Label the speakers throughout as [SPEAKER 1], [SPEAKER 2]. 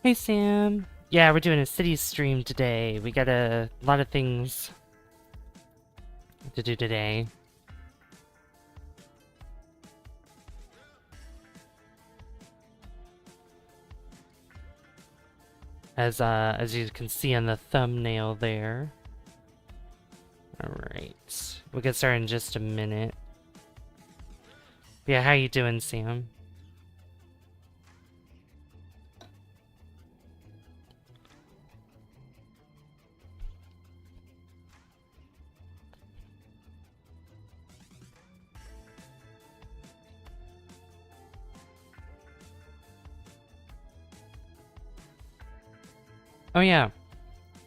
[SPEAKER 1] Hey Sam. Yeah, we're doing a city stream today. We got a lot of things to do today. As you can see on the thumbnail there. Alright. We'll get started in just a minute. Yeah, how you doing, Sam? Oh yeah.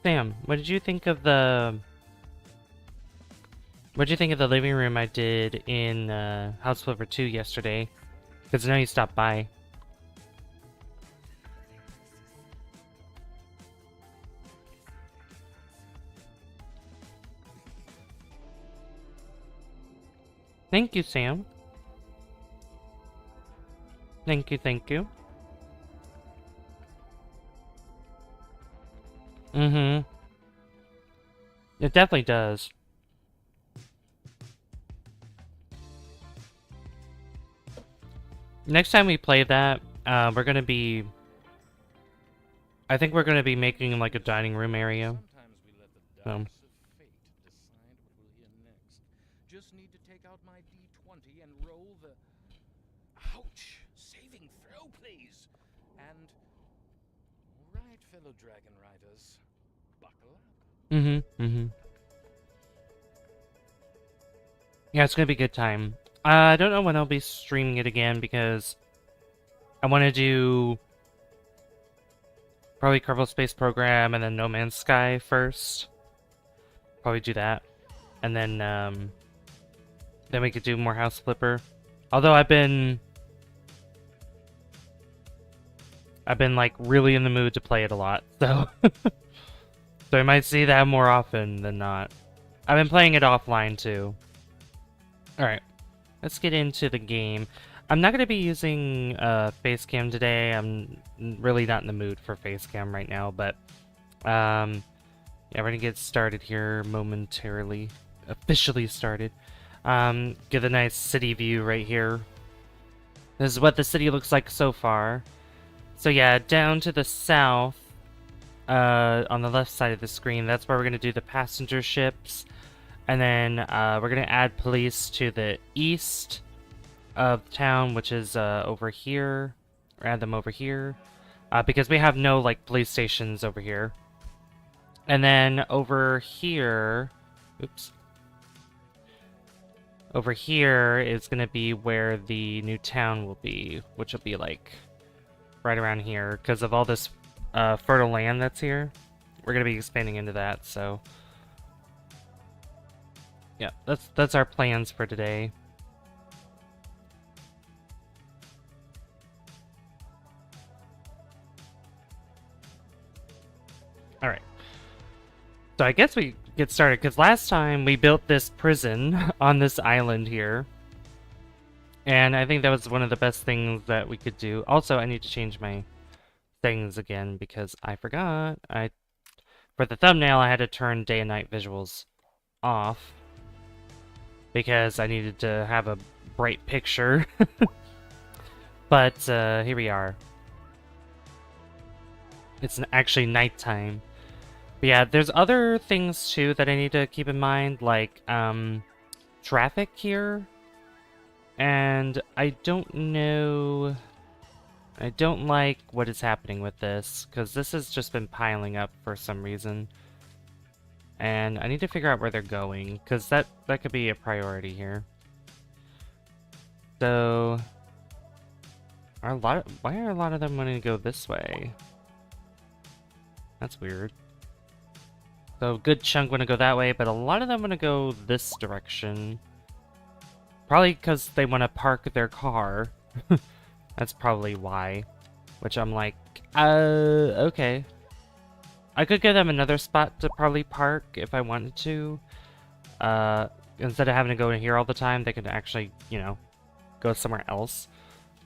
[SPEAKER 1] Sam, what did you think of the living room I did in House Flipper 2 yesterday? Because I know you stopped by. Thank you, Sam. Thank you, thank you. Mm-hmm. It definitely does. Next time we play that, we're gonna be... I think we're gonna be making like a dining room area.
[SPEAKER 2] Just need to take out my D20 and roll the... Ouch! Saving throw, please! And... Alright, fellow dragon riders. Buckle up.
[SPEAKER 1] Mm-hmm. Yeah, it's gonna be a good time. I don't know when I'll be streaming it again because I want to do probably Kerbal Space Program and then No Man's Sky first. Probably do that, and then we could do more House Flipper. Although I've been like really in the mood to play it a lot, so so I might see that more often than not. I've been playing it offline too. All right. Let's get into the game. I'm not going to be using Facecam today. I'm really not in the mood for Facecam right now, but yeah, we're going to get started here momentarily. Officially started. Get a nice city view right here. This is what the city looks like so far. So yeah, down to the south, on the left side of the screen, that's where we're going to do the passenger ships. And then we're going to add police to the east of town, which is over here. Or add them over here. Because we have no like police stations over here. And then over here... Oops. Over here is going to be where the new town will be. Which will be like right around here. Because of all this fertile land that's here. We're going to be expanding into that, so... Yeah, that's our plans for today. Alright. So I guess we get started, because last time we built this prison on this island here. And I think that was one of the best things that we could do. Also, I need to change my things again, because I forgot. For the thumbnail, I had to turn day and night visuals off. Because I needed to have a bright picture. But here we are. It's actually nighttime. But yeah, there's other things too that I need to keep in mind, like traffic here. And I don't know... I don't like what is happening with this, because this has just been piling up for some reason. And I need to figure out where they're going, because that could be a priority here. So... why are a lot of them wanting to go this way? That's weird. So a good chunk want to go that way, but a lot of them want to go this direction. Probably because they want to park their car. That's probably why. Which I'm like, okay. I could give them another spot to probably park if I wanted to. Instead of having to go in here all the time, they could actually, you know, go somewhere else.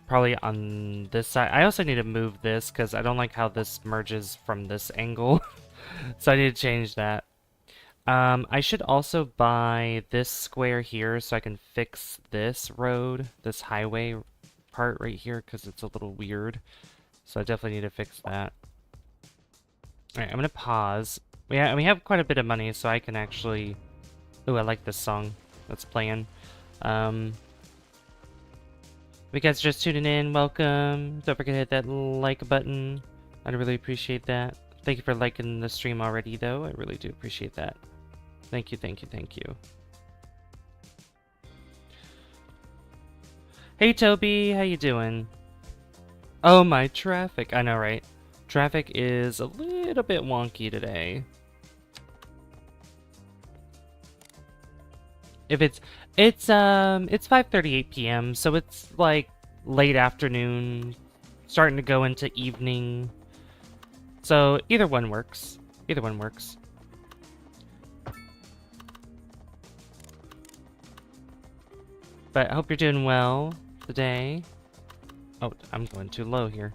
[SPEAKER 1] probably on this side. I also need to move this because I don't like how this merges from this angle. So I need to change that. I should also buy this square here so I can fix this road, this highway part right here, because it's a little weird. So I definitely need to fix that. Alright, I'm gonna pause. We have quite a bit of money, so I can actually... Ooh, I like this song that's playing. If you guys are just tuning in, welcome. Don't forget to hit that like button. I'd really appreciate that. Thank you for liking the stream already, though. I really do appreciate that. Thank you, thank you, thank you. Hey, Toby, how you doing? Oh, my traffic. I know, right? Traffic is a little bit wonky today. If it's 5:38 p.m., so it's like late afternoon, starting to go into evening. So either one works. Either one works. But I hope you're doing well today. Oh, I'm going too low here.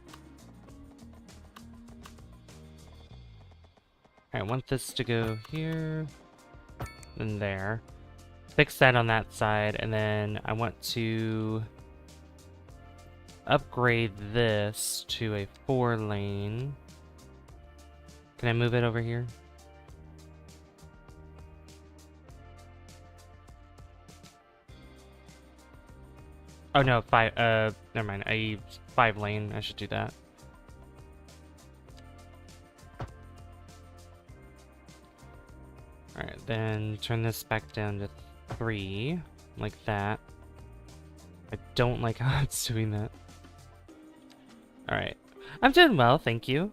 [SPEAKER 1] I want this to go here and there. Fix that on that side, and then I want to upgrade this to a 4-lane. Can I move it over here? Oh no, never mind. 5-lane. I should do that. Alright, then turn this back down to 3, like that. I don't like how it's doing that. Alright. I'm doing well, thank you.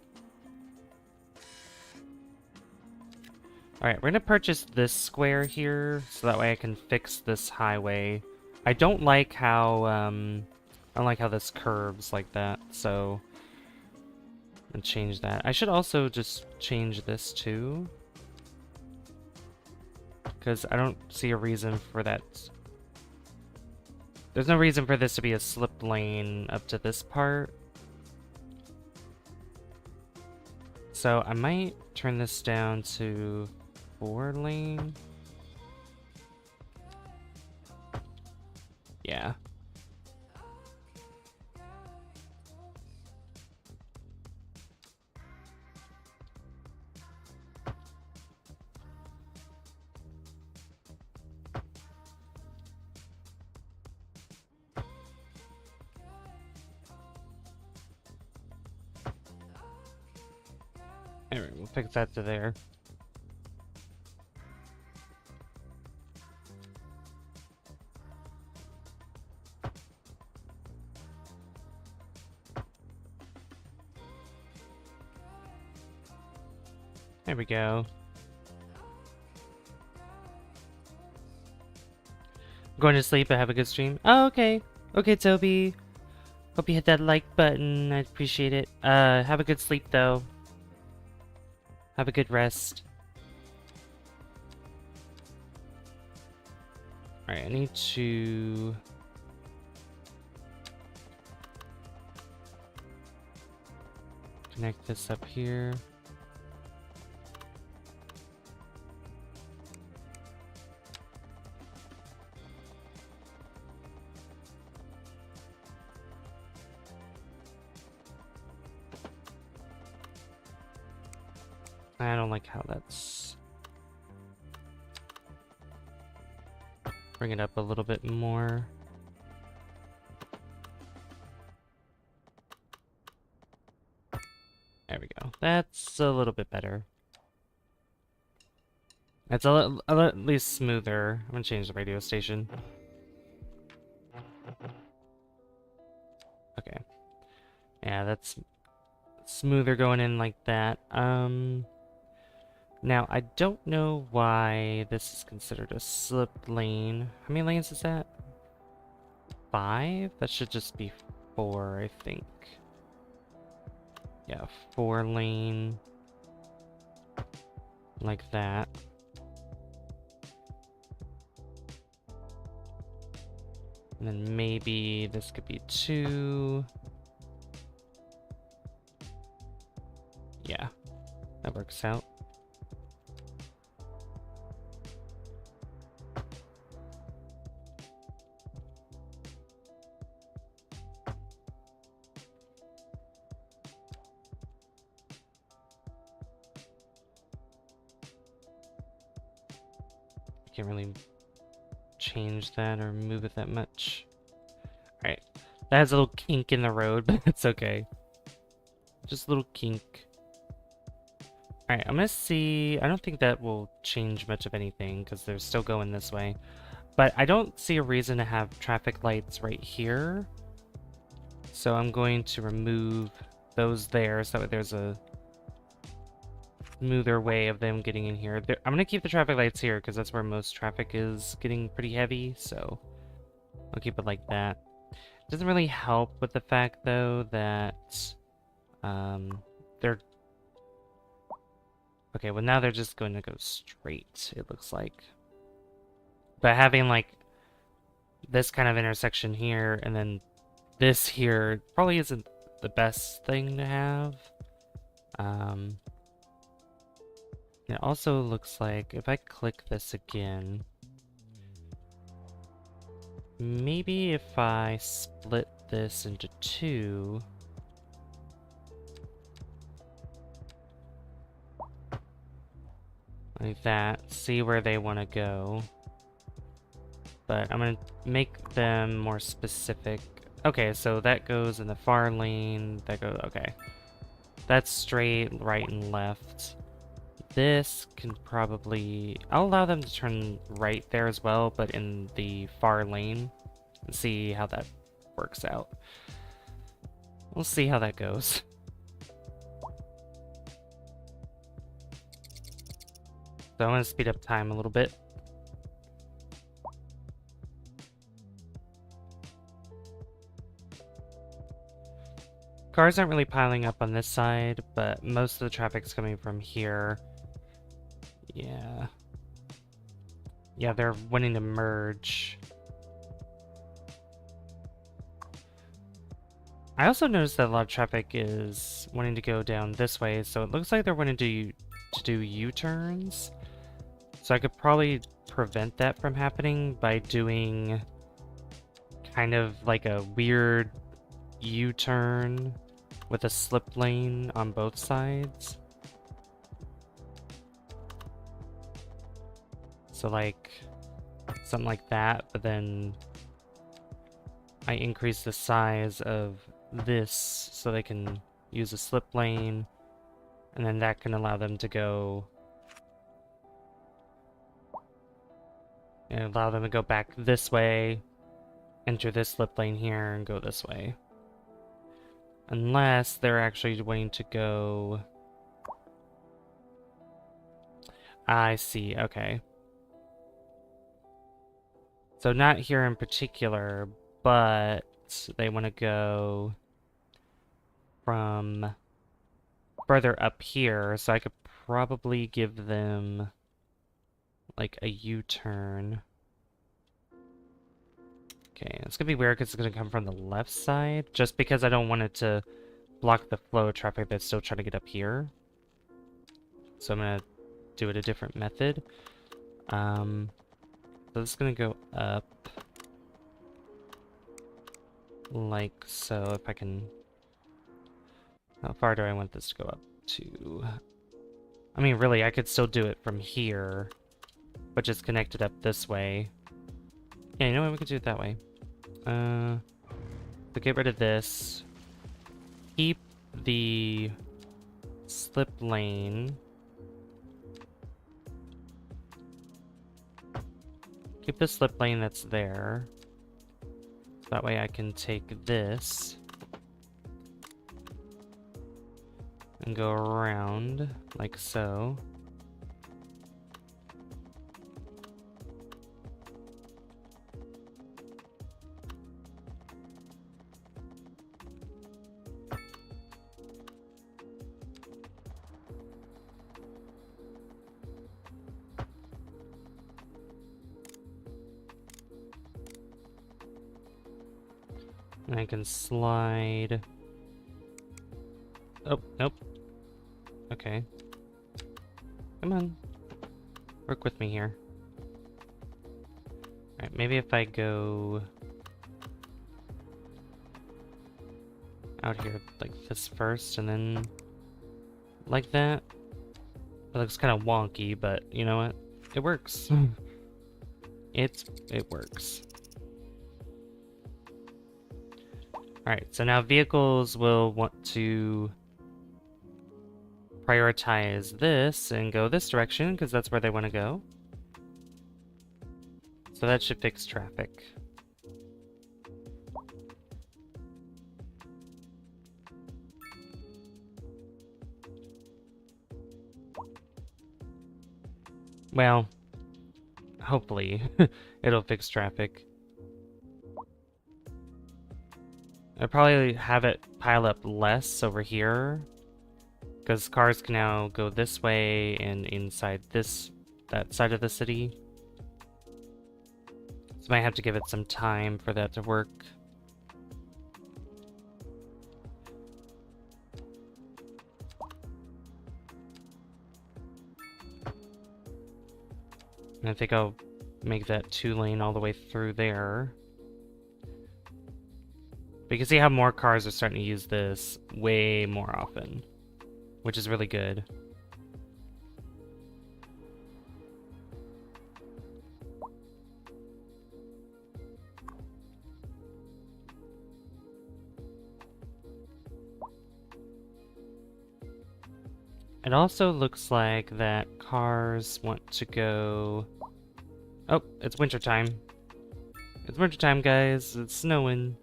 [SPEAKER 1] Alright, we're gonna purchase this square here, so that way I can fix this highway. I don't like how, this curves like that, so... I'm gonna change that. I should also just change this too. Because I don't see a reason for that. There's no reason for this to be a slip lane up to this part. So I might turn this down to 4-lane. Yeah. Anyway, we'll fix that to there. There we go. I'm going to sleep, but have a good stream. Oh, okay. Okay, Toby. Hope you hit that like button. I appreciate it. Have a good sleep, though. Have a good rest. Alright, I need to... connect this up here. I don't like how that's... Bring it up a little bit more. There we go. That's a little bit better. It's at least smoother. I'm gonna change the radio station. Okay. Yeah, that's smoother going in like that. Now, I don't know why this is considered a slip lane. How many lanes is that? 5? That should just be 4, I think. Yeah, 4-lane. Like that. And then maybe this could be 2. Yeah, that works out. Can't really change that or move it that much. Alright. That has a little kink in the road, but it's okay. Just a little kink. Alright, I'm gonna see... I don't think that will change much of anything, because they're still going this way. But I don't see a reason to have traffic lights right here. So I'm going to remove those there, so that way there's a smoother way of them getting in here. I'm going to keep the traffic lights here because that's where most traffic is getting pretty heavy, so I'll keep it like that. Doesn't really help with the fact, though, that they're... Okay, well now they're just going to go straight, it looks like. But having, like, this kind of intersection here and then this here probably isn't the best thing to have. It also looks like if I click this again, maybe if I split this into 2, like that, see where they want to go. But I'm going to make them more specific. Okay, so that goes in the far lane, that goes, okay. That's straight, right and left. This can probably... I'll allow them to turn right there as well, but in the far lane. And see how that works out. We'll see how that goes. So I'm going to speed up time a little bit. Cars aren't really piling up on this side, but most of the traffic's coming from here. Yeah. Yeah, they're wanting to merge. I also noticed that a lot of traffic is wanting to go down this way, so it looks like they're wanting to do U-turns. So I could probably prevent that from happening by doing kind of like a weird U-turn with a slip lane on both sides. So like something like that, but then I increase the size of this so they can use a slip lane, and then that can allow them to go and allow them to go back this way, enter this slip lane here, and go this way. Unless they're actually wanting to go... I see, okay. So not here in particular, but they want to go from further up here, so I could probably give them like a U-turn. Okay, it's gonna be weird because it's gonna come from the left side, just because I don't want it to block the flow of traffic that's still trying to get up here. So I'm gonna do it a different method. So this is gonna go up like so. If I can... How far do I want this to go up to? I mean, really, I could still do it from here, but just connect it up this way. Yeah, you know what? We could do it that way. So get rid of this. Keep the slip lane. Keep the slip lane that's there. That way I can take this and go around like so. And I can slide. Oh, nope. Okay. Come on. Work with me here. Alright, maybe if I go out here like this first and then like that. It looks kind of wonky, but you know what? It works. It works. Alright, so now vehicles will want to prioritize this and go this direction because that's where they want to go. So that should fix traffic. Well, hopefully it'll fix traffic. I'll probably have it pile up less over here, because cars can now go this way and inside that side of the city. So I might have to give it some time for that to work. And I think I'll make that 2-lane all the way through there. But you can see how more cars are starting to use this way more often, which is really good. It also looks like that cars want to go... Oh, it's wintertime. It's wintertime, guys. It's snowing.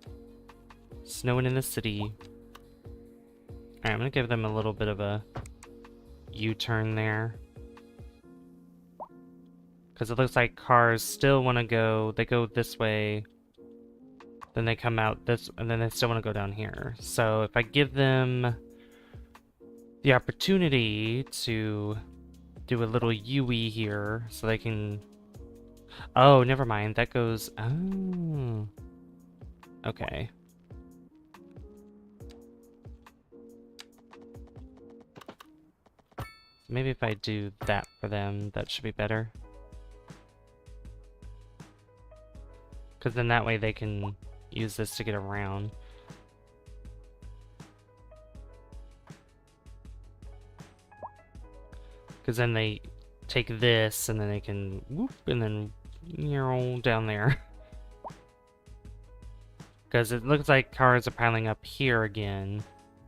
[SPEAKER 1] Snowing in the city. Alright, I'm gonna give them a little bit of a U-turn there. Because it looks like cars still want to go... They go this way. Then they come out this... And then they still want to go down here. So if I give them the opportunity to do a little UE here so they can... Oh, never mind. That goes... Oh. Okay. Maybe if I do that for them, that should be better. Because then that way they can use this to get around. Because then they take this, and then they can whoop, and then down there. Because it looks like cars are piling up here again.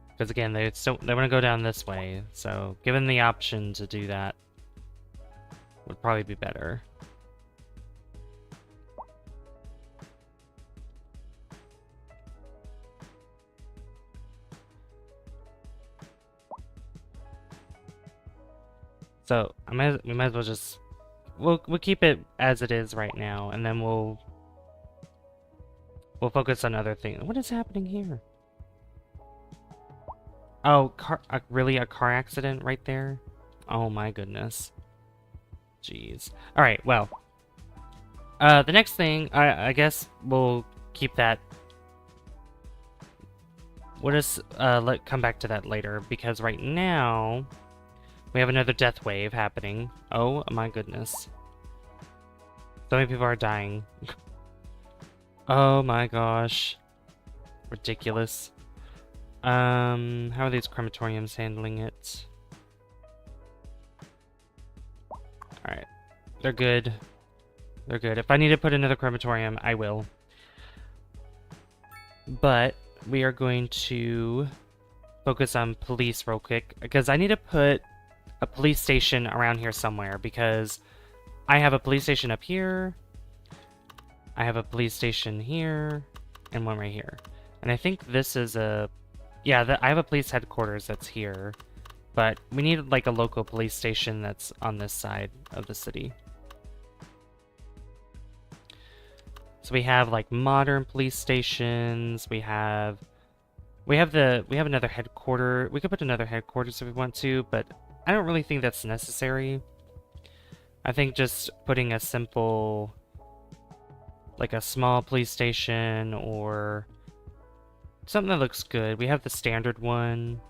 [SPEAKER 1] Because again, they want to go down this way. So given the option to do that, would probably be better. So we might as well just we'll keep it as it is right now, and then we'll focus on other things. What is happening here? Oh, really a car accident right there? Oh my goodness. Jeez. All right, well, the next thing I guess we'll keep that. We'll just come back to that later, because right now we have another death wave happening. Oh my goodness. So many people are dying. Oh my gosh. Ridiculous. How are these crematoriums handling it? Alright. They're good. They're good. If I need to put another crematorium, I will. But we are going to focus on police real quick, because I need to put a police station around here somewhere, because I have a police station up here, I have a police station here, and one right here. And I think this is a... Yeah, I have a police headquarters that's here, but we need like a local police station that's on this side of the city. So we have like modern police stations, we have another headquarters. We could put another headquarters if we want to, but I don't really think that's necessary. I think just putting a simple, like a small police station or something that looks good. We have the standard one.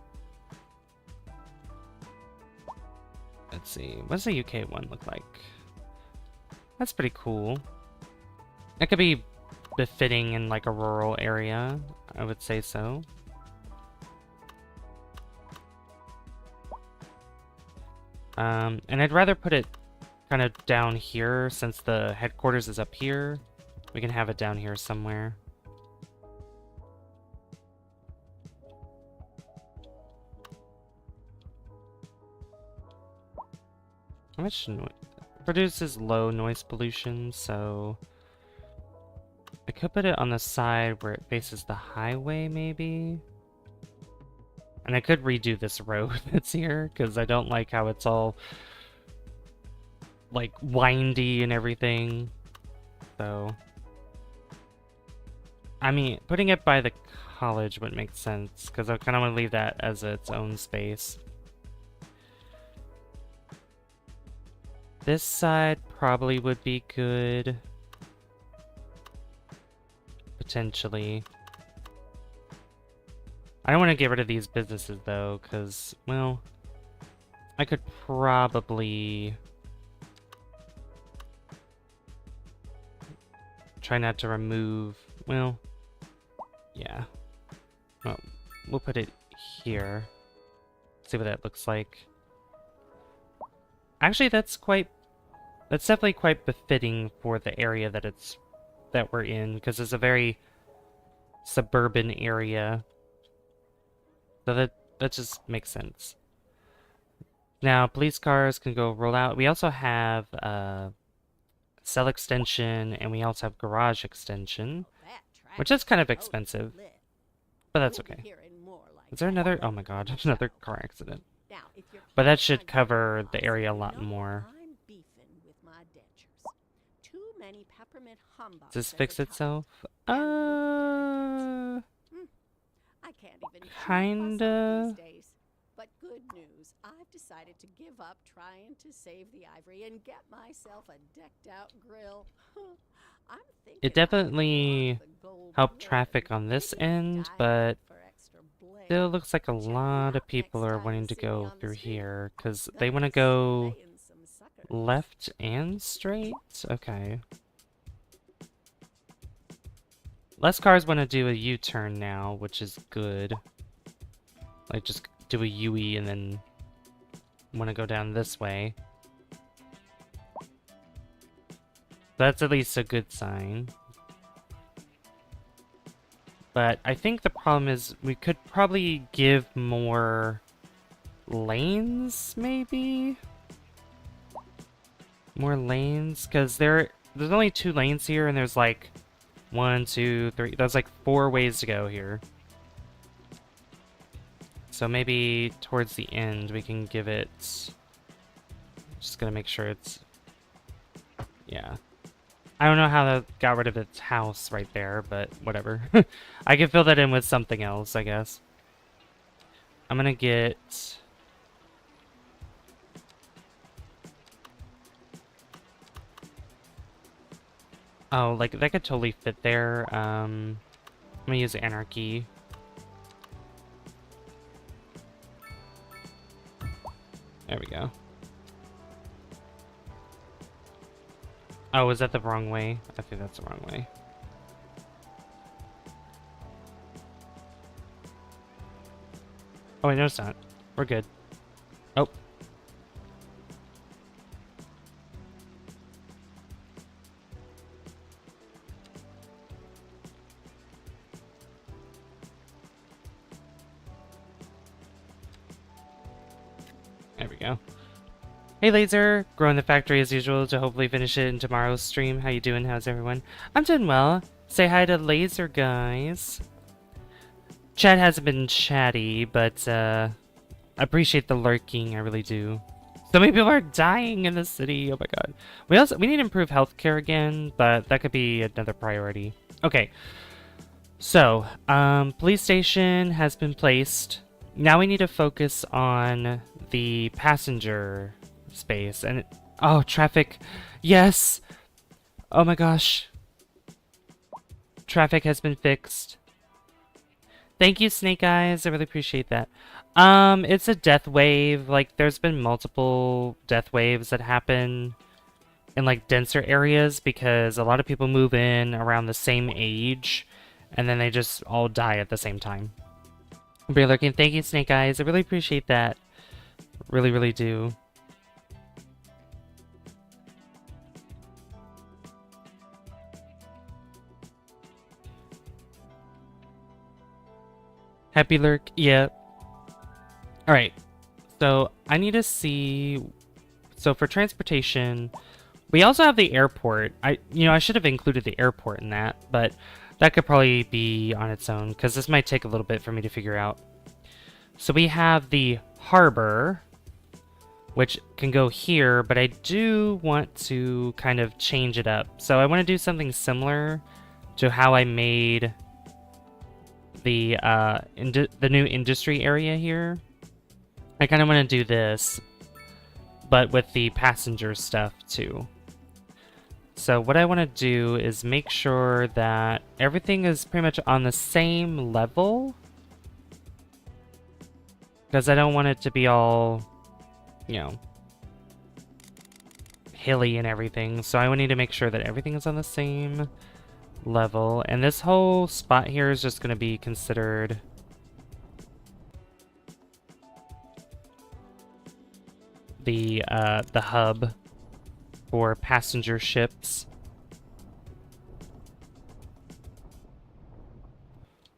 [SPEAKER 1] Let's see. What does the UK one look like? That's pretty cool. That could be befitting in like a rural area. I would say so. And I'd rather put it kind of down here since the headquarters is up here. We can have it down here somewhere. How much noise? Produces low noise pollution, so I could put it on the side where it faces the highway, maybe. And I could redo this road that's here, because I don't like how it's all like windy and everything. So I mean, putting it by the college would make sense, because I kind of want to leave that as its own space. This side probably would be good. Potentially. I don't want to get rid of these businesses though, because, well, I could probably try not to remove, well, yeah. Well, we'll put it here. See what that looks like. Actually, that's definitely quite befitting for the area that we're in, because it's a very suburban area. So that just makes sense. Now, police cars can go roll out. We also have cell extension, and we also have garage extension, which is kind of expensive, but that's okay. Is there another? Oh my god, another car accident. But that should cover the area a lot more. Does this fix itself? Kinda.
[SPEAKER 3] But good news, I've decided to give up trying to save the ivory and get myself a decked out grill. I'm thinking
[SPEAKER 1] It definitely helped traffic on this end, but still looks like a lot of people are wanting to go through here, because they want to go left and straight? Okay. Less cars want to do a U-turn now, which is good. Like, just do a U-E and then want to go down this way. That's at least a good sign. But I think the problem is we could probably give more lanes, maybe? More lanes? Because there's only 2 lanes here, and there's like 1, 2, 3. There's like 4 ways to go here. So maybe towards the end we can give it... Just gonna make sure it's... Yeah. I don't know how that got rid of its house right there, but whatever. I can fill that in with something else, I guess. I'm gonna get... Oh, like, that could totally fit there. I'm gonna use Anarchy. There we go. Oh, is that the wrong way? I think that's the wrong way. Oh, wait, no, it's not. We're good. Oh. There we go. Hey Laser, growing the factory as usual to hopefully finish it in tomorrow's stream. How you doing? How's everyone? I'm doing well. Say hi to Laser, guys. Chat hasn't been chatty, but I appreciate the lurking, I really do. So many people are dying in the city, oh my god. We need to improve healthcare again, but that could be another priority. Okay. So, police station has been placed. Now we need to focus on the passenger space, and oh, traffic. Yes. Oh my gosh. Traffic has been fixed. Thank you, Snake Eyes. I really appreciate that. It's a death wave. Like, there's been multiple death waves that happen in, like, denser areas because a lot of people move in around the same age, and then they just all die at the same time. Be lurking. Thank you, Snake Eyes. I really appreciate that. Really, really do. Happy Lurk. Yeah. Alright. So, I need to see... So, for transportation... We also have the airport. I should have included the airport in that, but that could probably be on its own, because this might take a little bit for me to figure out. So we have the harbor, which can go here, but I do want to kind of change it up. So I want to do something similar to how I made the new industry area here. I kind of want to do this, but with the passenger stuff too. So what I want to do is make sure that everything is pretty much on the same level. Because I don't want it to be all, you know, hilly and everything. So I need to make sure that everything is on the same level. And this whole spot here is just going to be considered the hub for passenger ships.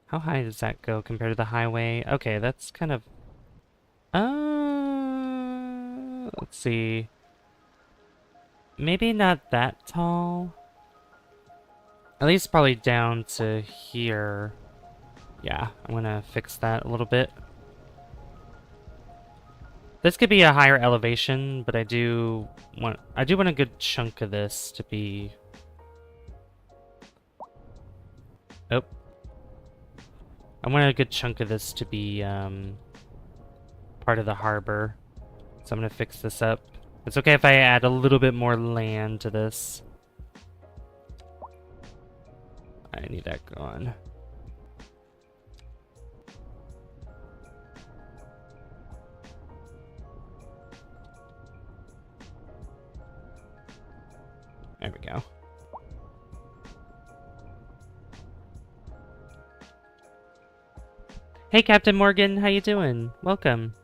[SPEAKER 1] How high does that go compared to the highway? Okay, that's kind of... let's see. Maybe not that tall. At least probably down to here. Yeah, I'm gonna fix that a little bit. This could be a higher elevation, but I do want a good chunk of this to be... Oh. I want a good chunk of this to be part of the harbor. So I'm gonna fix this up. It's okay if I add a little bit more land to this. I need that gone. There we go. Hey, Captain Morgan, how you doing? Welcome.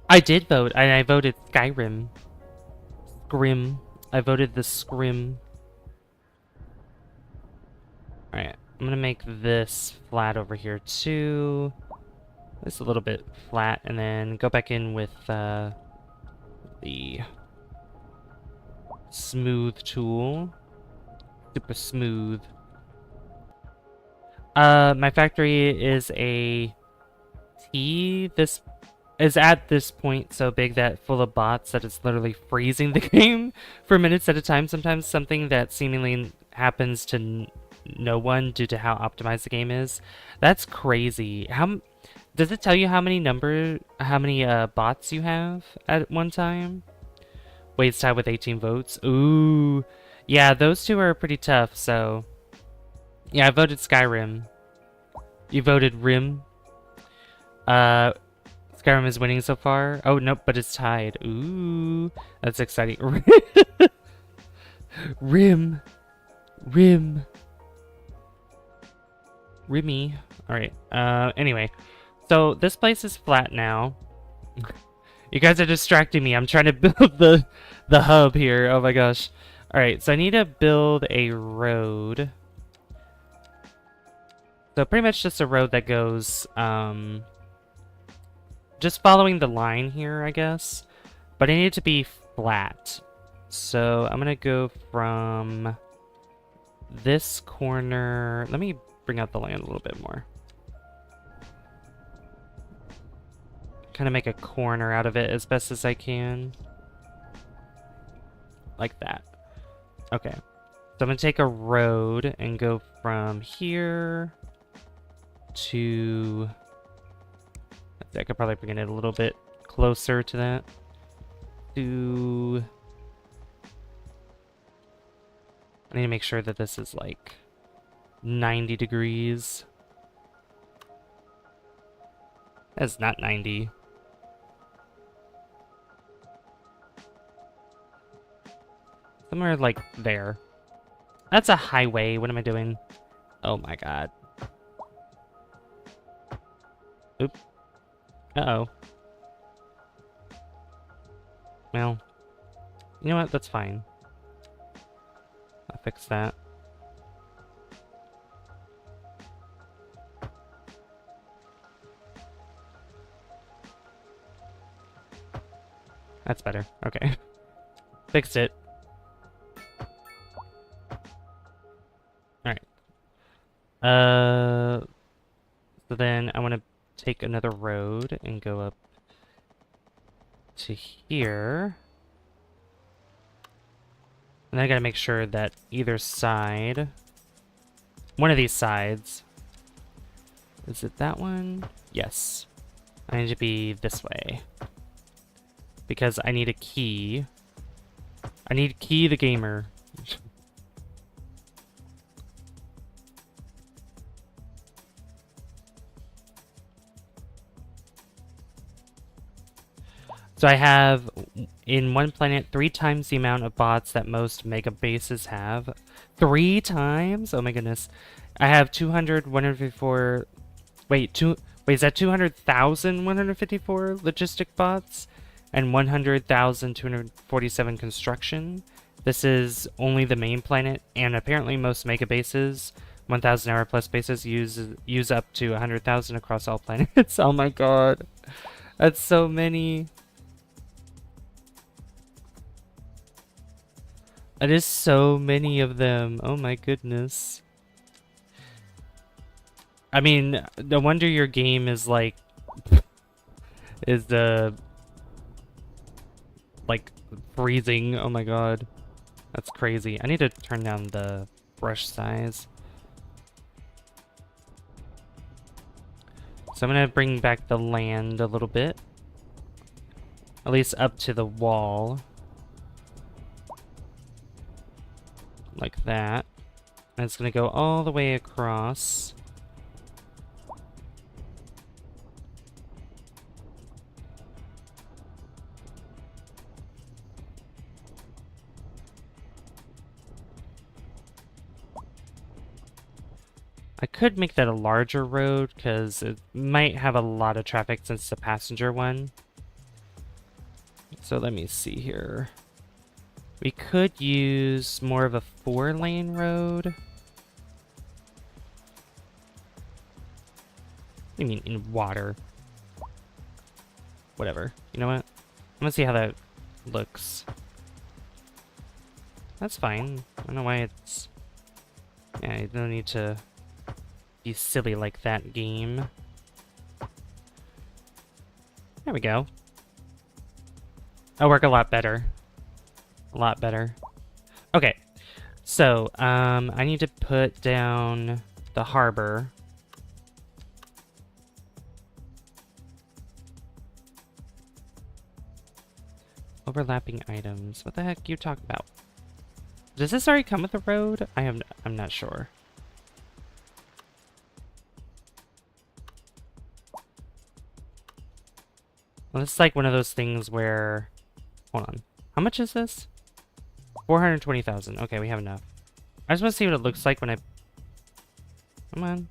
[SPEAKER 1] I did vote, and I voted Skyrim. Scrim. I voted the Scrim. Alright, I'm gonna make this flat over here too. This a little bit flat, and then go back in with the smooth tool. Super smooth. My factory is a T. This is at this point so big that full of bots that it's literally freezing the game for minutes at a time. Sometimes something that seemingly happens to no one due to how optimized the game is. That's crazy. How does it tell you how many bots you have at one time? Waits tied with 18 votes. Ooh. Yeah, those two are pretty tough, so... Yeah, I voted Skyrim. You voted Rim. Skyrim is winning so far. Oh, nope, but it's tied. Ooh. That's exciting. Rim. Rim. Rimmy. Alright. Anyway. So, this place is flat now. You guys are distracting me. I'm trying to build the hub here. Oh my gosh. Alright, so I need to build a road. So pretty much just a road that goes, just following the line here, I guess. But I need it to be flat. So I'm gonna go from this corner. Let me bring out the land a little bit more. Kind of make a corner out of it as best as I can. Like that. Okay. So I'm going to take a road and go from here to... I could probably bring it a little bit closer to that. To... I need to make sure that this is like 90 degrees. That's not 90. Somewhere like there. That's a highway. What am I doing? Oh my god. Oop. Uh-oh. Well, you know what? That's fine. I'll fix that. That's better. Okay. Fixed it. Alright. So then I want to take another road and go up to here. And then I gotta make sure that either side, one of these sides, is it that one? Yes. I need to be this way. Because I need a key. I need Key the Gamer. So I have, in one planet, 3 times the amount of bots that most mega bases have. 3 times? Oh my goodness. I have 200, 154... Wait, is that 200,154 logistic bots? And 100,247 construction? This is only the main planet, and apparently most mega bases, 1,000 hour plus bases, use up to 100,000 across all planets. Oh my god. That's so many. It is so many of them. Oh my goodness. I mean, no wonder your game is like... is like, freezing. Oh my god. That's crazy. I need to turn down the brush size. So I'm gonna bring back the land a little bit. At least up to the wall. Like that. And it's gonna go all the way across. I could make that a larger road, because it might have a lot of traffic since it's a passenger one. So let me see here. We could use more of a 4-lane road. What do you mean, in water? Whatever. You know what? I'm gonna see how that looks. That's fine. I don't know why it's... Yeah, you don't need to be silly like that, game. There we go. That'll work a lot better. A lot better. Okay. So, I need to put down the harbor. Overlapping items. What the heck are you talking about? Does this already come with a road? I'm not sure. Well, it's like one of those things where... Hold on. How much is this? 420,000. Okay, we have enough. I just want to see what it looks like when I... Come on.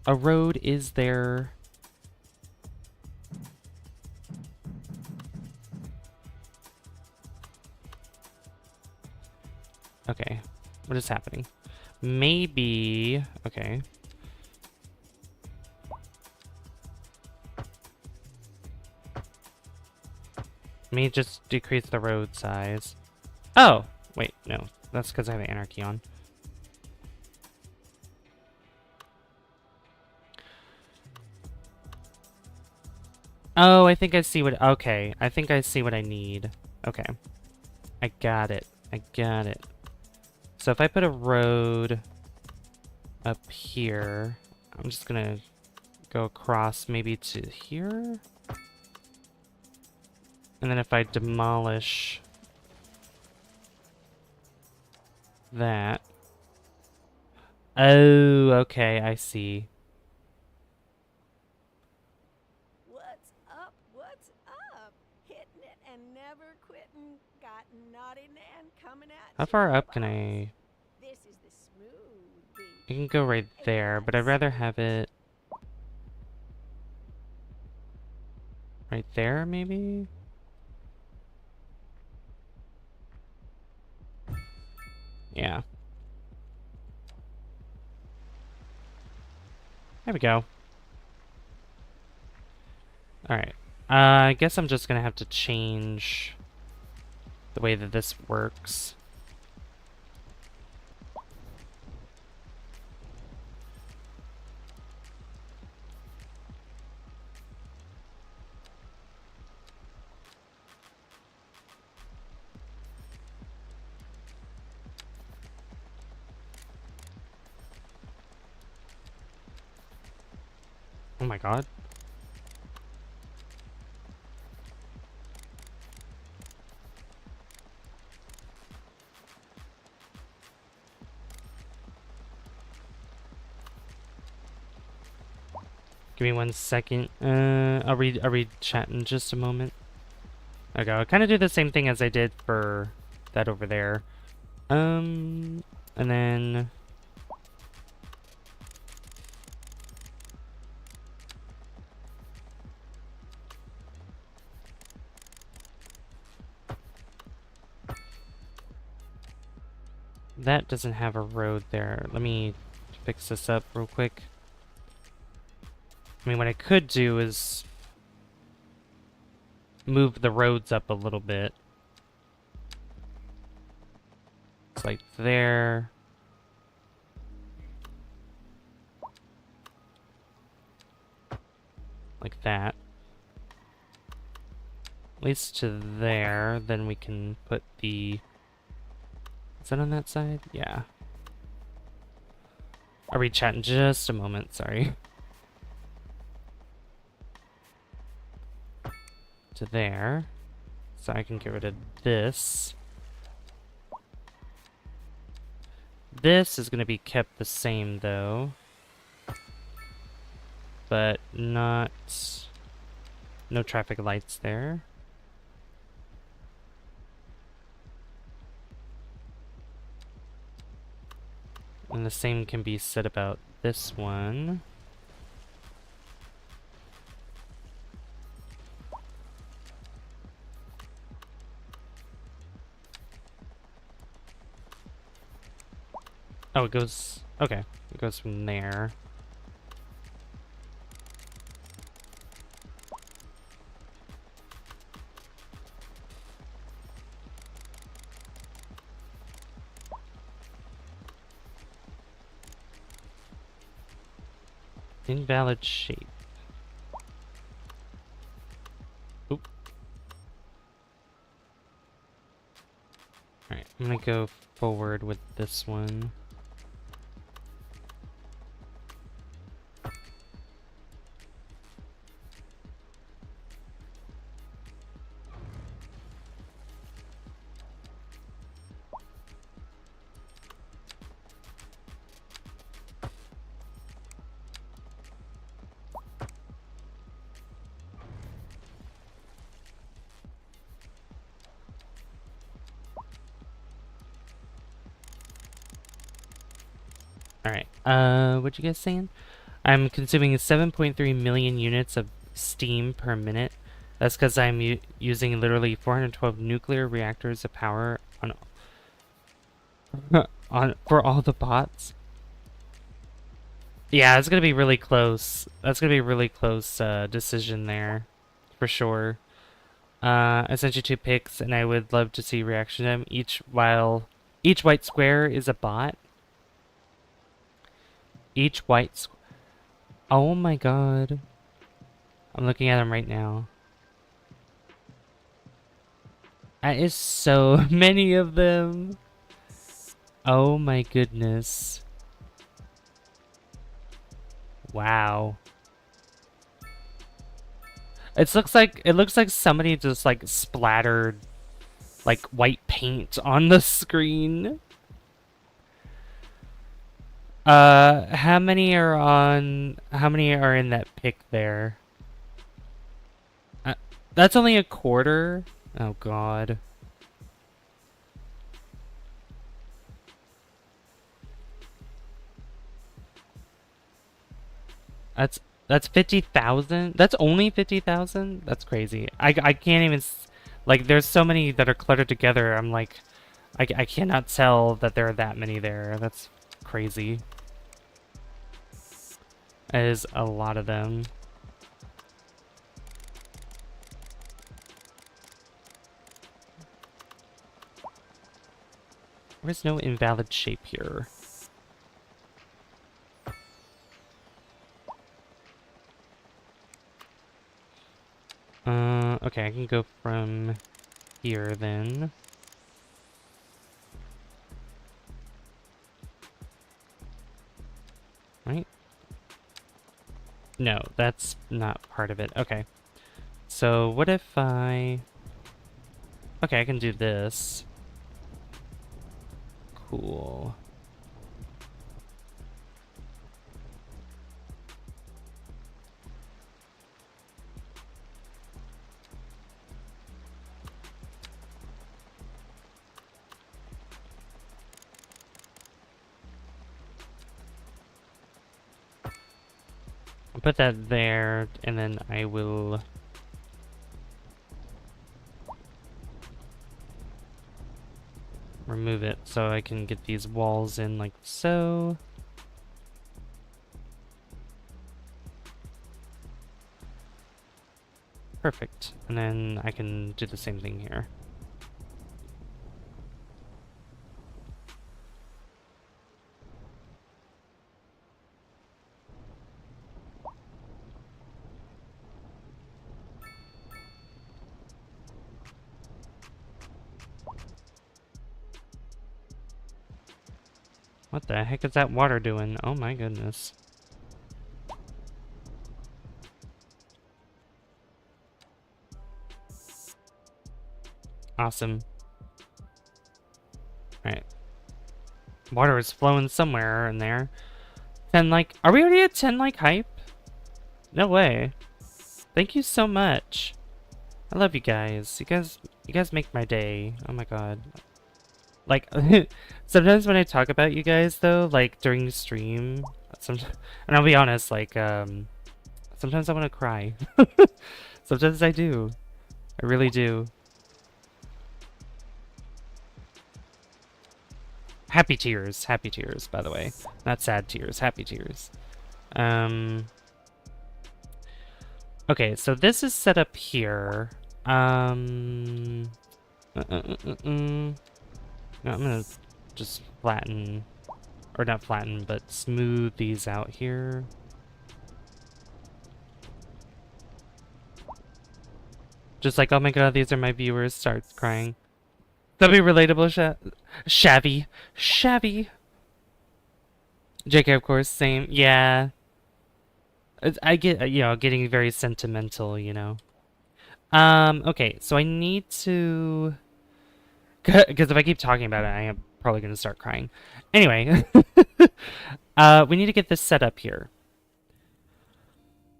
[SPEAKER 1] A road is there. Okay. What is happening? Maybe... Okay. Let me just decrease the road size. Oh! Wait, no. That's because I have Anarchy on. Oh, I think I see what... Okay, I think I see what I need. Okay. I got it. I got it. So if I put a road up here, I'm just gonna go across maybe to here. And then if I demolish that... Oh, okay, I see.
[SPEAKER 3] never quitting. Got naughty Nan coming at
[SPEAKER 1] How
[SPEAKER 3] you,
[SPEAKER 1] far up
[SPEAKER 3] boss.
[SPEAKER 1] can I...
[SPEAKER 3] This is the smooth beat.
[SPEAKER 1] I can go right there, but I'd rather have it... right there, maybe? Yeah. There we go. Alright. I guess I'm just gonna have to change the way that this works. Oh my god. Give me 1 second. I'll read chat in just a moment. Okay, I'll kind of do the same thing as I did for that over there. And then... that doesn't have a road there. Let me fix this up real quick. I mean, what I could do is move the roads up a little bit. It's like there. Like that. At least to there. Then we can put the... is that on that side? Yeah. I'll read chat in just a moment, sorry. To there. So I can get rid of this. This is going to be kept the same, though. But not... no traffic lights there. And the same can be said about this one. Oh, it goes... okay. It goes from there. Invalid shape. Oop. Alright, I'm gonna go forward with this one. Alright, what you guys saying? I'm consuming 7.3 million units of steam per minute. That's because I'm using literally 412 nuclear reactors of power on for all the bots. Yeah, it's gonna be really close. That's gonna be a really close decision there, for sure. I sent you 2 pics, and I would love to see reaction to them. Each white square is a bot. Each white oh my god. I'm looking at them right now. That is so many of them. Oh my goodness. Wow. It looks like somebody just like splattered like white paint on the screen. How many are in that pic there? That's only a quarter. Oh god. That's 50,000? That's only 50,000? That's crazy. I can't even like there's so many that are cluttered together. I'm like I cannot tell that there are that many there. That's crazy. That is a lot of them. There's no invalid shape here. Okay, I can go from here then. Right? No, that's not part of it. Okay. So what if I... Okay, I can do this. Cool. I'll put that there, and then I will... remove it so I can get these walls in like so. Perfect. And then I can do the same thing here. What the heck is that water doing? Oh my goodness. Awesome. Alright. Water is flowing somewhere in there. 10 like... Are we already at 10 like hype? No way. Thank you so much. I love you guys. You guys make my day. Oh my god. Like, sometimes when I talk about you guys, though, like, during stream, and I'll be honest, like, sometimes I want to cry. Sometimes I do. I really do. Happy tears, by the way. Not sad tears, happy tears. Okay, so this is set up here. No, I'm gonna just flatten, or not flatten, but smooth these out here. Just like, oh my god, these are my viewers, starts crying. That'd be relatable, Shabby. JK, of course, same. Yeah. I get, you know, getting very sentimental, you know. Okay, so I need to... Because if I keep talking about it, I am probably going to start crying. Anyway, we need to get this set up here.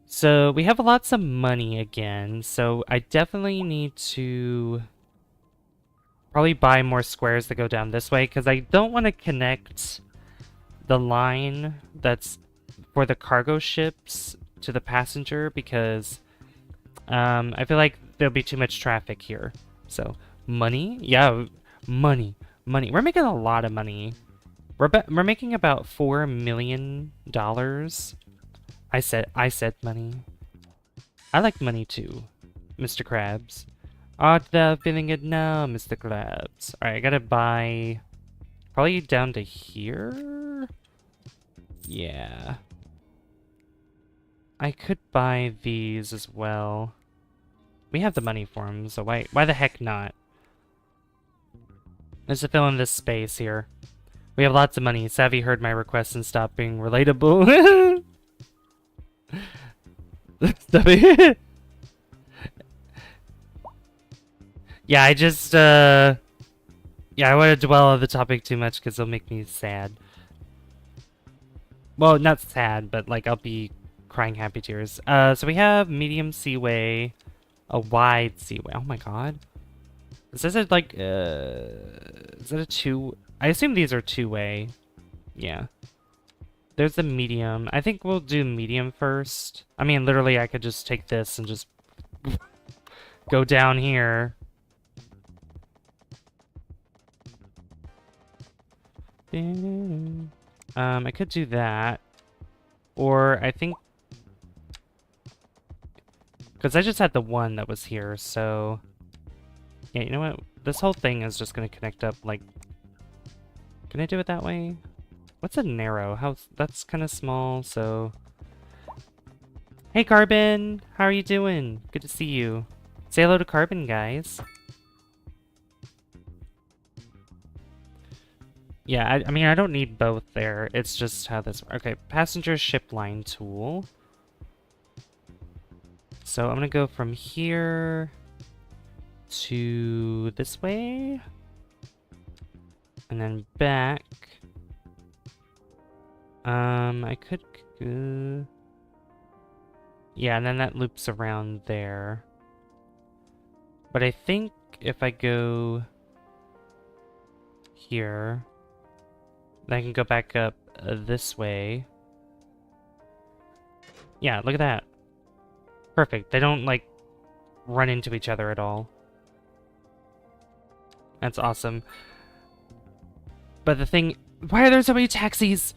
[SPEAKER 1] So we have lots of money again, so I definitely need to probably buy more squares that go down this way, because I don't want to connect the line that's for the cargo ships to the passenger, because I feel like there'll be too much traffic here. So... Money? Yeah, money. We're making a lot of money. We're making about $4 million. I said money. I like money too, Mr. Krabs. Art thou feeling it now, Mr. Krabs? Alright, I gotta buy... Probably down to here? Yeah. I could buy these as well. We have the money for them, so why the heck not? Let's just fill in this space here. We have lots of money. Savvy heard my request and stopped being relatable. Savvy. Yeah, I just, yeah, I want to dwell on the topic too much because it'll make me sad. Well, not sad, but like I'll be crying happy tears. So we have medium seaway, a wide seaway. Oh my god. Is this a, like, is it a two? I assume these are two-way. Yeah. There's the medium. I think we'll do medium first. I mean, literally, I could just take this and just go down here. I could do that. Or I think... Because I just had the one that was here, so... Yeah, you know what? This whole thing is just going to connect up, like... Can I do it that way? What's a narrow? That's kind of small, so... Hey, Carbon! How are you doing? Good to see you. Say hello to Carbon, guys. Yeah, I mean, I don't need both there. It's just how this... Okay, passenger ship line tool. So I'm gonna go from here to this way. And then back. I could... yeah, and then that loops around there. But I think if I go here, then I can go back up this way. Yeah, look at that. Perfect. They don't, like, run into each other at all. That's awesome. But the thing... Why are there so many taxis?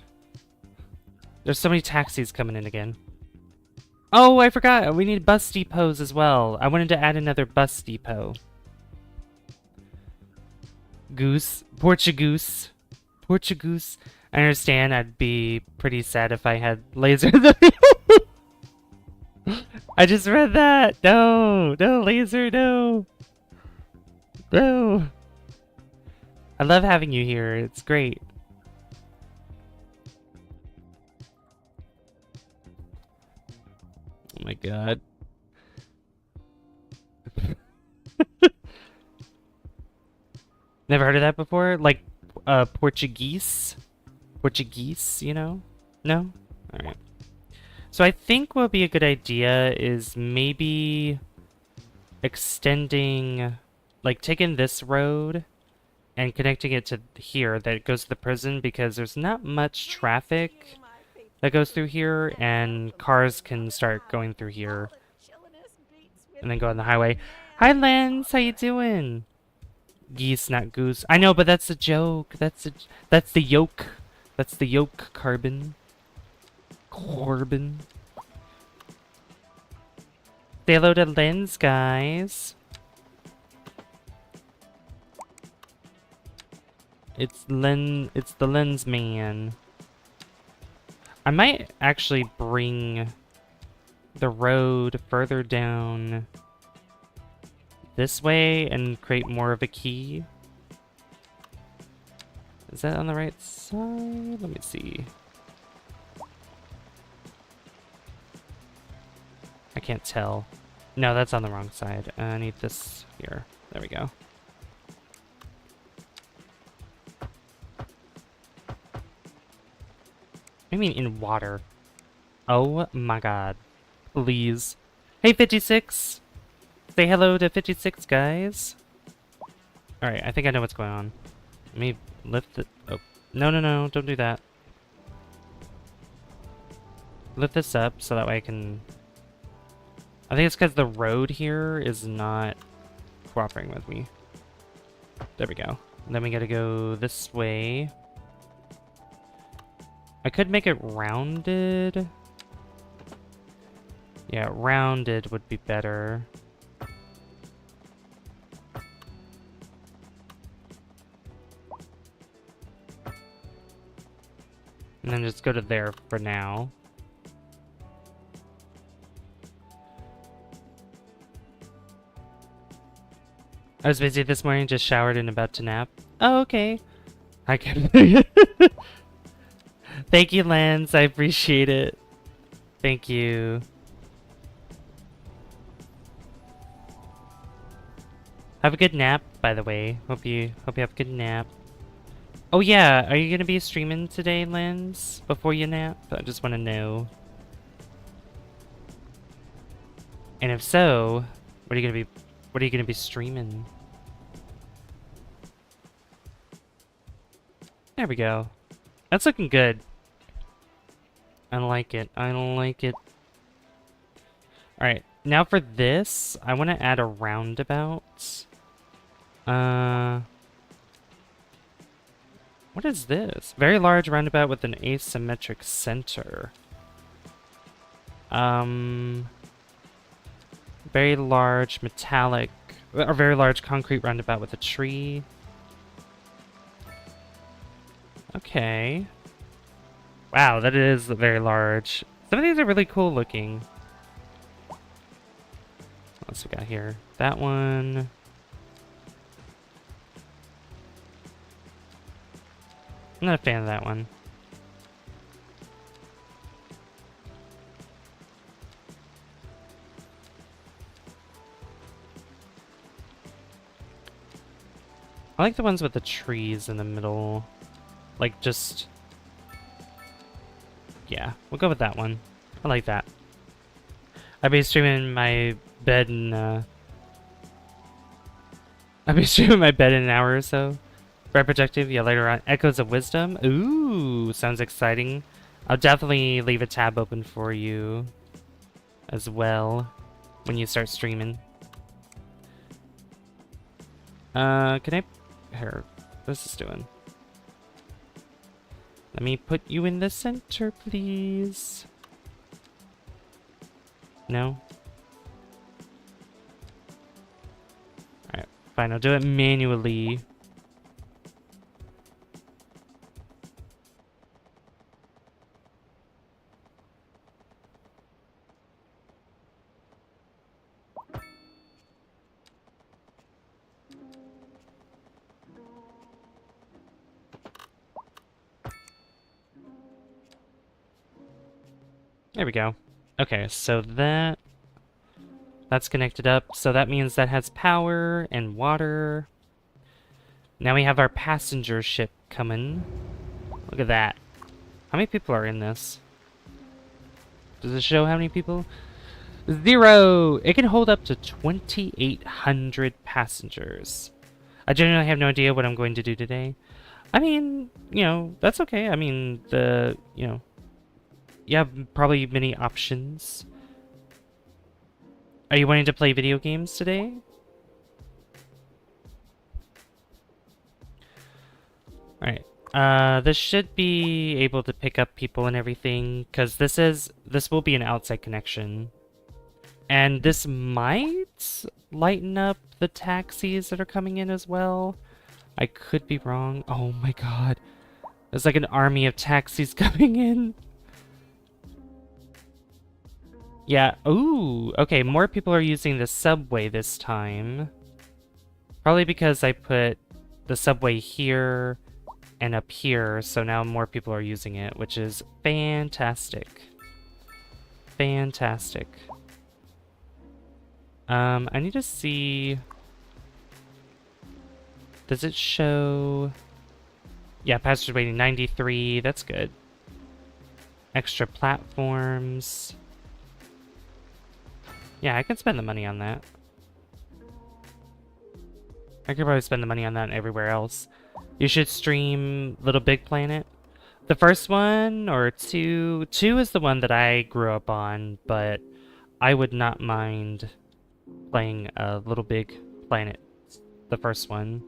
[SPEAKER 1] There's so many taxis coming in again. Oh, I forgot. We need bus depots as well. I wanted to add another bus depot. Goose. Portugoose. Portugoose. I understand. I'd be pretty sad if I had laser. I just read that. No. No, laser. No. No. I love having you here. It's great. Oh my god. Never heard of that before? Like, Portuguese? Portuguese, you know? No? Alright. So I think what would be a good idea is maybe extending, like taking this road and connecting it to here that goes to the prison, because there's not much traffic that goes through here, and cars can start going through here and then go on the highway. Hi, Lance, how you doing? Geese, not goose. I know, but that's a joke. That's the yoke. That's the yoke, Carbon. Corbin. Say hello to Lens, guys. It's the Lens Man. I might actually bring the road further down this way and create more of a key. Is that on the right side? Let me see. I can't tell. No, that's on the wrong side. I need this here. There we go. I mean in water. Oh my god. Please. Hey 56! Say hello to 56, guys. Alright, I think I know what's going on. Let me lift it. Oh. No, no, no. Don't do that. Lift this up so that way I can... I think it's because the road here is not cooperating with me. There we go. And then we gotta go this way. I could make it rounded. Yeah, rounded would be better. And then just go to there for now. I was busy this morning, just showered and about to nap. Oh, okay. I can. Thank you, Lance. I appreciate it. Thank you. Have a good nap, by the way. Hope you have a good nap. Oh yeah, are you gonna be streaming today, Lance? Before you nap? I just want to know. And if so, what are you gonna be streaming? There we go. That's looking good. I like it. I like it. Alright, now for this, I want to add a roundabout. What is this? Very large roundabout with an asymmetric center. Very large metallic, or very large concrete roundabout with a tree. Okay. Wow, that is very large. Some of these are really cool looking. What else we got here? That one. I'm not a fan of that one. I like the ones with the trees in the middle. Like, just... Yeah, we'll go with that one. I like that. I'll be streaming in my bed in, I'll be streaming my bed in an hour or so. Bright Projective, yeah, later on. Echoes of Wisdom. Ooh, sounds exciting. I'll definitely leave a tab open for you as well when you start streaming. Can I... Here, what's this doing? Let me put you in the center, please. No? Alright, fine, I'll do it manually. There we go. Okay, so that's connected up. So that means that has power and water. Now we have our passenger ship coming. Look at that. How many people are in this? Does it show how many people? 0! It can hold up to 2,800 passengers. I genuinely have no idea what I'm going to do today. I mean, you know, that's okay. I mean, you have probably many options. Are you wanting to play video games today? Alright. This should be able to pick up people and everything, because this will be an outside connection. And this might lighten up the taxis that are coming in as well. I could be wrong. Oh my god. There's like an army of taxis coming in. Yeah, ooh, okay, more people are using the subway this time. Probably because I put the subway here and up here, so now more people are using it, which is fantastic. Fantastic. I need to see... Does it show... Yeah, passenger waiting 93, that's good. Extra platforms... Yeah, I can spend the money on that. I could probably spend the money on that everywhere else. You should stream Little Big Planet. The first one, or two... Two is the one that I grew up on, but I would not mind playing Little Big Planet. The first one.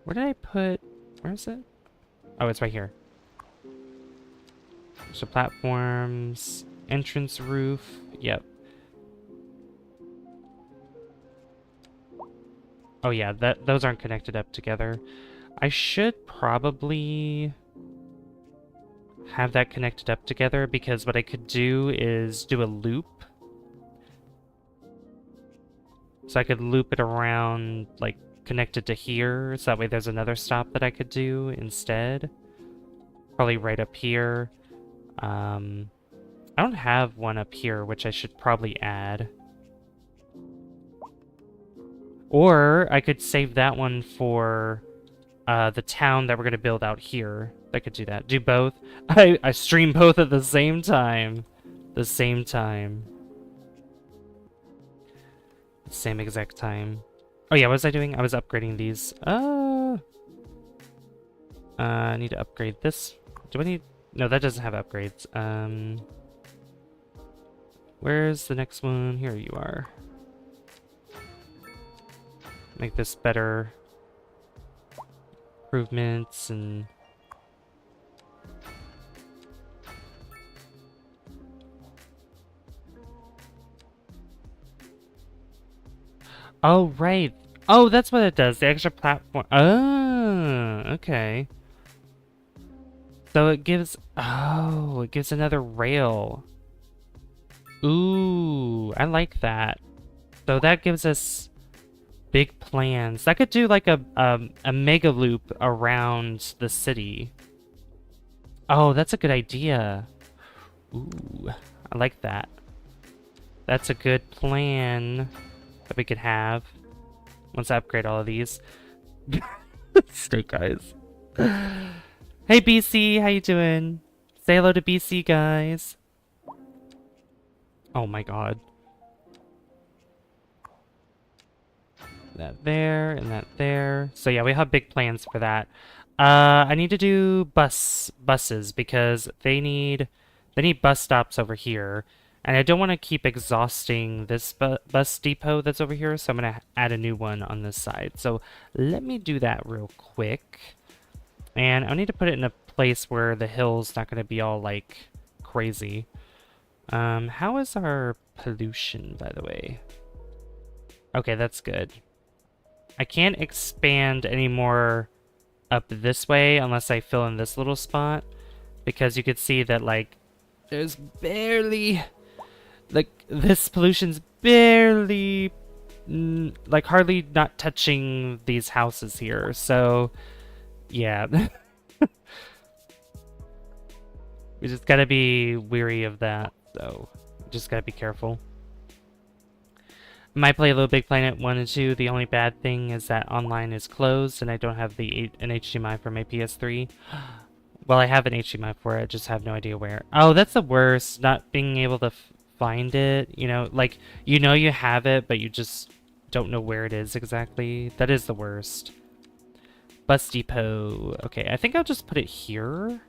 [SPEAKER 1] Where did I put... Where is it? Oh, it's right here. So platforms, entrance roof, yep. Oh yeah, those aren't connected up together. I should probably have that connected up together, because what I could do is do a loop. So I could loop it around, like, connected to here, so that way there's another stop that I could do instead. Probably right up here. I don't have one up here, which I should probably add. Or I could save that one for the town that we're going to build out here. I could do that. Do both. I stream both at the same time. The same time. Same exact time. Oh yeah, what was I doing? I was upgrading these. I need to upgrade this. Do I need... No, that doesn't have upgrades. Where's the next one? Here you are. Make this better. Improvements and... Oh, right. Oh, that's what it does. The extra platform. Oh, okay. So it gives... Oh, it gives another rail. Ooh, I like that. So that gives us big plans. That could do like a mega loop around the city. Oh, that's a good idea. Ooh, I like that. That's a good plan that we could have once I upgrade all of these. Snake eyes. Hey BC, how you doing? Say hello to BC, guys. Oh my god. That there and that there. So yeah, we have big plans for that. I need to do buses because they need bus stops over here. And I don't want to keep exhausting this bus depot that's over here, so I'm going to add a new one on this side. So let me do that real quick. And I need to put it in a place where the hill's not going to be all, like, crazy. How is our pollution, by the way? Okay, that's good. I can't expand any more up this way unless I fill in this little spot. Because you could see that, like, there's barely... Like, this pollution's barely, like, hardly not touching these houses here, so, yeah. We just gotta be weary of that, so, just gotta be careful. I might play Little Big Planet 1 and 2, the only bad thing is that online is closed, and I don't have an HDMI for my PS3. Well, I have an HDMI for it, I just have no idea where. Oh, that's the worst, not being able to find it, you know, like, you know you have it, but you just don't know where it is exactly. That is the worst. Bus depot. Okay, I think I'll just put it here.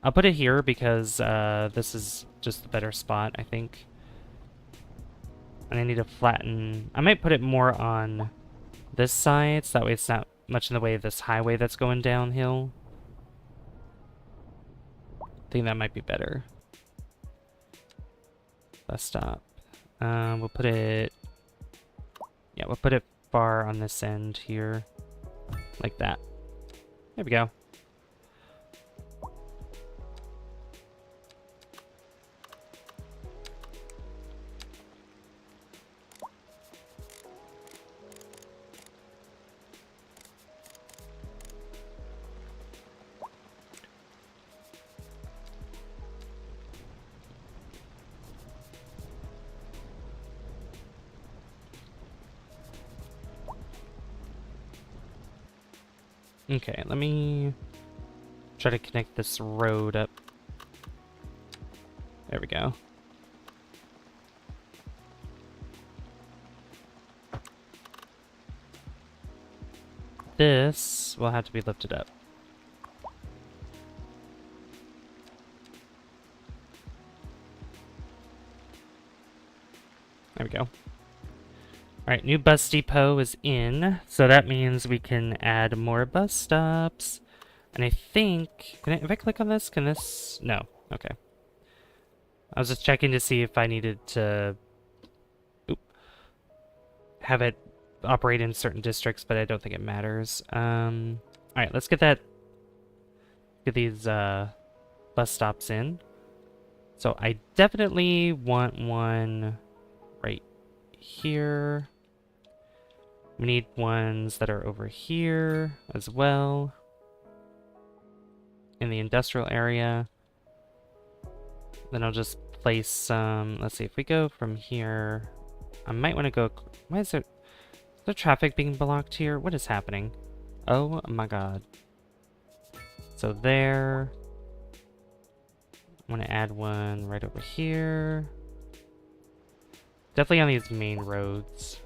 [SPEAKER 1] I'll put it here because this is just a better spot, I think. And I need to flatten... I might put it more on this side, so that way it's not much in the way of this highway that's going downhill. I think that might be better. Bus stop. We'll put it... Yeah, we'll put it far on this end here. Like that. There we go. Okay, let me try to connect this road up. There we go. This will have to be lifted up. There we go. Alright, new bus depot is in, so that means we can add more bus stops. And I think... if I click on this, can this... No. Okay. I was just checking to see if I needed to... have it operate in certain districts, but I don't think it matters. Alright, let's get that... get these bus stops in. So I definitely want one right here. We need ones that are over here as well. In the industrial area. Then I'll just place some... let's see, if we go from here... I might want to go... Why is there... Is there traffic being blocked here? What is happening? Oh my god. So there... I want to add one right over here. Definitely on these main roads.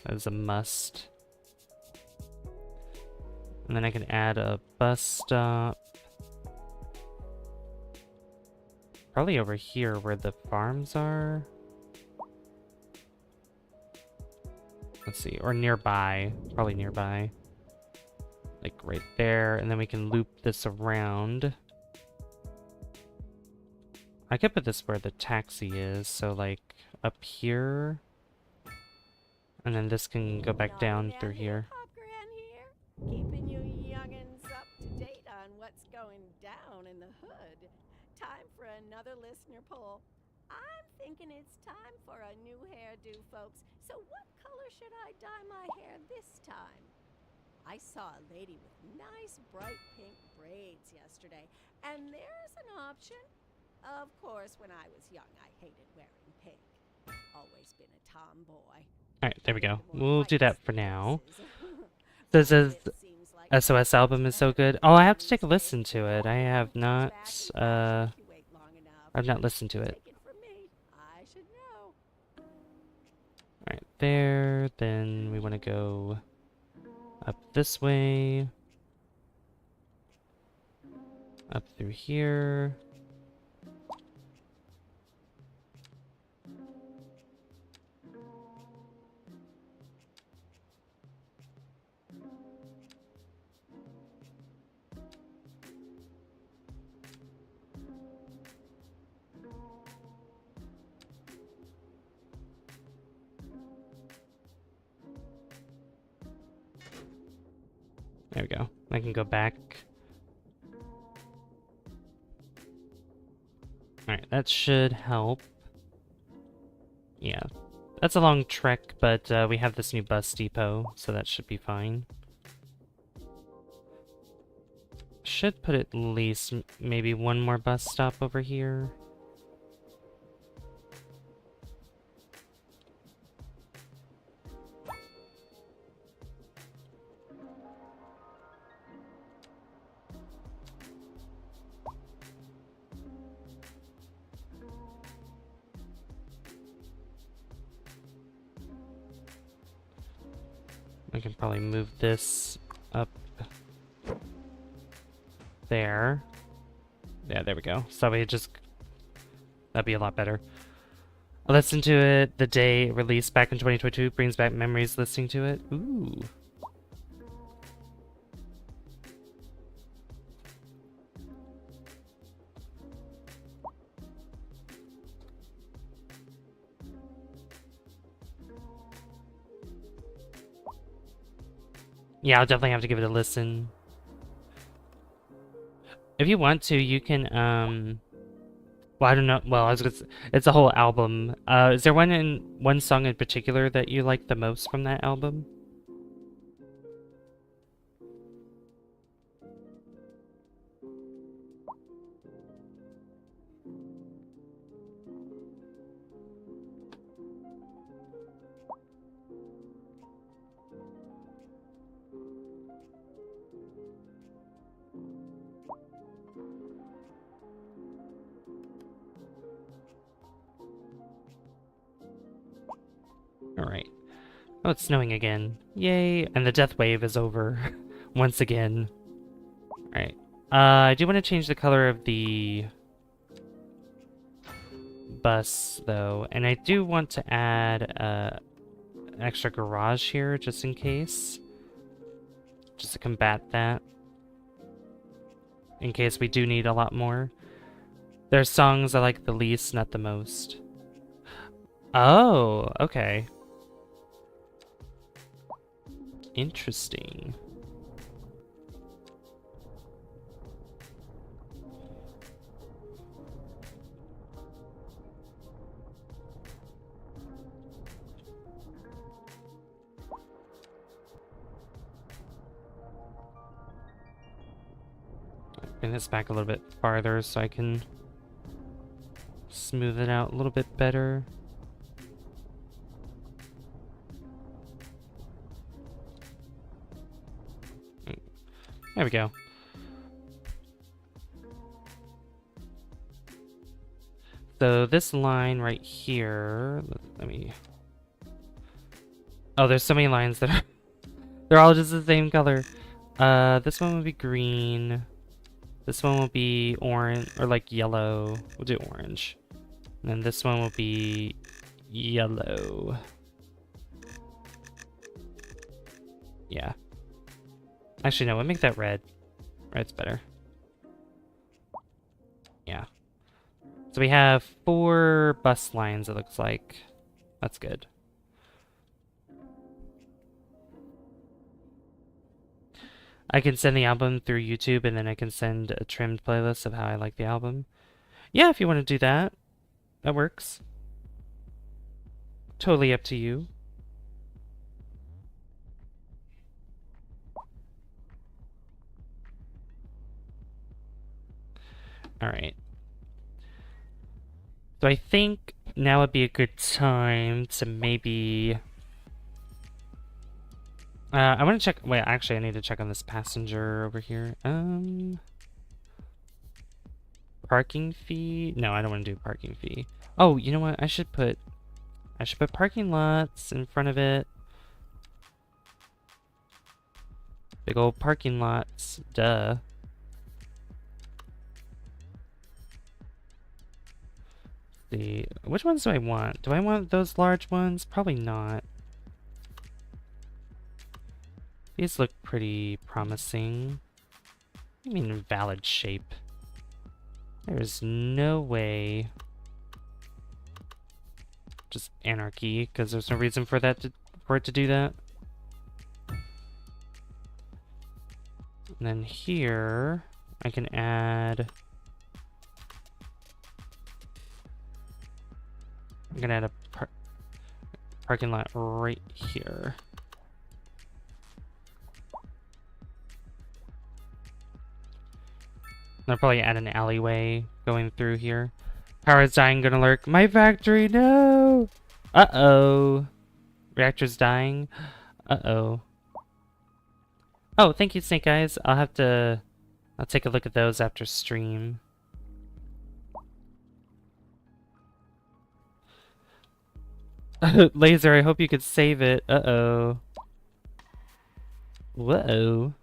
[SPEAKER 1] That is a must. And then I can add a bus stop. Probably over here where the farms are. Let's see, or nearby. Probably nearby. Like right there, and then we can loop this around. I could put this where the taxi is, so like up here. And then this can go back down through here.
[SPEAKER 3] Hopgran here, keeping you youngins up to date on what's going down in the hood. Time for another listener poll. I'm thinking it's time for a new hairdo, folks. So what color should I dye my hair this time? I saw a lady with nice bright pink braids yesterday, and there's an option. Of course, when I was young, I hated wearing pink. Always been a tomboy.
[SPEAKER 1] Alright, there we go. We'll do that for now. This is SOS album is so good. Oh, I have to take a listen to it. I have not, I've not listened to it. Alright, there. Then we want to go up this way. Up through here. There we go. I can go back. Alright, that should help. Yeah. That's a long trek, but we have this new bus depot, so that should be fine. Should put at least maybe one more bus stop over here. I can probably move this up there. Yeah, there we go. So we just... That'd be a lot better. I listened to it the day it released back in 2022. Brings back memories listening to it. Ooh. Yeah, I'll definitely have to give it a listen. If you want to, you can, well, I don't know. Well, I was gonna say, it's a whole album. Is there one song in particular that you like the most from that album? Alright. Oh, it's snowing again. Yay! And the death wave is over. Once again. Alright. I do want to change the color of the bus, though. And I do want to add an extra garage here, just in case. Just to combat that. In case we do need a lot more. There's songs I like the least, not the most. Oh, okay. Interesting. Bring this back a little bit farther so I can smooth it out a little bit better. There we go. So this line right here, let me... Oh, there's so many lines that are... They're all just the same color. This one will be green. This one will be orange, or like yellow. We'll do orange. And then this one will be yellow. Yeah. Actually, no, we'll make that red. Red's better. Yeah. So we have 4 bus lines, it looks like. That's good. I can send the album through YouTube, and then I can send a trimmed playlist of how I like the album. Yeah, if you want to do that, that works. Totally up to you. Alright. So I think now would be a good time to maybe... I want to check... Wait, actually, I need to check on this passenger over here. Parking fee? No, I don't want to do parking fee. Oh, you know what? I should put parking lots in front of it. Big old parking lots. Duh. Which ones do I want? Do I want those large ones? Probably not. These look pretty promising. I mean, valid shape. There's no way. Just anarchy, because there's no reason for that for it to do that. And then here, I can add. I'm gonna add a parking lot right here. I'll probably add an alleyway going through here. Power's dying, gonna lurk. My factory, no! Uh-oh. Reactor's dying. Uh-oh. Oh, thank you, Snake Eyes. I'll take a look at those after stream. Laser, I hope you could save it. Uh-oh. Whoa.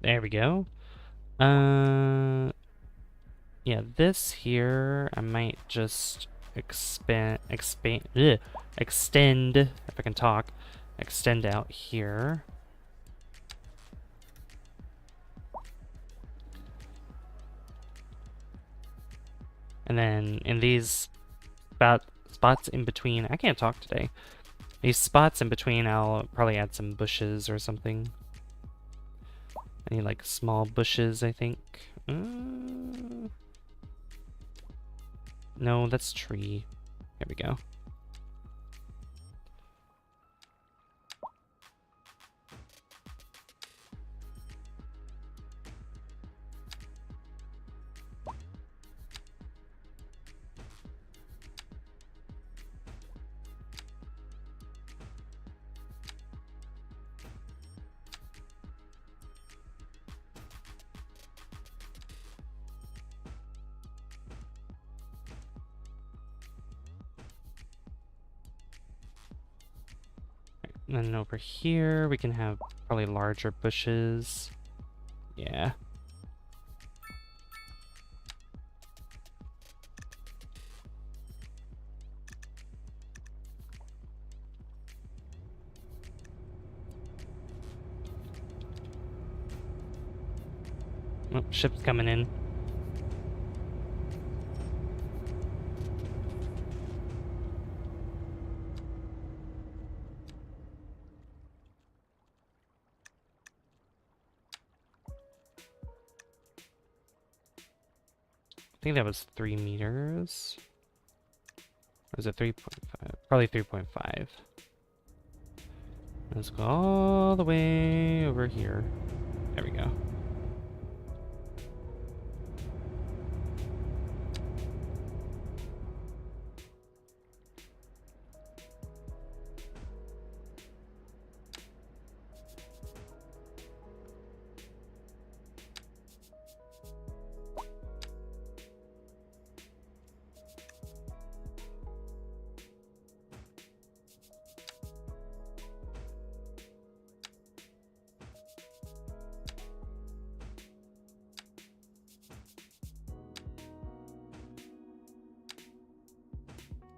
[SPEAKER 1] There we go. Yeah, this here, I might just extend, if I can talk, extend out here. And then in these spots in between, I can't talk today. These spots in between, I'll probably add some bushes or something. I need like small bushes, I think. No, that's tree. There we go. And then over here, we can have probably larger bushes. Yeah. Oh, ship's coming in. I think that was 3 meters. Or is it 3.5? Probably 3.5. Let's go all the way over here. There we go.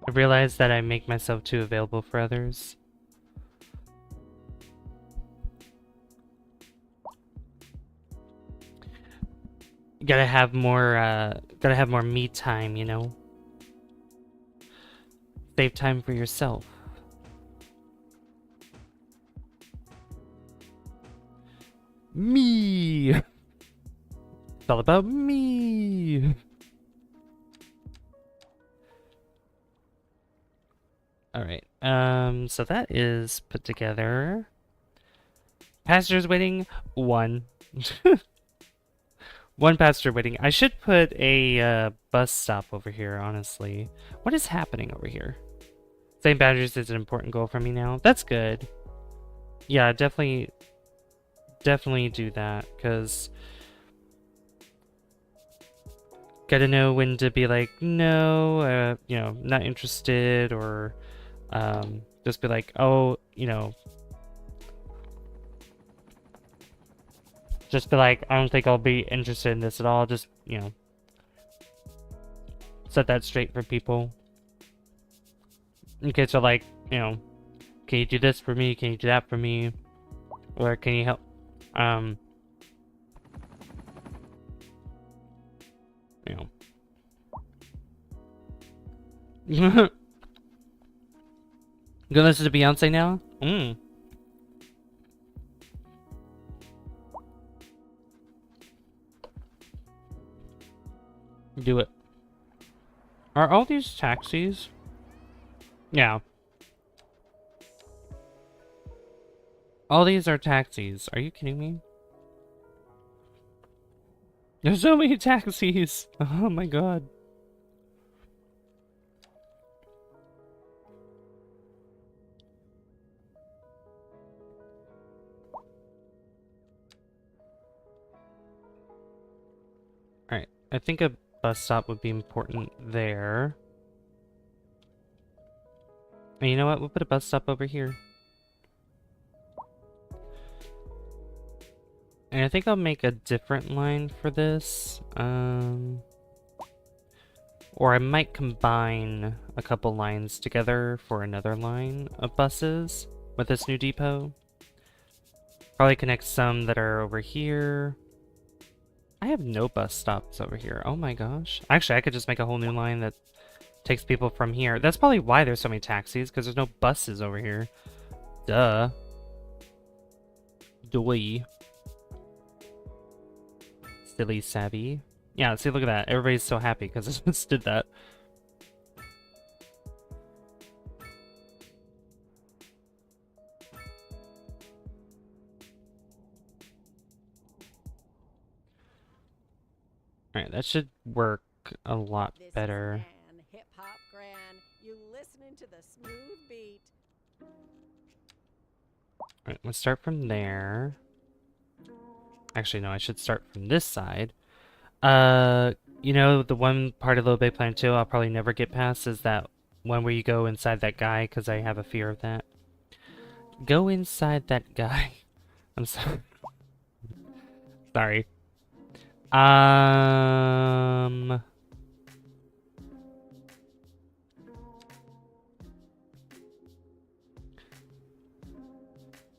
[SPEAKER 1] I realize that I make myself too available for others. Gotta have more me time, you know? Save time for yourself. Me! It's all about me! Alright, so that is put together. Passengers waiting, 1. 1 passenger waiting. I should put a bus stop over here, honestly. What is happening over here? Same boundaries is an important goal for me now. That's good. Yeah, definitely do that, because gotta know when to be like, no, you know, not interested, or just be like, oh, you know, just be like, I don't think I'll be interested in this at all. Just, you know, set that straight for people. In case they're like, you know, can you do this for me? Can you do that for me? Or can you help? You know. Gonna listen to Beyonce now? Do it. Are all these taxis? Yeah. All these are taxis. Are you kidding me? There's so many taxis. Oh my god. Alright, I think a bus stop would be important there. And you know what? We'll put a bus stop over here. And I think I'll make a different line for this. Or I might combine a couple lines together for another line of buses with this new depot. Probably connect some that are over here. I have no bus stops over here. Oh my gosh. Actually, I could just make a whole new line that takes people from here. That's probably why there's so many taxis, because there's no buses over here. Duh. Doy. Silly Savvy. Yeah, see, look at that. Everybody's so happy because I just did that. Alright, that should work a lot better.
[SPEAKER 3] Hip hop grand. You listening to the smooth beat.
[SPEAKER 1] Alright, let's start from there. Actually, no, I should start from this side. You know, the one part of Little Big Planet 2 I'll probably never get past is that one where you go inside that guy, because I have a fear of that. Go inside that guy. I'm sorry. Sorry.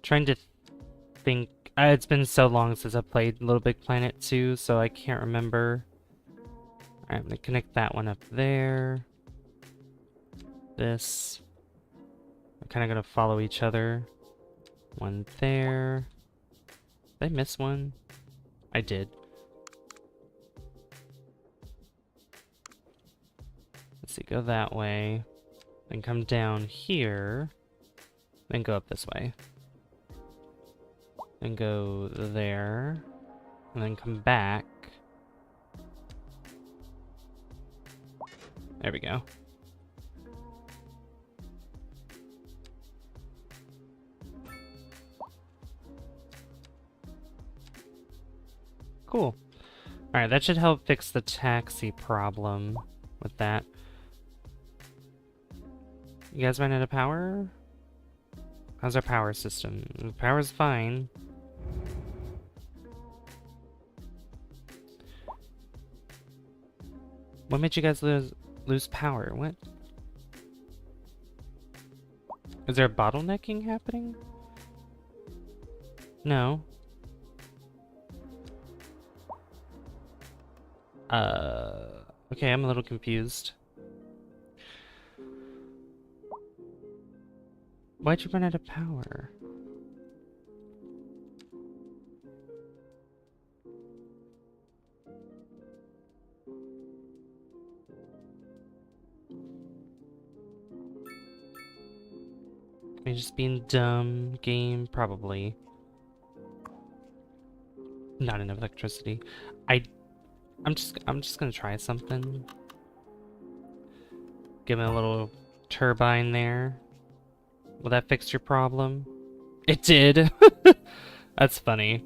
[SPEAKER 1] Trying to think. It's been so long since I played Little Big Planet 2, so I can't remember. Alright, I'm gonna connect that one up there. This. I'm kind of gonna follow each other. One there. Did I miss one? I did. Let's see, go that way. Then come down here. Then go up this way. And go there. And then come back. There we go. Cool. Alright, that should help fix the taxi problem with that. You guys ran out of power? How's our power system? The power's fine. What made you guys lose power? What? Is there bottlenecking happening? No. Okay, I'm a little confused. Why'd you run out of power? Am I just being dumb? Game? Probably. Not enough electricity. I'm just gonna try something. Give it a little turbine there. Will that fix your problem? It did. That's funny.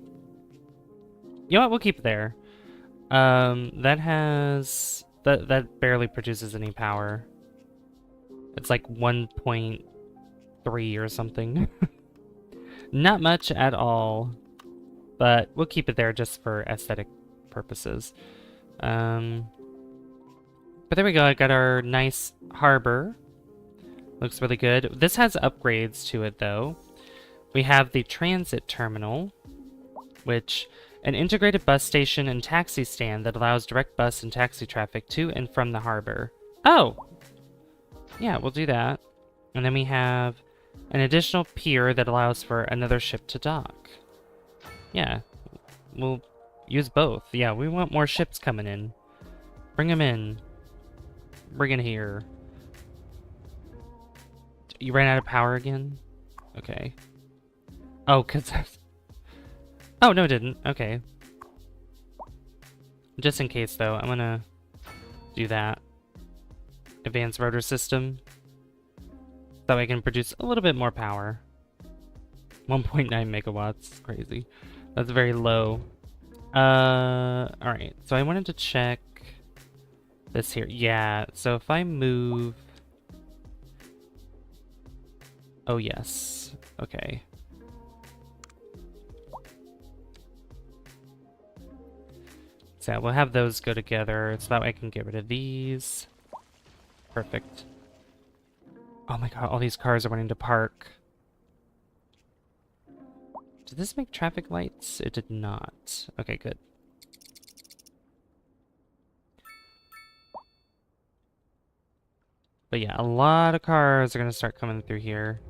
[SPEAKER 1] You know what? We'll keep it there. That has that barely produces any power. It's like 1.3 or something. Not much at all. But we'll keep it there just for aesthetic purposes. But there we go. I got our nice harbor. Looks really good. This has upgrades to it, though. We have the transit terminal, which an integrated bus station and taxi stand that allows direct bus and taxi traffic to and from the harbor. Oh! Yeah, we'll do that. And then we have an additional pier that allows for another ship to dock. Yeah, we'll use both. Yeah, we want more ships coming in. Bring them in. Bring it here. You ran out of power again? Okay. Oh, cause oh, no it didn't. Okay. Just in case though, I'm gonna do that. Advanced rotor system. So I can produce a little bit more power. 1.9 megawatts. Crazy. That's very low. Alright. So I wanted to check this here. Yeah, so if I move... Oh, yes. Okay. So we'll have those go together so that way I can get rid of these. Perfect. Oh my god, all these cars are wanting to park. Did this make traffic lights? It did not. Okay, good. But yeah, a lot of cars are gonna start coming through here.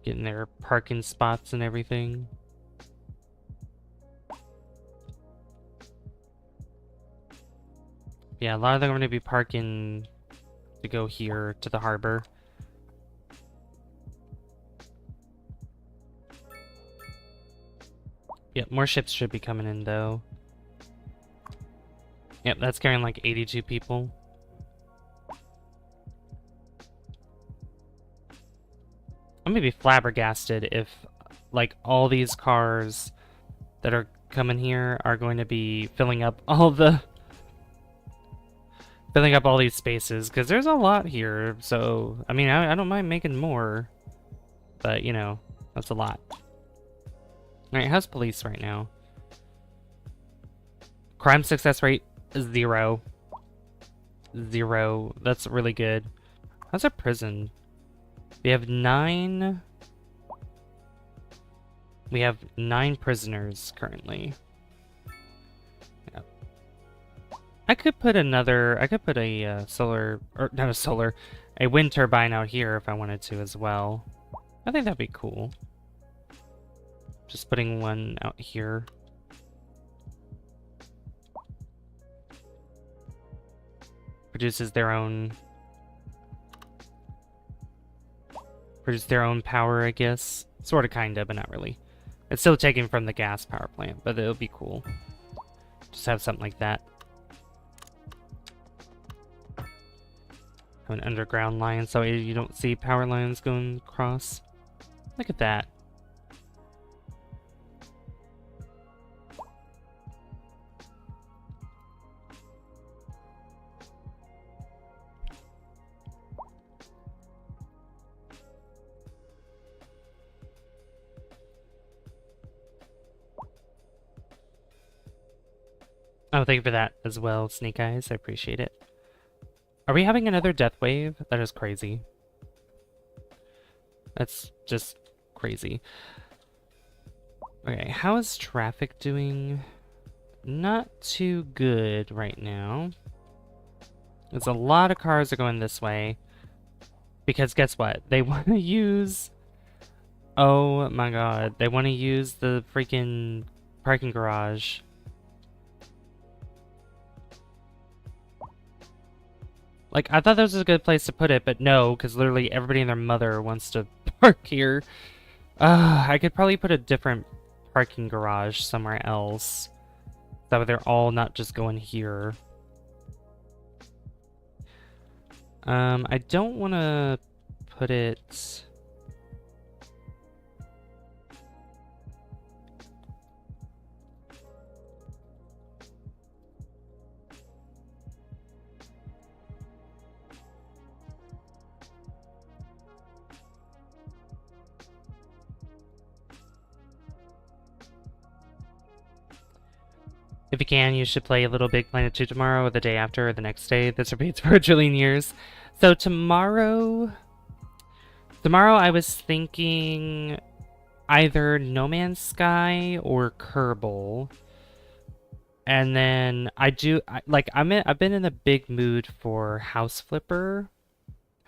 [SPEAKER 1] Getting their parking spots and everything. Yeah, a lot of them are going to be parking to go here to the harbor. Yep, more ships should be coming in though. Yep, that's carrying like 82 people. I'm gonna be flabbergasted if like all these cars that are coming here are going to be filling up all these spaces, because there's a lot here. So I mean, I don't mind making more, but you know, that's a lot. All right, how's police right now? Crime success rate is 0. 0. That's really good. How's our prison? We have 9. We have 9 prisoners currently. Yeah. I could put a solar, or not a solar, a wind turbine out here if I wanted to as well. I think that'd be cool. Just putting one out here. produces their own power, I guess. Sort of, kind of, but not really. It's still taken from the gas power plant, but it'll be cool. Just have something like that. Have an underground line so you don't see power lines going across. Look at that. Oh, thank you for that as well, Snake Eyes. I appreciate it. Are we having another death wave? That is crazy. That's just crazy. Okay, how is traffic doing? Not too good right now. There's a lot of cars are going this way. Because guess what? They want to use... Oh my god. They want to use the freaking parking garage. Like, I thought this was a good place to put it, but no, because literally everybody and their mother wants to park here. I could probably put a different parking garage somewhere else. That way they're all not just going here. I don't want to put it... If you can, you should play a Little Big Planet 2 tomorrow, or the day after, or the next day. This repeats for a trillion years. So tomorrow I was thinking either No Man's Sky or Kerbal. And then I've been in a big mood for House Flipper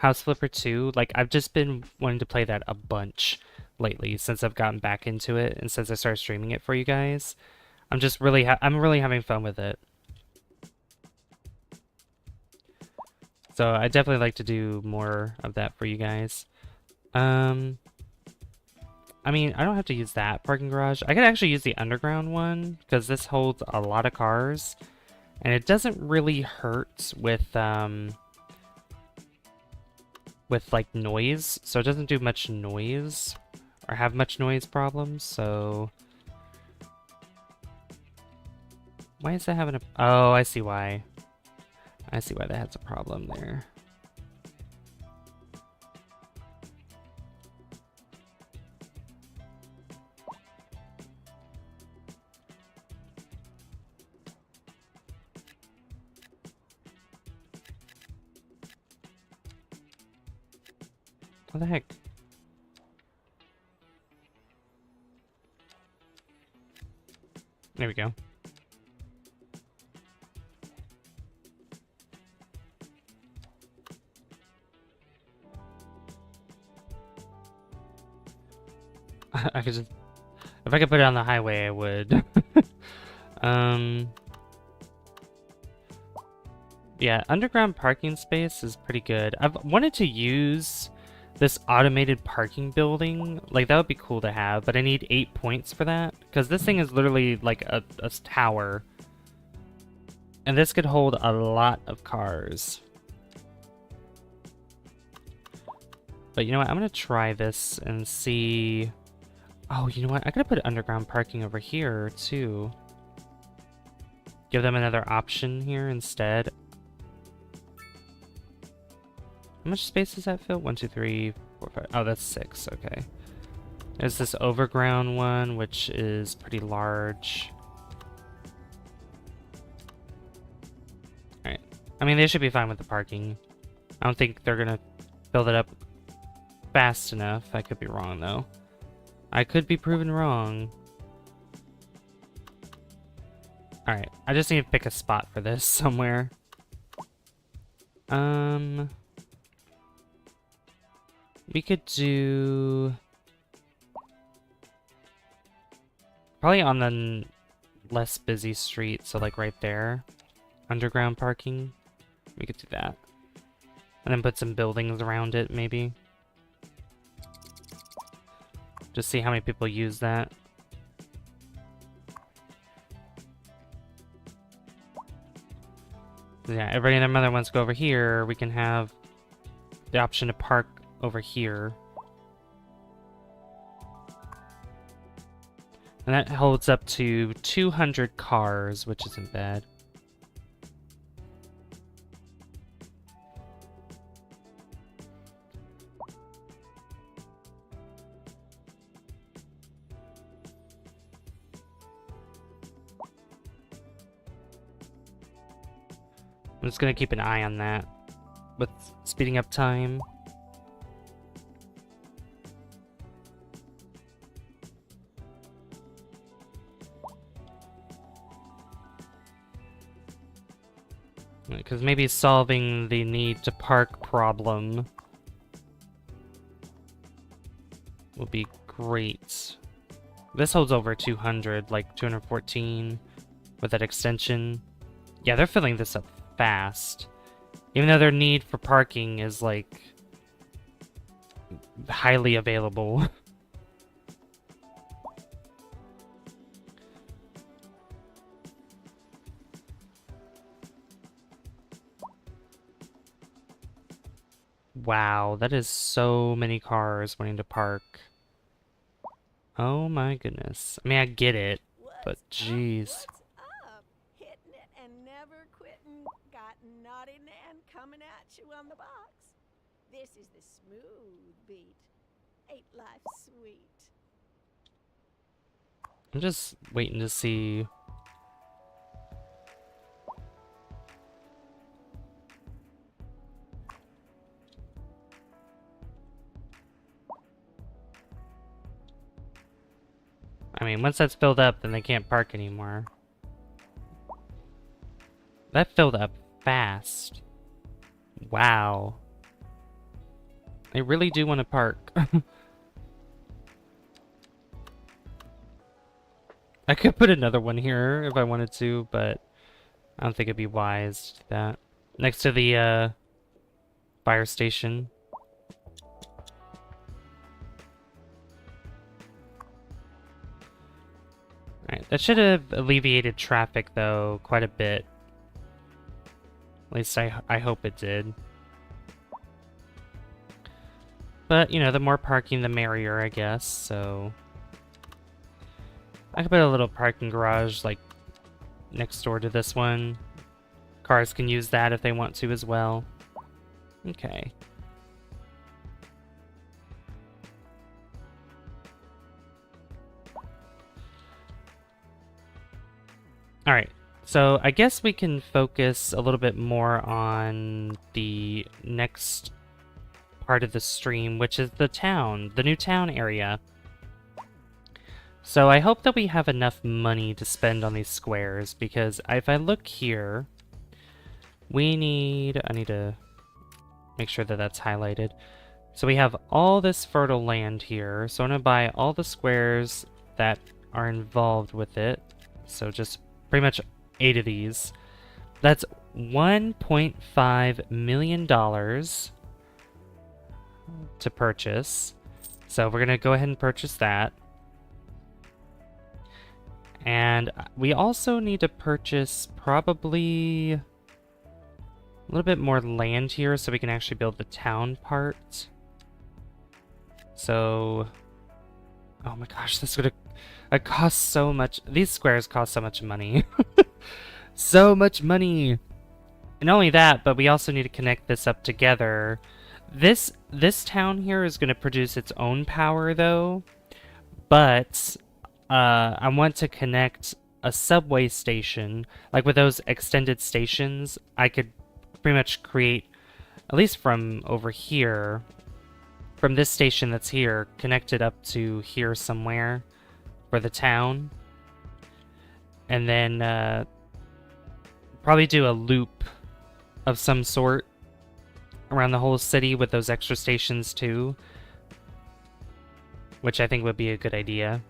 [SPEAKER 1] 2. Like, I've just been wanting to play that a bunch lately since I've gotten back into it and since I started streaming it for you guys. I'm just really having fun with it. So I definitely like to do more of that for you guys. I mean, I don't have to use that parking garage. I could actually use the underground one because this holds a lot of cars and it doesn't really hurt with like noise. So it doesn't do much noise or have much noise problems. So why is that having a... Oh, I see why. I see why that has a problem there. What the heck? There we go. I could just... If I could put it on the highway, I would. Yeah, underground parking space is pretty good. I've wanted to use this automated parking building. Like, that would be cool to have, but I need 8 points for that. Because this thing is literally like a tower. And this could hold a lot of cars. But you know what? I'm going to try this and see... Oh, you know what? I could have put underground parking over here, too. Give them another option here instead. How much space does that fill? 1, 2, 3, 4, 5. Oh, that's 6. Okay. There's this overground one, which is pretty large. Alright. I mean, they should be fine with the parking. I don't think they're gonna fill that up fast enough. I could be wrong, though. I could be proven wrong. Alright, I just need to pick a spot for this somewhere. We could do... Probably on the less busy street, so like right there. Underground parking. We could do that. And then put some buildings around it, maybe. Just see how many people use that. Yeah, everybody and their mother wants to go over here. We can have the option to park over here. And that holds up to 200 cars, which isn't bad. I'm just gonna keep an eye on that with speeding up time. Because maybe solving the need to park problem will be great. This holds over 200, like 214 with that extension. Yeah, they're filling this up fast. Even though their need for parking is, like, highly available. Wow, that is so many cars wanting to park. Oh my goodness. I mean, I get it, but jeez.
[SPEAKER 3] What's up? Hitting it and never quitting. Got Naughty Nan coming at you on the box. This is the smooth beat. Ain't life sweet?
[SPEAKER 1] I'm just waiting to see. I mean, once that's filled up, then they can't park anymore. That filled up fast. Wow. They really do want to park. I could put another one here if I wanted to, but I don't think it'd be wise to do that. Next to the fire station. Alright, that should have alleviated traffic, though, quite a bit. At least I hope it did. But, you know, the more parking, the merrier, I guess, so... I could put a little parking garage, like, next door to this one. Cars can use that if they want to as well. Okay. Alright, so I guess we can focus a little bit more on the next part of the stream, which is the town, the new town area. So I hope that we have enough money to spend on these squares, because if I look here, I need to make sure that that's highlighted. So we have all this fertile land here, so I'm going to buy all the squares that are involved with it. So just pretty much 8 of these. That's $1.5 million to purchase. So we're going to go ahead and purchase that. And we also need to purchase probably a little bit more land here so we can actually build the town part. So, oh my gosh, this is going to it costs so much. These squares cost so much money. So much money. And not only that, but we also need to connect this up together. This town here is going to produce its own power, though. But I want to connect a subway station. Like with those extended stations, I could pretty much create, at least from over here, from this station that's here, connect it up to here somewhere. For the town, and then probably do a loop of some sort around the whole city with those extra stations too, which I think would be a good idea.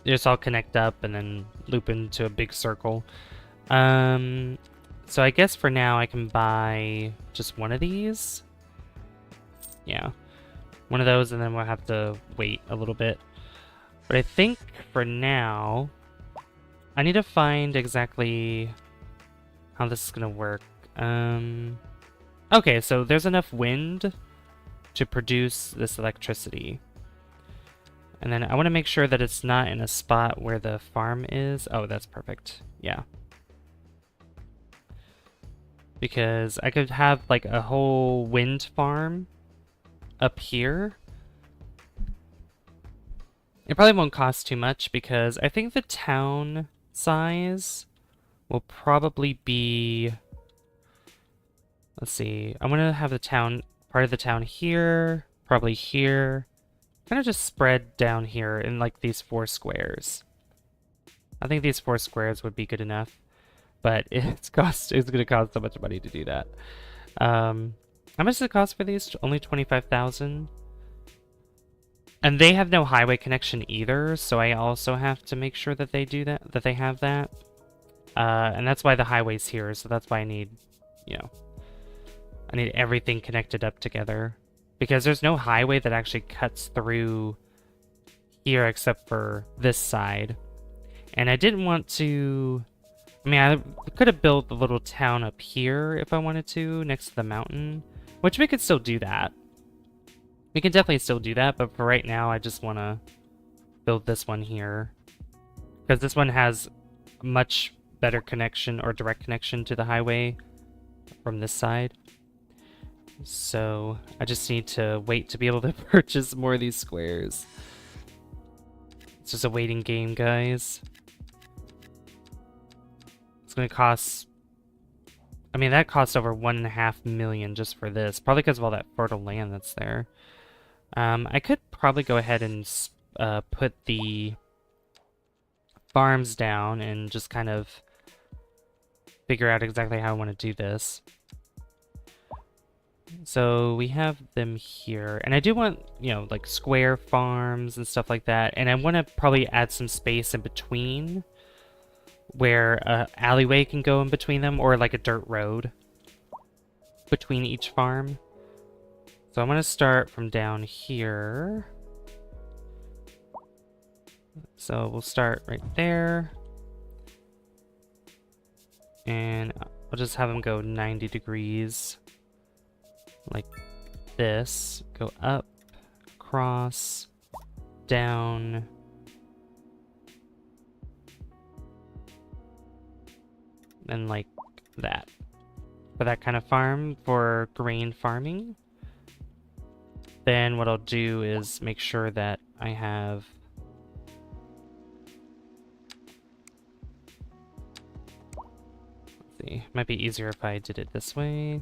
[SPEAKER 1] They just all connect up and then loop into a big circle. So I guess for now I can buy just one of these. Yeah. One of those, and then we'll have to wait a little bit. But I think for now, I need to find exactly how this is going to work. Okay, so there's enough wind to produce this electricity. And then I want to make sure that it's not in a spot where the farm is. Oh, that's perfect. Yeah. Because I could have like a whole wind farm up here. It probably won't cost too much because I think the town size will probably be... Let's see. I want to have the town, part of the town here, probably here. Kind of just spread down here in like these 4 squares. I think these 4 squares would be good enough, but it's going to cost so much money to do that. How much does it cost for these? Only 25,000. And they have no highway connection either, so I also have to make sure that they do that, that they have that. And that's why the highway's here, so that's why I need, you know, I need everything connected up together. Because there's no highway that actually cuts through here except for this side. And I didn't want to... I mean, I could have built a little town up here if I wanted to, next to the mountain. Which we could still do that. We can definitely still do that, but for right now, I just want to build this one here. Because this one has much better connection, or direct connection to the highway from this side. So I just need to wait to be able to purchase more of these squares. It's just a waiting game, guys. It's going to cost... I mean, that costs over 1.5 million just for this. Probably because of all that fertile land that's there. I could probably go ahead and put the farms down and just kind of figure out exactly how I want to do this. So we have them here, and I do want, you know, like square farms and stuff like that, and I want to probably add some space in between where a alleyway can go in between them, or like a dirt road between each farm. So I'm going to start from down here. So we'll start right there, and I'll just have them go 90 degrees. Like this, go up, across, down, and like that. For that kind of farm, for grain farming. Then what I'll do is make sure that I have... Let's see, might be easier if I did it this way.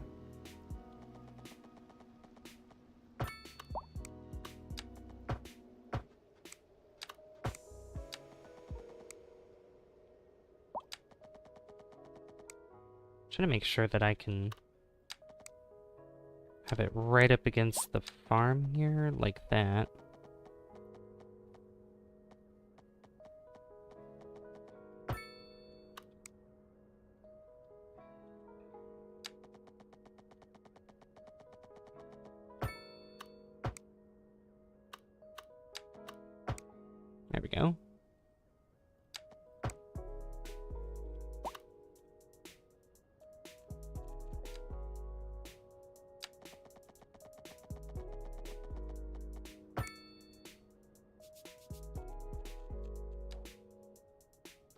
[SPEAKER 1] Trying to make sure that I can have it right up against the farm here, like that. There we go.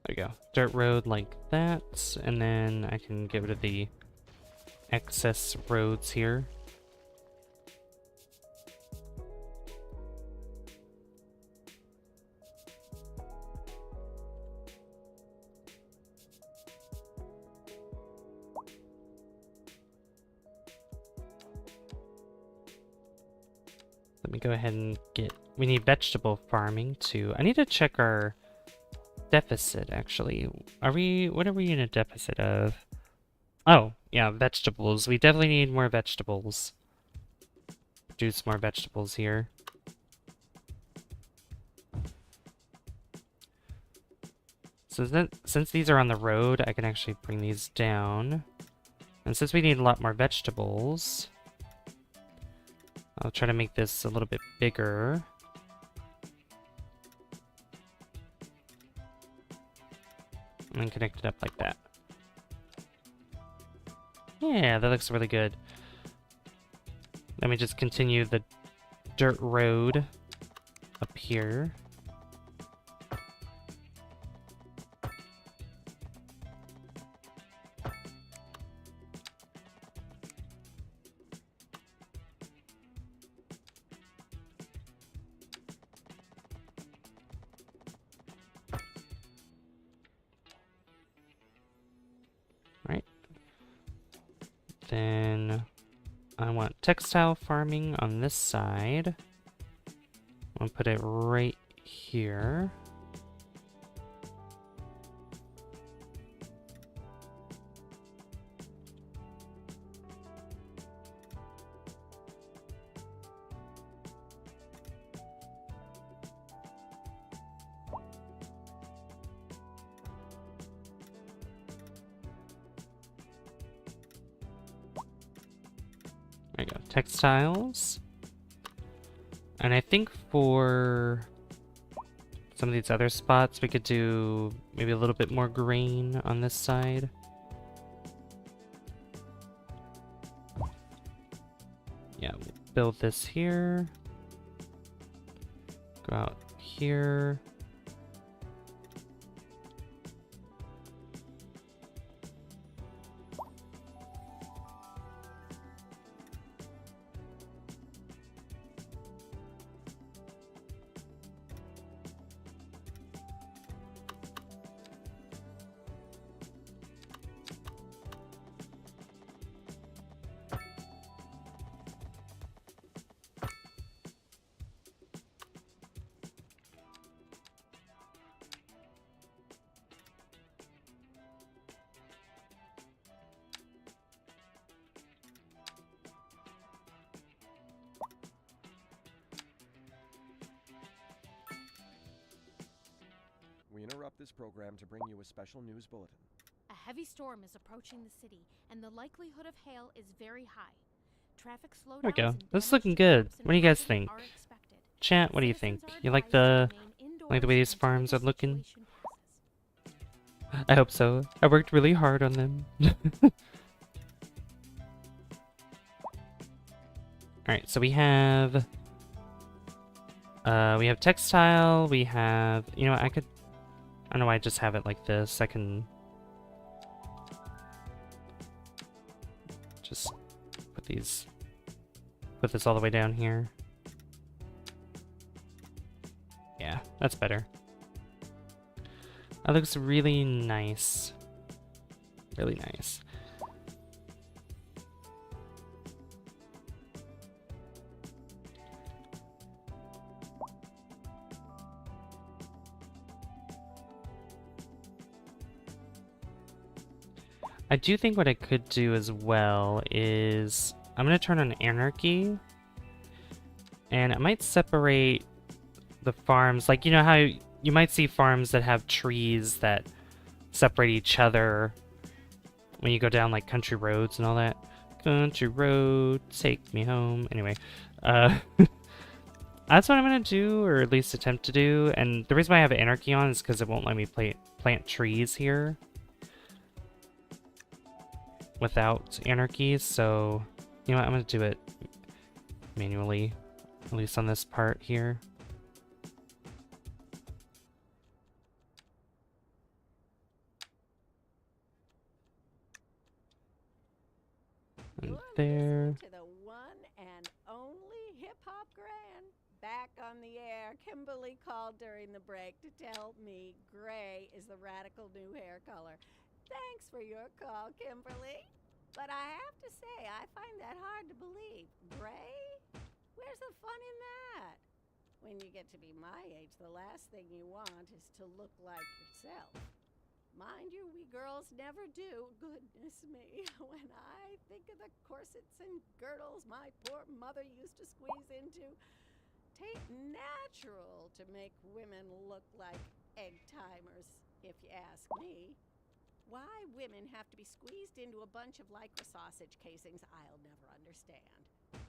[SPEAKER 1] There we go. Dirt road like that, and then I can get rid of the excess roads here. Let me go ahead and get... We need vegetable farming too. I need to check our deficit, actually. What are we in a deficit of? Oh, yeah, vegetables. We definitely need more vegetables. Produce more vegetables here. So since these are on the road, I can actually bring these down. And since we need a lot more vegetables, I'll try to make this a little bit bigger. And then connect it up like that. Yeah, that looks really good. Let me just continue the dirt road up here. Right. Then I want textile farming on this side. I'm gonna put it right here. There you go, textiles. And I think for some of these other spots, we could do maybe a little bit more grain on this side. Yeah, we'll build this here. Go out here.
[SPEAKER 4] We interrupt this program to bring you a special news bulletin.
[SPEAKER 5] A heavy storm is approaching the city, and the likelihood of hail is very high. Traffic slowdowns.
[SPEAKER 1] There we go.
[SPEAKER 5] and
[SPEAKER 1] This is
[SPEAKER 5] damage
[SPEAKER 1] looking
[SPEAKER 5] to
[SPEAKER 1] good.
[SPEAKER 5] crops and
[SPEAKER 1] What do you guys
[SPEAKER 5] property
[SPEAKER 1] think?
[SPEAKER 5] are expected.
[SPEAKER 1] Chat, what do you think?
[SPEAKER 5] Citizens are
[SPEAKER 1] You like
[SPEAKER 5] advised to
[SPEAKER 1] the
[SPEAKER 5] remain
[SPEAKER 1] like the way these
[SPEAKER 5] indoors
[SPEAKER 1] farms are
[SPEAKER 5] until the
[SPEAKER 1] looking?
[SPEAKER 5] situation passes.
[SPEAKER 1] I hope so. I worked really hard on them. Alright, so we have textile, we have, you know what, I don't know why I just have it like this. I can just put this all the way down here. Yeah, that's better. That looks really nice. Really nice. I do think what I could do as well is I'm going to turn on anarchy, and I might separate the farms. Like, you know how you might see farms that have trees that separate each other when you go down like country roads and all that. Country road, take me home. Anyway, that's what I'm going to do, or at least attempt to do. And the reason why I have anarchy on is because it won't let me plant trees here without anarchy, so you know what, I'm gonna do it manually, at least on this part here. And
[SPEAKER 3] You're
[SPEAKER 1] there.
[SPEAKER 3] listening to the one and only Hip Hop Grand. Back on the air, Kimberly called during the break to tell me gray is the radical new hair color. Thanks for your call, Kimberly. But I have to say, I find that hard to believe. Gray? Where's the fun in that? When you get to be my age, the last thing you want is to look like yourself. Mind you, we girls never do. Goodness me. When I think of the corsets and girdles my poor mother used to squeeze into, tain't natural to make women look like egg timers. if you ask me. Why women have to be squeezed into a bunch of lycra sausage casings, I'll never understand.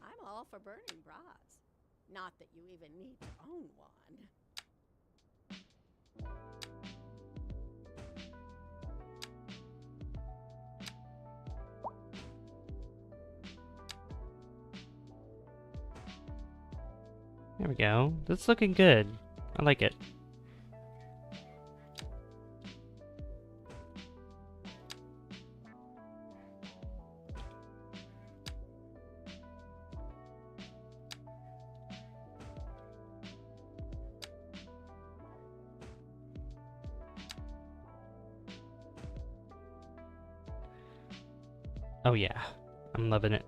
[SPEAKER 3] I'm all for burning bras. Not that you even need to own one.
[SPEAKER 1] There we go. That's looking good. I like it. Oh yeah, I'm loving it.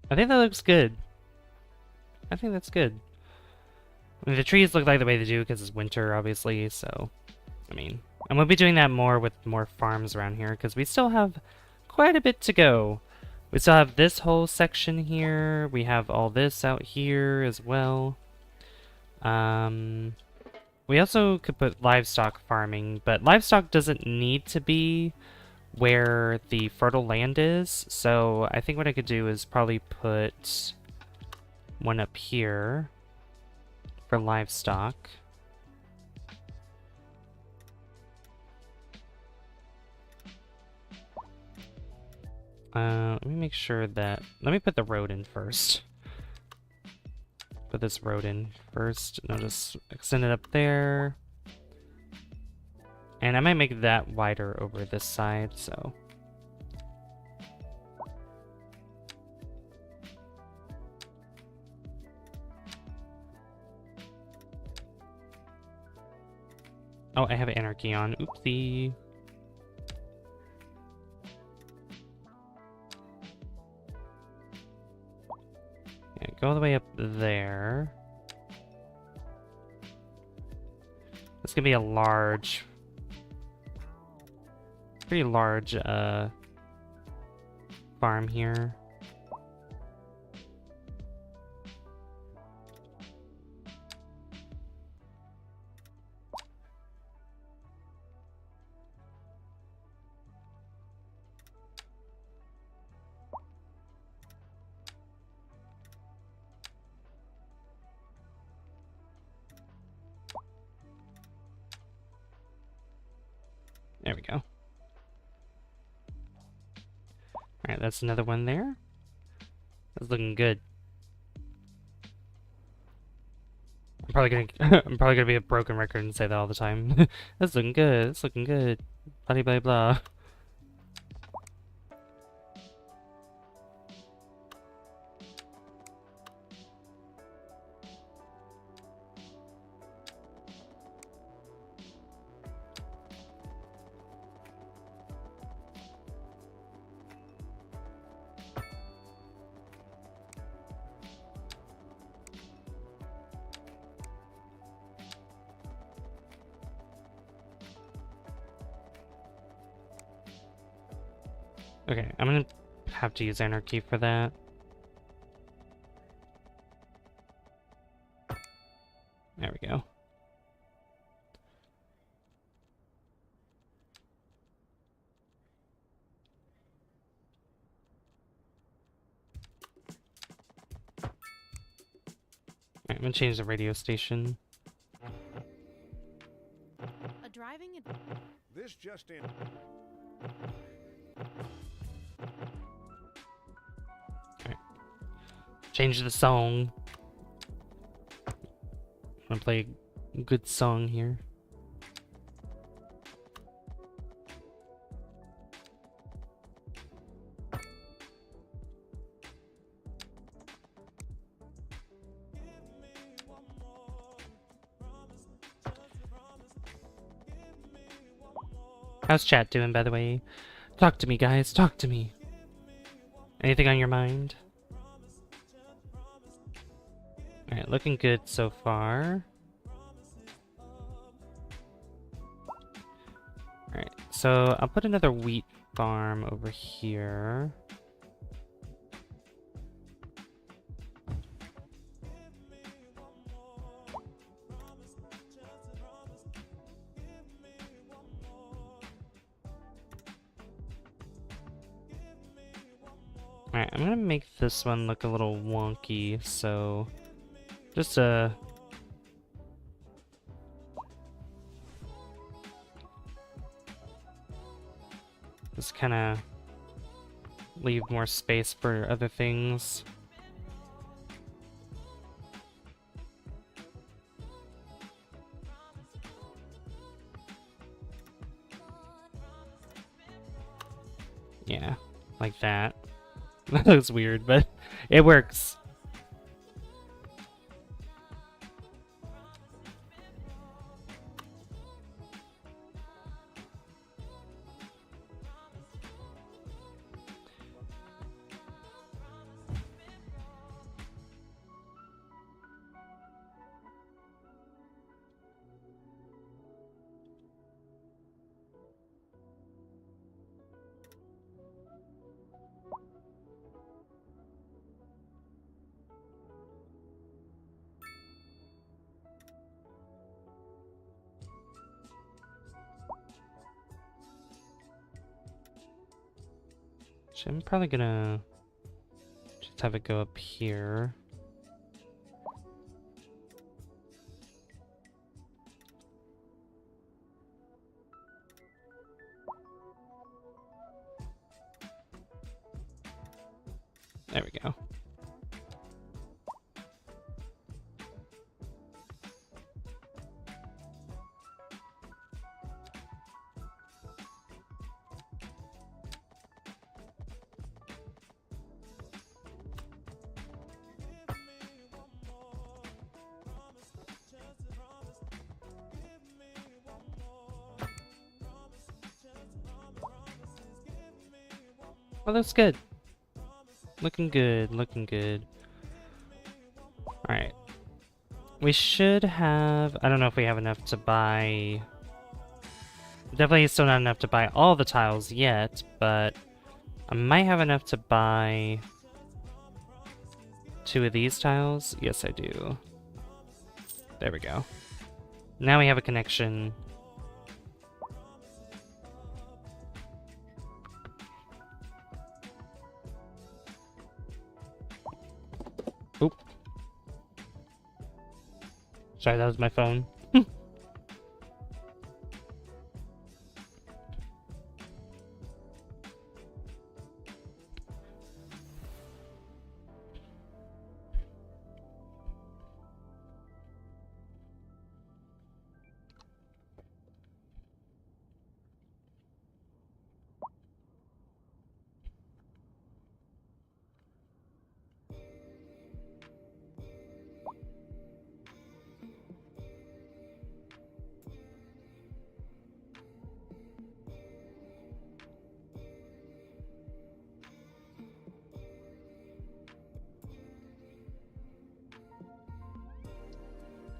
[SPEAKER 1] I think that looks good. I think that's good. I mean, the trees look like the way they do because it's winter, obviously, so... I mean, and we'll be doing that more with more farms around here, because we still have quite a bit to go. We still have this whole section here. We have all this out here as well. We also could put livestock farming, but livestock doesn't need to be where the fertile land is, so I think what I could do is probably put one up here for livestock. Let me make sure that... Let me put the road in first. Put this road in first, and I'll just extend it up there. And I might make that wider over this side, so... Oh, I have anarchy on. Oopsie. Yeah, go all the way up there. This could be a large... pretty large, farm here. There we go. Alright, that's another one there. That's looking good. I'm probably gonna be a broken record and say that all the time. That's looking good, that's looking good. Blah blah blah. Okay, I'm gonna have to use anarchy for that. There we go. Alright, I'm gonna change the radio station.
[SPEAKER 5] A driving
[SPEAKER 6] This just in.
[SPEAKER 1] Change the song. I'm gonna play a good song here. How's chat doing, by the way? Talk to me, guys. Talk to me. Anything on your mind? Alright, looking good so far. Alright, so I'll put another wheat farm over here. Alright, I'm gonna make this one look a little wonky, so just kind of leave more space for other things. Yeah, like that. That looks weird, but it works. I'm probably gonna just have it go up here. There we go. Well, that's good. Looking good, looking good. Alright. We should have... I don't know if we have enough to buy... Definitely still not enough to buy all the tiles yet, but I might have enough to buy 2 of these tiles. Yes, I do. There we go. Now we have a connection. Oop. Sorry, that was my phone.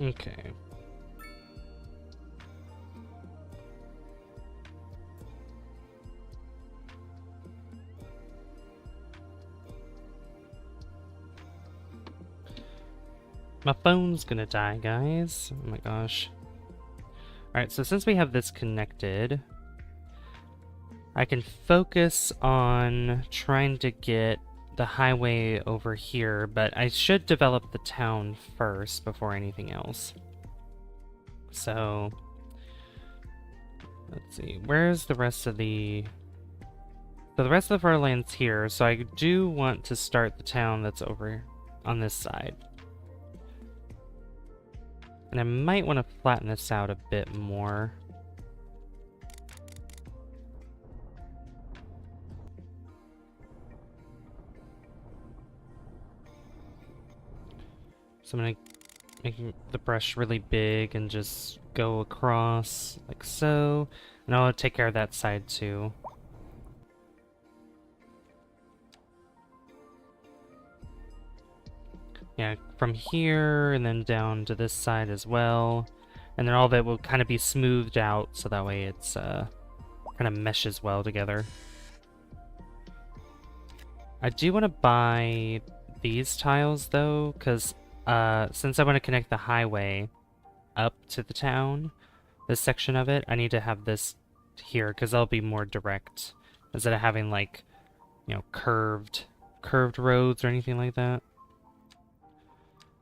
[SPEAKER 1] Okay. My phone's gonna die, guys. Oh my gosh. Alright, so since we have this connected, I can focus on trying to get the highway over here, but I should develop the town first before anything else. So, let's see, where's the rest of the... So the rest of the farmland's here, so I do want to start the town that's over on this side. And I might want to flatten this out a bit more. So I'm going to make the brush really big and just go across like so. And I'll take care of that side too. Yeah, from here and then down to this side as well. And then all of it will kind of be smoothed out so that way it's kind of meshes well together. I do want to buy these tiles though, because since I want to connect the highway up to the town, this section of it, I need to have this here because that'll be more direct instead of having like, you know, curved roads or anything like that.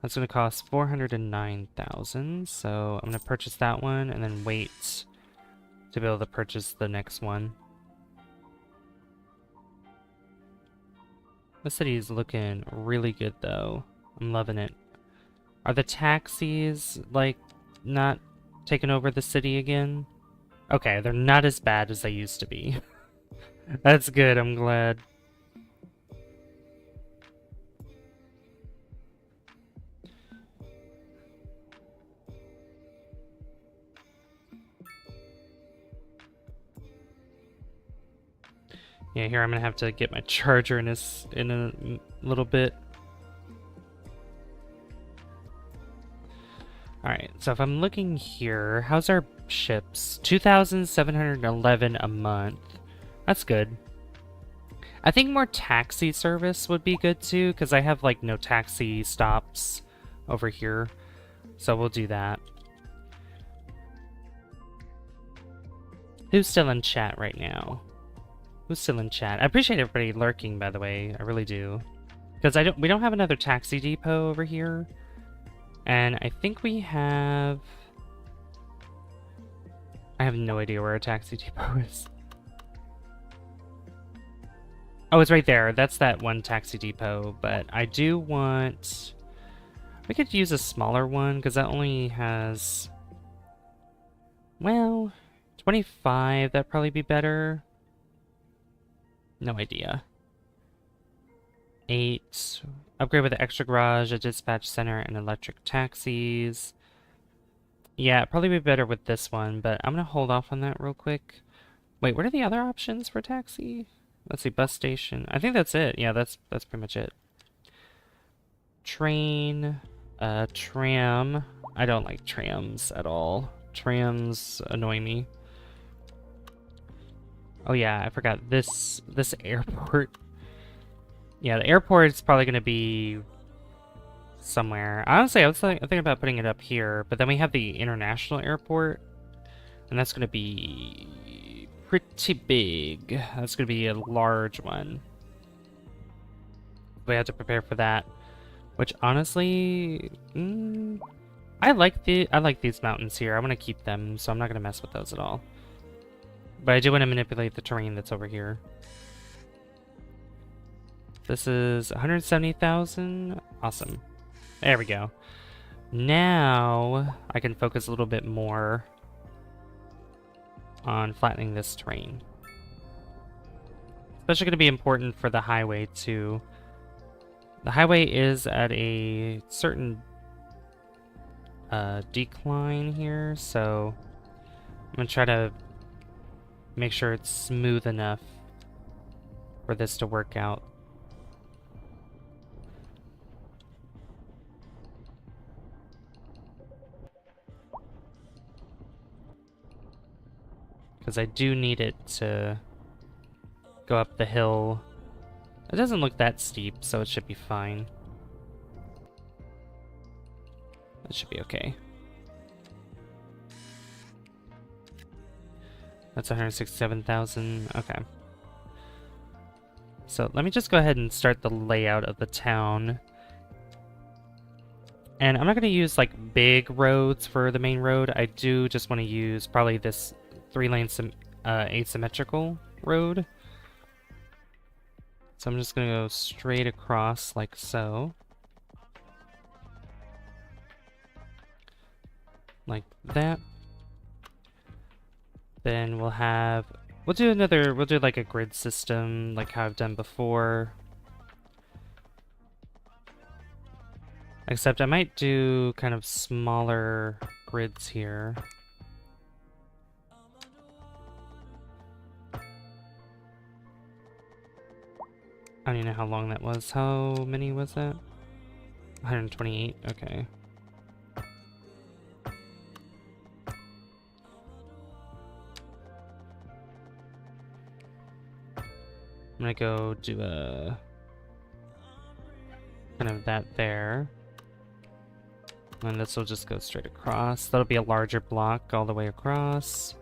[SPEAKER 1] That's going to cost 409,000, so I'm going to purchase that one and then wait to be able to purchase the next one. The city is looking really good though. I'm loving it. Are the taxis, like, not taking over the city again? Okay, they're not as bad as they used to be. That's good, I'm glad. Yeah, here I'm gonna have to get my charger in a little bit. Alright, so if I'm looking here, how's our ships? 2,711 a month. That's good. I think more taxi service would be good too, because I have like no taxi stops over here. So we'll do that. Who's still in chat right now? Who's still in chat? I appreciate everybody lurking, by the way. I really do. Because we don't have another taxi depot over here. And I think we have... I have no idea where a taxi depot is. Oh, it's right there. That's that one taxi depot. But I do want... We could use a smaller one, because that only has... Well, 25. That'd probably be better. No idea. 8. Upgrade with an extra garage, a dispatch center, and electric taxis. Yeah, it'd probably be better with this one, but I'm gonna hold off on that real quick. Wait, what are the other options for taxi? Let's see, bus station. I think that's it. Yeah, that's pretty much it. Train, tram. I don't like trams at all. Trams annoy me. Oh yeah, I forgot this airport. Yeah, the airport is probably going to be somewhere. Honestly, I was thinking about putting it up here, but then we have the international airport, and that's going to be pretty big. That's going to be a large one. We have to prepare for that. Which honestly, I like these mountains here. I want to keep them, so I'm not going to mess with those at all. But I do want to manipulate the terrain that's over here. This is 170,000. Awesome. There we go. Now I can focus a little bit more on flattening this terrain. Especially going to be important for the highway too. The highway is at a certain decline here, so I'm going to try to make sure it's smooth enough for this to work out. Because I do need it to go up the hill. It doesn't look that steep, so it should be fine. That should be okay. That's 167,000. Okay. So let me just go ahead and start the layout of the town. And I'm not going to use like big roads for the main road. I do just want to use probably this 3-lane asymmetrical road. So I'm just going to go straight across like so. Like that. Then we'll do like a grid system like how I've done before. Except I might do kind of smaller grids here. I don't even know how long that was. How many was that? 128, okay. I'm gonna go do a kind of that there. And this will just go straight across. That'll be a larger block all the way across.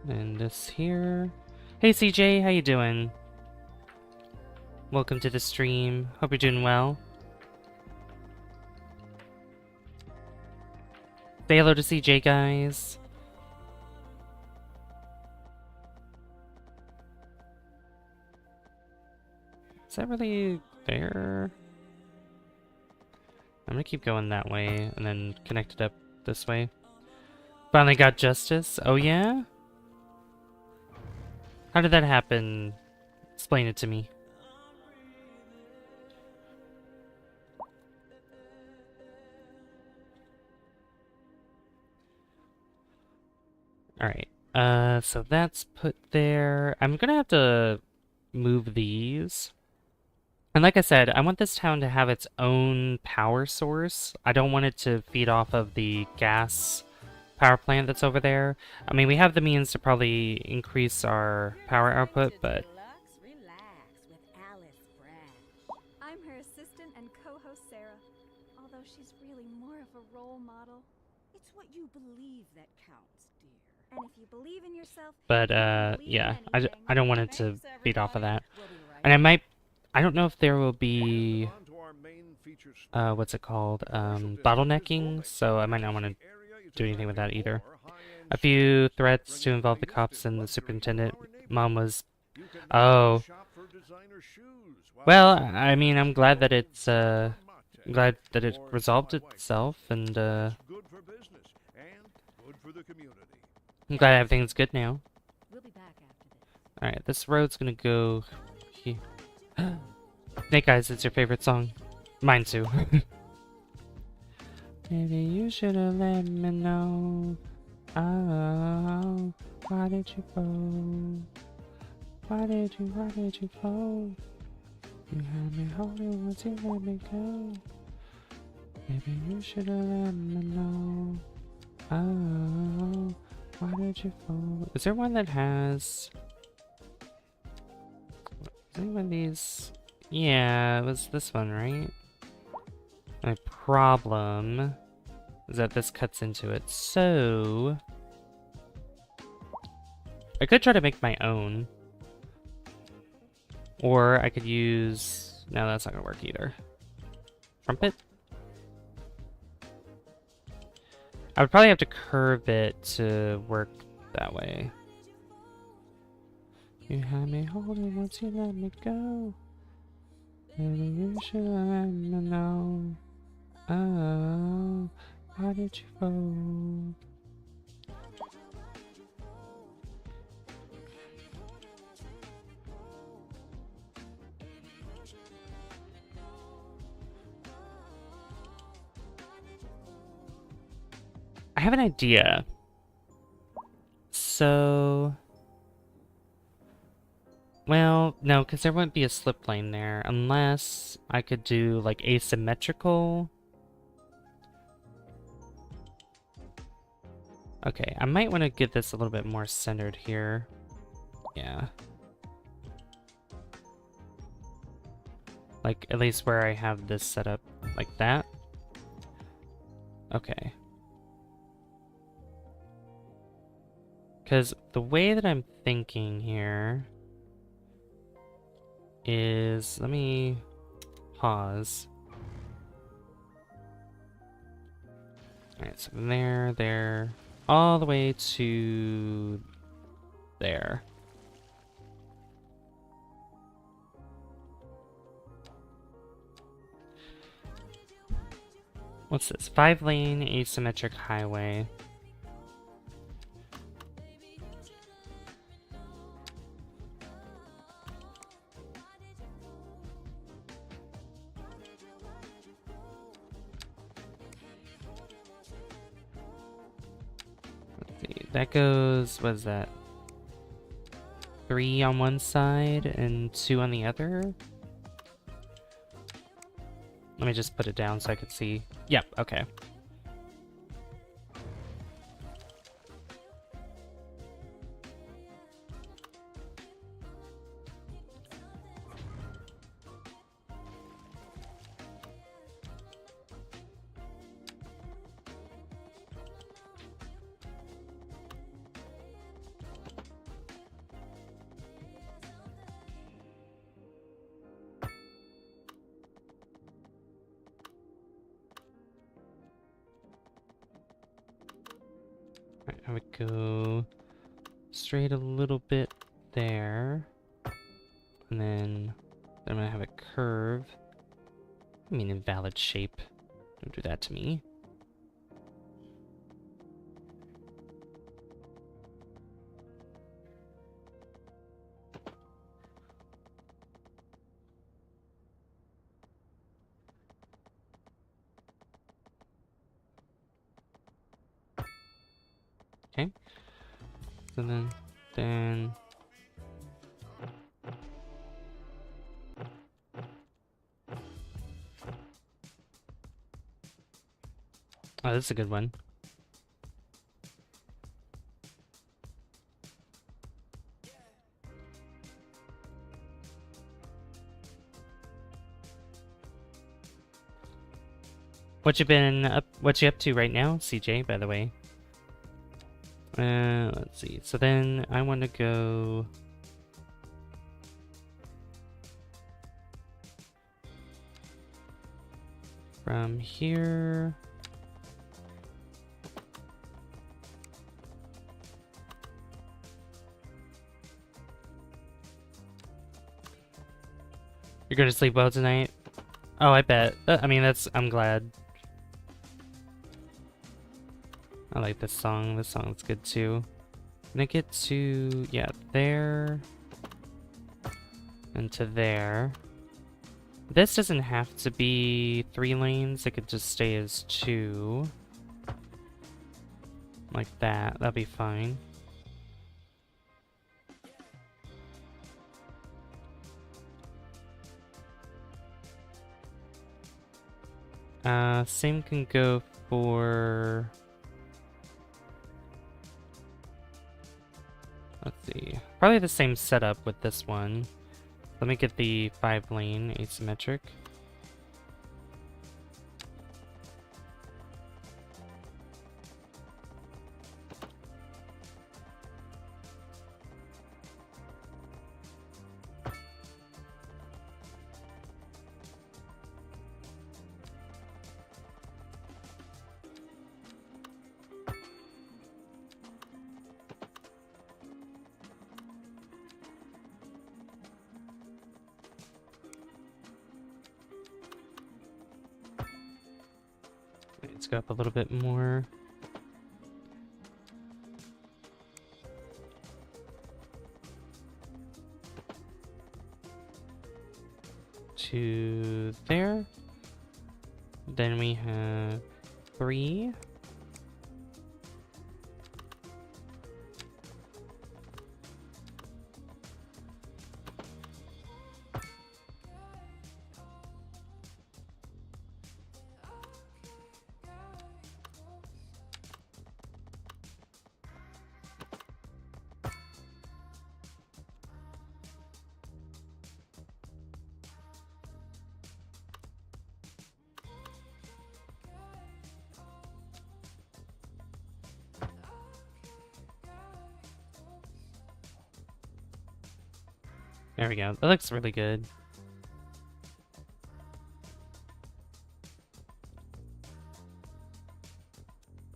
[SPEAKER 1] And this here. Hey CJ, how you doing? Welcome to the stream. Hope you're doing well. Say hello to CJ, guys. Is that really there? I'm gonna keep going that way and then connect it up this way. Finally got justice. Oh yeah? How did that happen? Explain it to me. Alright, so that's put there. I'm gonna have to move these. And like I said, I want this town to have its own power source. I don't want it to feed off of the gas power plant that's over there. I mean, we have the means to probably increase our power output, but...
[SPEAKER 7] I'm her assistant and co-host Sarah, although she's really more of a role model.
[SPEAKER 3] It's what you believe that counts, dear. And if you believe in yourself,
[SPEAKER 1] But, yeah, I don't want it to feed off of that. And I don't know if there will be, what's it called, bottlenecking, so I might not want to do anything with that either. A few threats to involve the cops and the superintendent. Mom was... Oh. Well, I mean, I'm glad that it's, glad that it resolved itself, and, I'm glad everything's good now.
[SPEAKER 7] We'll be back after this.
[SPEAKER 1] Alright, this road's gonna go here. Snake Eyes, it's your favorite song. Mine too. Maybe you should have let me know. Oh, why did you go? Why did you go? You had me holding once you let me go. Maybe you should have let me know. Oh, why did you fall? Is there one that has... Is any one of these? Yeah, it was this one, right? My problem is that this cuts into it, so... I could try to make my own. Or I could use... No, that's not gonna work either. Trumpet? I would probably have to curve it to work that way. You had me holding once you let me go. Maybe you should let me know. Oh, why did you go? I have an idea. So... Well, no, because there wouldn't be a slip lane there, unless I could do, like, asymmetrical. Okay, I might want to get this a little bit more centered here. Yeah. Like, at least where I have this set up like that. Okay. Because the way that I'm thinking here is, let me pause. Alright, so from there, all the way to there. What's this? 5-lane asymmetric highway. That goes, what is that? 3 on one side and 2 on the other? Let me just put it down so I can see. Yep, okay. Alright, I would go straight a little bit there. And then I'm gonna have it curve. I mean, invalid shape. Don't do that to me. Okay. So then oh, this is a good one. What you up to right now, CJ, by the way? Let's see. So then I want to go from here. You're going to sleep well tonight? Oh, I bet. I mean, I'm glad. I like this song. This song's good too. Gonna get to, yeah, there. And to there. This doesn't have to be 3 lanes. It could just stay as 2. Like that. That'll be fine. Same can go for... Let's see. Probably the same setup with this one. Let me get the 5-lane asymmetric. Let's go up a little bit more. To there. Then we have 3. There we go. That looks really good.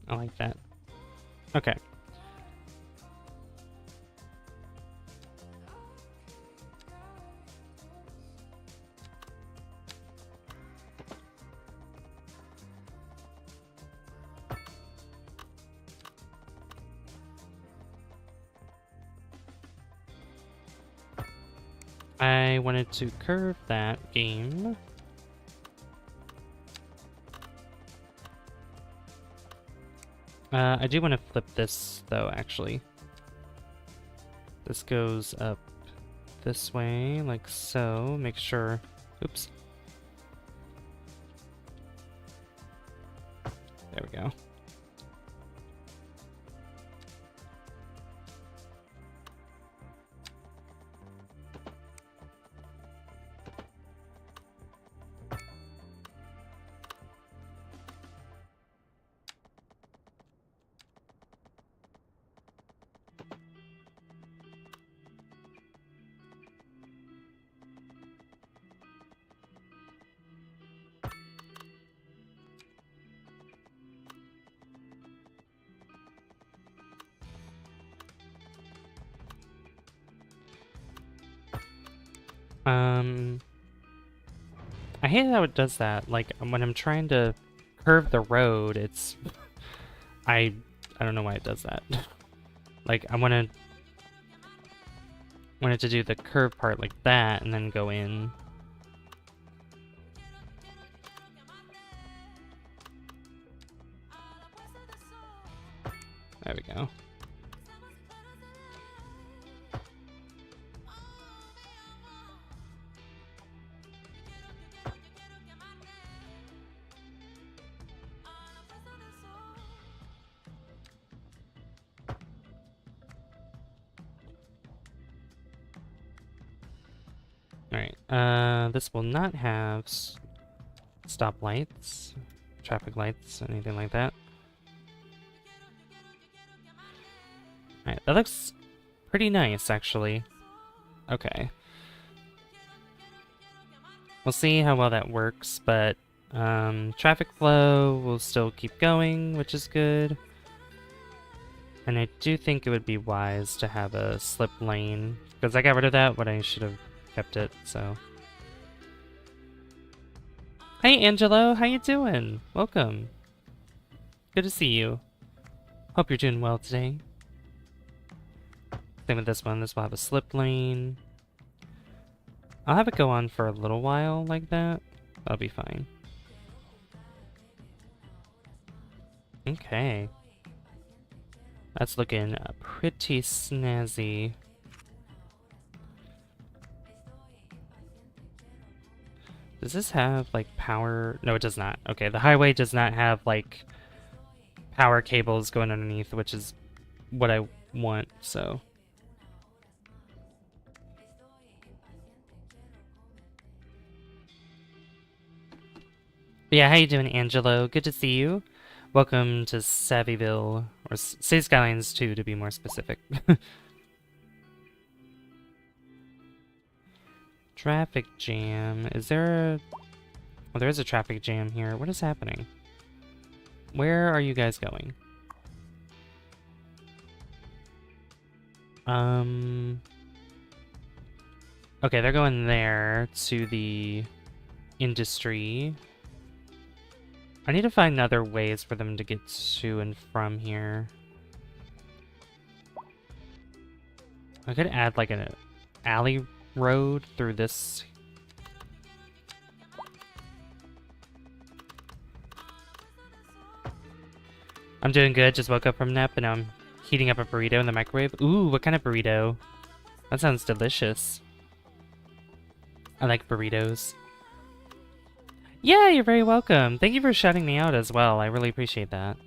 [SPEAKER 1] I like that. Okay. I wanted to curve that game. I do want to flip this, though, actually. This goes up this way, like so. Make sure... Oops. There we go. I hate how it does that. Like, when I'm trying to curve the road, it's... I don't know why it does that. Like, I want it to do the curve part like that, and then go in. There we go. Alright, this will not have stop lights, traffic lights, anything like that. Alright, that looks pretty nice, actually. Okay. We'll see how well that works, but traffic flow will still keep going, which is good. And I do think it would be wise to have a slip lane, because I got rid of that when I should have kept it, so. Hey Angelo, how you doing? Welcome. Good to see you. Hope you're doing well today. Same with this one. This will have a slip lane. I'll have it go on for a little while like that. That'll be fine. Okay. That's looking pretty snazzy. Does this have, like, power? No, it does not. Okay, the highway does not have, like, power cables going underneath, which is what I want, so. But yeah, how you doing, Angelo? Good to see you. Welcome to Savvyville, or City Skylines 2, to be more specific. Traffic jam. Is there a... Oh, there is a traffic jam here. What is happening? Where are you guys going? Okay, they're going there to the industry. I need to find other ways for them to get to and from here. I could add like an alley road through this. I'm doing good, just woke up from nap and now I'm heating up a burrito in the microwave. Ooh, what kind of burrito? That sounds delicious. I like burritos. Yeah, you're very welcome. Thank you for shouting me out as well. I really appreciate that.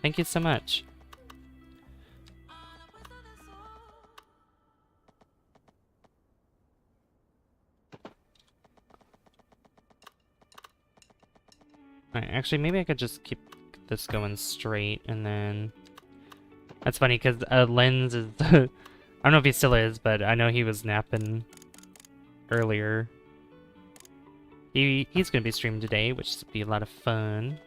[SPEAKER 1] Thank you so much. Alright, actually, maybe I could just keep this going straight, and then... That's funny, because Lens is... I don't know if he still is, but I know he was napping earlier. He's going to be streaming today, which should be a lot of fun.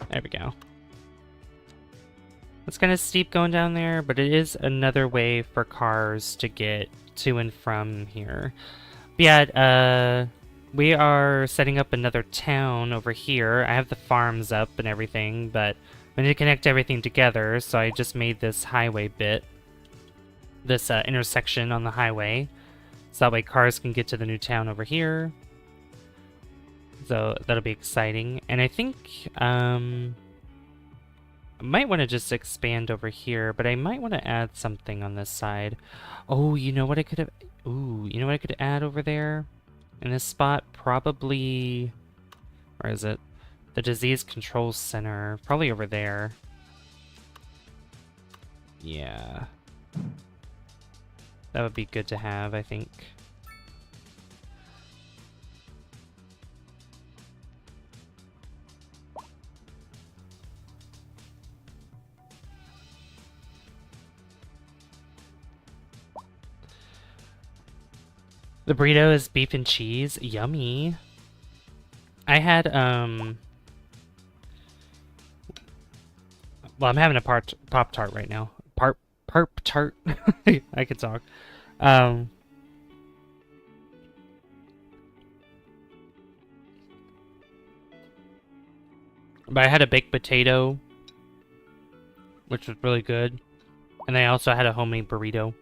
[SPEAKER 1] There we go. It's kind of steep going down there, but it is another way for cars to get to and from here. But yeah, we are setting up another town over here. I have the farms up and everything, but we need to connect everything together, so I just made this highway bit. This intersection on the highway. So that way cars can get to the new town over here. So that'll be exciting. And I think I might want to just expand over here, but I might want to add something on this side. Oh, you know what I could have... Ooh, you know what I could add over there? In this spot? Probably... Where is it? The Disease Control Center. Probably over there. Yeah. That would be good to have, I think. The burrito is beef and cheese. Yummy. I had, well, I'm having a Pop-Tart right now. Pop-Tart. I can talk. But I had a baked potato, which was really good. And I also had a homemade burrito.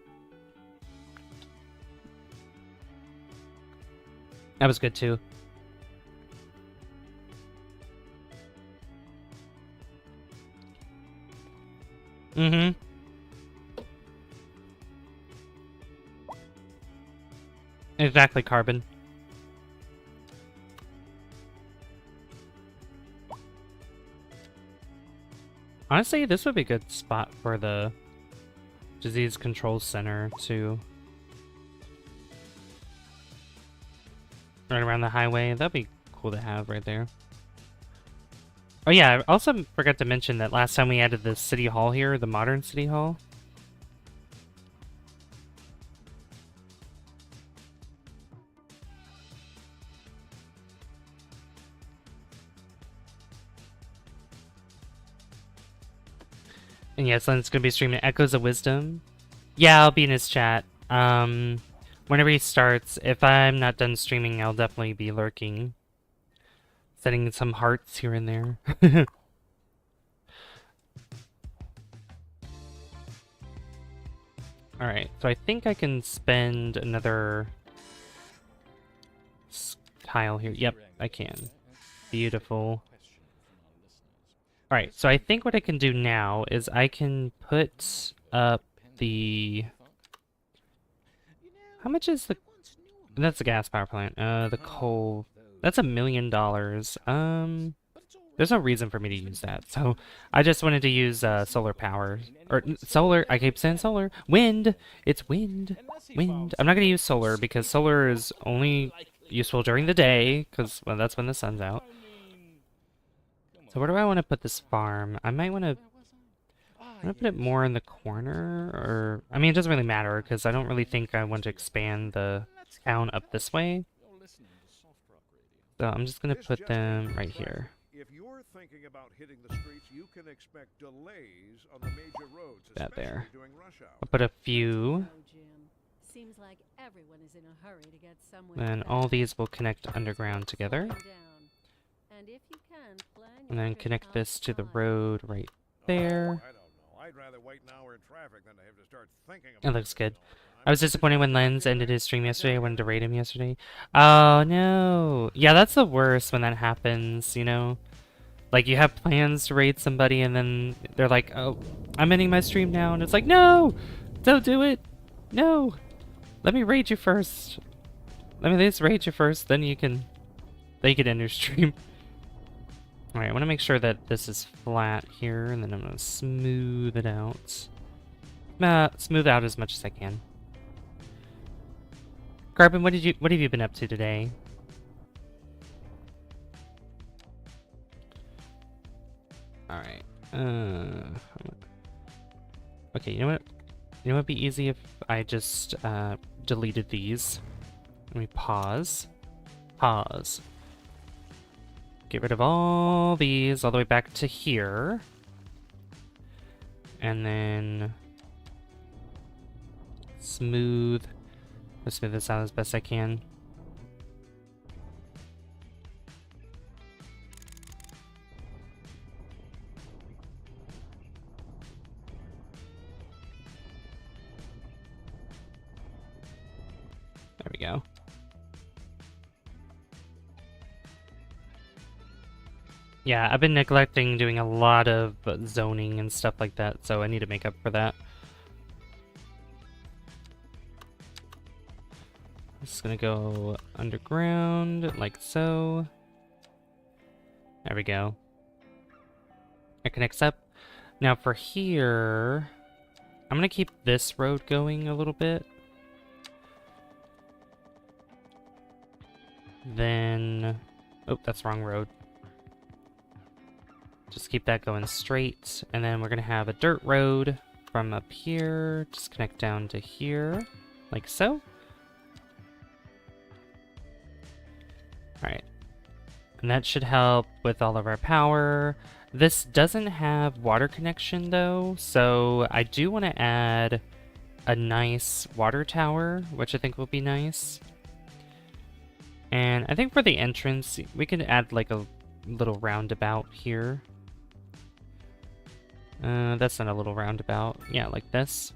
[SPEAKER 1] That was good too. Mm-hmm. Exactly, Carbon. Honestly, this would be a good spot for the Disease Control Center, too. Right around the highway. That'd be cool to have right there. Oh yeah, I also forgot to mention that last time we added the City Hall here, the modern City Hall. And yes, Len's gonna be streaming Echoes of Wisdom. Yeah, I'll be in his chat. Whenever he starts, if I'm not done streaming, I'll definitely be lurking. Setting some hearts here and there. Alright, so I think I can spend another tile here. Yep, I can. Beautiful. Alright, so I think what I can do now is I can put up the... How much is the... That's the gas power plant. The coal... That's $1 million. There's no reason for me to use that, so I just wanted to use solar power. Or solar, I keep saying solar. Wind! It's wind! Wind! I'm not going to use solar because solar is only useful during the day, because well, that's when the sun's out. So where do I want to put this farm? I might want to... I'm going to put it more in the corner, or... I mean, it doesn't really matter, because I don't really think I want to expand the town up this way. So I'm just going to put them right here.
[SPEAKER 6] If you're thinking about hitting the streets, you can expect delays on the major roads,
[SPEAKER 1] That there.
[SPEAKER 6] especially during rush hour.
[SPEAKER 1] I'll put a few.
[SPEAKER 3] Oh, Jim. Seems like everyone is in a hurry to get somewhere.
[SPEAKER 1] Then all these will connect underground together.
[SPEAKER 3] And if you can, plan
[SPEAKER 1] And
[SPEAKER 3] your
[SPEAKER 1] then
[SPEAKER 3] trip
[SPEAKER 1] connect this to the
[SPEAKER 3] outside.
[SPEAKER 1] road right there.
[SPEAKER 6] I don't know. I'd rather wait an hour in traffic than to have to start thinking
[SPEAKER 1] It
[SPEAKER 6] about
[SPEAKER 1] looks good.
[SPEAKER 6] all the time.
[SPEAKER 1] I was disappointed when Lens ended his stream yesterday. I wanted to raid him yesterday. Oh, no. Yeah, that's the worst when that happens, you know? Like, you have plans to raid somebody, and then they're like, oh, I'm ending my stream now. And it's like, no! Don't do it! No! Let me raid you first. Let me just raid you first, then you can end your stream. Alright, I want to make sure that this is flat here, and then I'm going to smooth it out. Smooth out as much as I can. Carbon, what have you been up to today? Alright. Okay, you know what? You know what would be easy if I just deleted these. Let me pause. Pause. Get rid of all these all the way back to here. And then smooth this out as best I can. Yeah, I've been neglecting doing a lot of zoning and stuff like that, so I need to make up for that. Just gonna go underground, like so. There we go. It connects up. Now for here, I'm gonna keep this road going a little bit. Then, oh, that's the wrong road. Just keep that going straight, and then we're gonna have a dirt road from up here. Just connect down to here, like so. Alright. And that should help with all of our power. This doesn't have water connection though, so I do want to add a nice water tower, which I think will be nice. And I think for the entrance, we could add like a little roundabout here. That's not a little roundabout. Yeah, like this.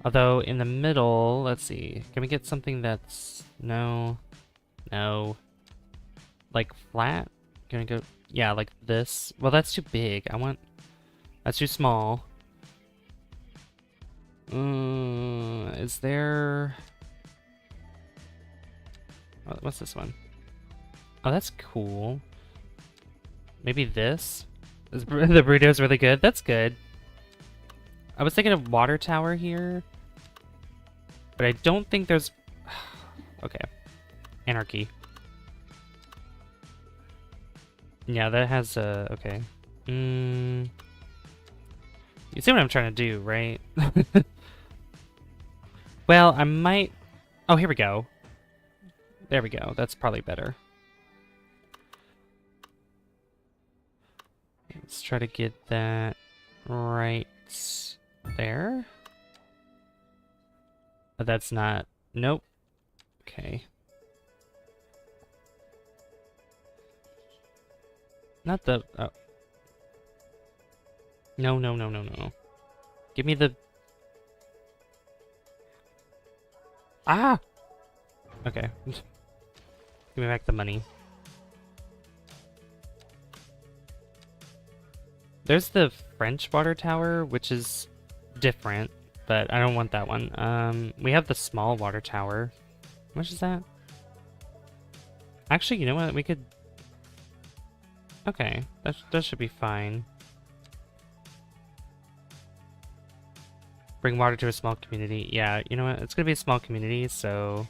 [SPEAKER 1] Although in the middle, let's see. Can we get something that's... No. No. Like flat? Gonna go... Yeah, like this. Well, that's too big. I want... That's too small. Is there... What's this one? Oh, that's cool. Maybe this? The burrito's really good. That's good. I was thinking of water tower here. But I don't think there's... Okay. Anarchy. Yeah, that has a... Okay. You see what I'm trying to do, right? Well, I might... Oh, here we go. There we go. That's probably better. Let's try to get that right there. But that's not... Nope. Okay. Not the... Oh. No, no, no, no, no. Give me the... Ah! Okay. Give me back the money. There's the French water tower, which is different, but I don't want that one. We have the small water tower. How much is that? Actually, you know what? We could... Okay, that should be fine. Bring water to a small community. Yeah, you know what? It's gonna be a small community, so...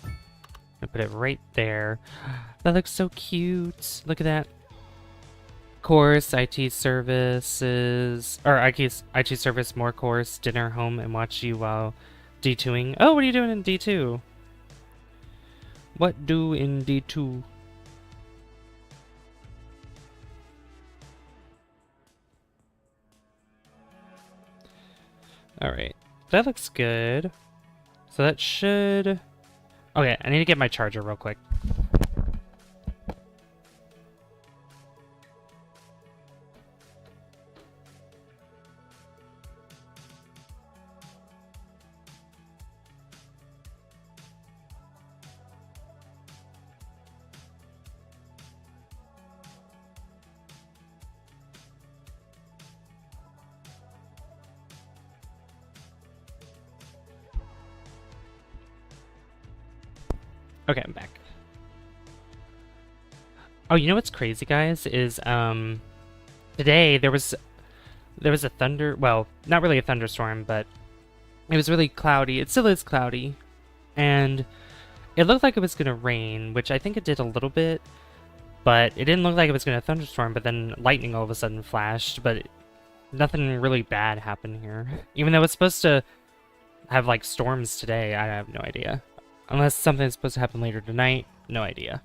[SPEAKER 1] I'm gonna put it right there. That looks so cute. Look at that. Course, IT services, or IT service, more course, dinner, home, and watch you while D2ing. Oh, what are you doing in D2? What do in D2? Alright, that looks good. So that should... Okay, I need to get my charger real quick. Okay, I'm back. Oh, you know what's crazy, guys? Is today there was a thunder. Well, not really a thunderstorm, but it was really cloudy. It still is cloudy, and it looked like it was gonna rain, which I think it did a little bit, but it didn't look like it was gonna thunderstorm. But then lightning all of a sudden flashed, but nothing really bad happened here. Even though it's supposed to have like storms today, I have no idea. Unless something's supposed to happen later tonight, no idea.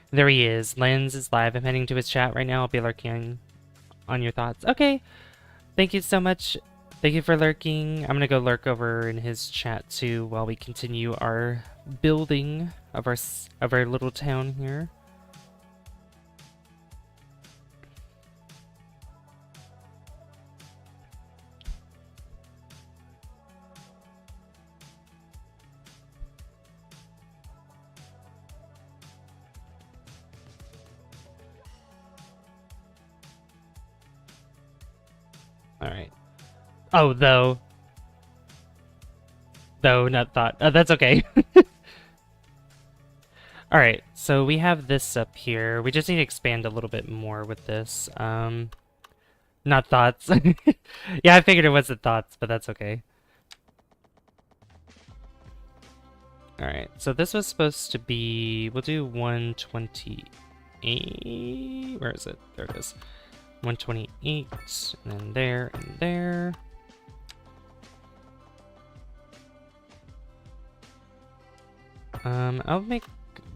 [SPEAKER 1] There he is. Lens is live. I'm heading to his chat right now. I'll be lurking on your thoughts. Okay. Thank you so much. Thank you for lurking. I'm going to go lurk over in his chat too while we continue our building of our little town here. Alright. Oh, though. Though, not thought. That's okay. Alright, so we have this up here. We just need to expand a little bit more with this. Not thoughts. Yeah, I figured it wasn't thoughts, but that's okay. Alright, so this was supposed to be... We'll do 128... Where is it? There it is. 128, and then there, and there. I'll make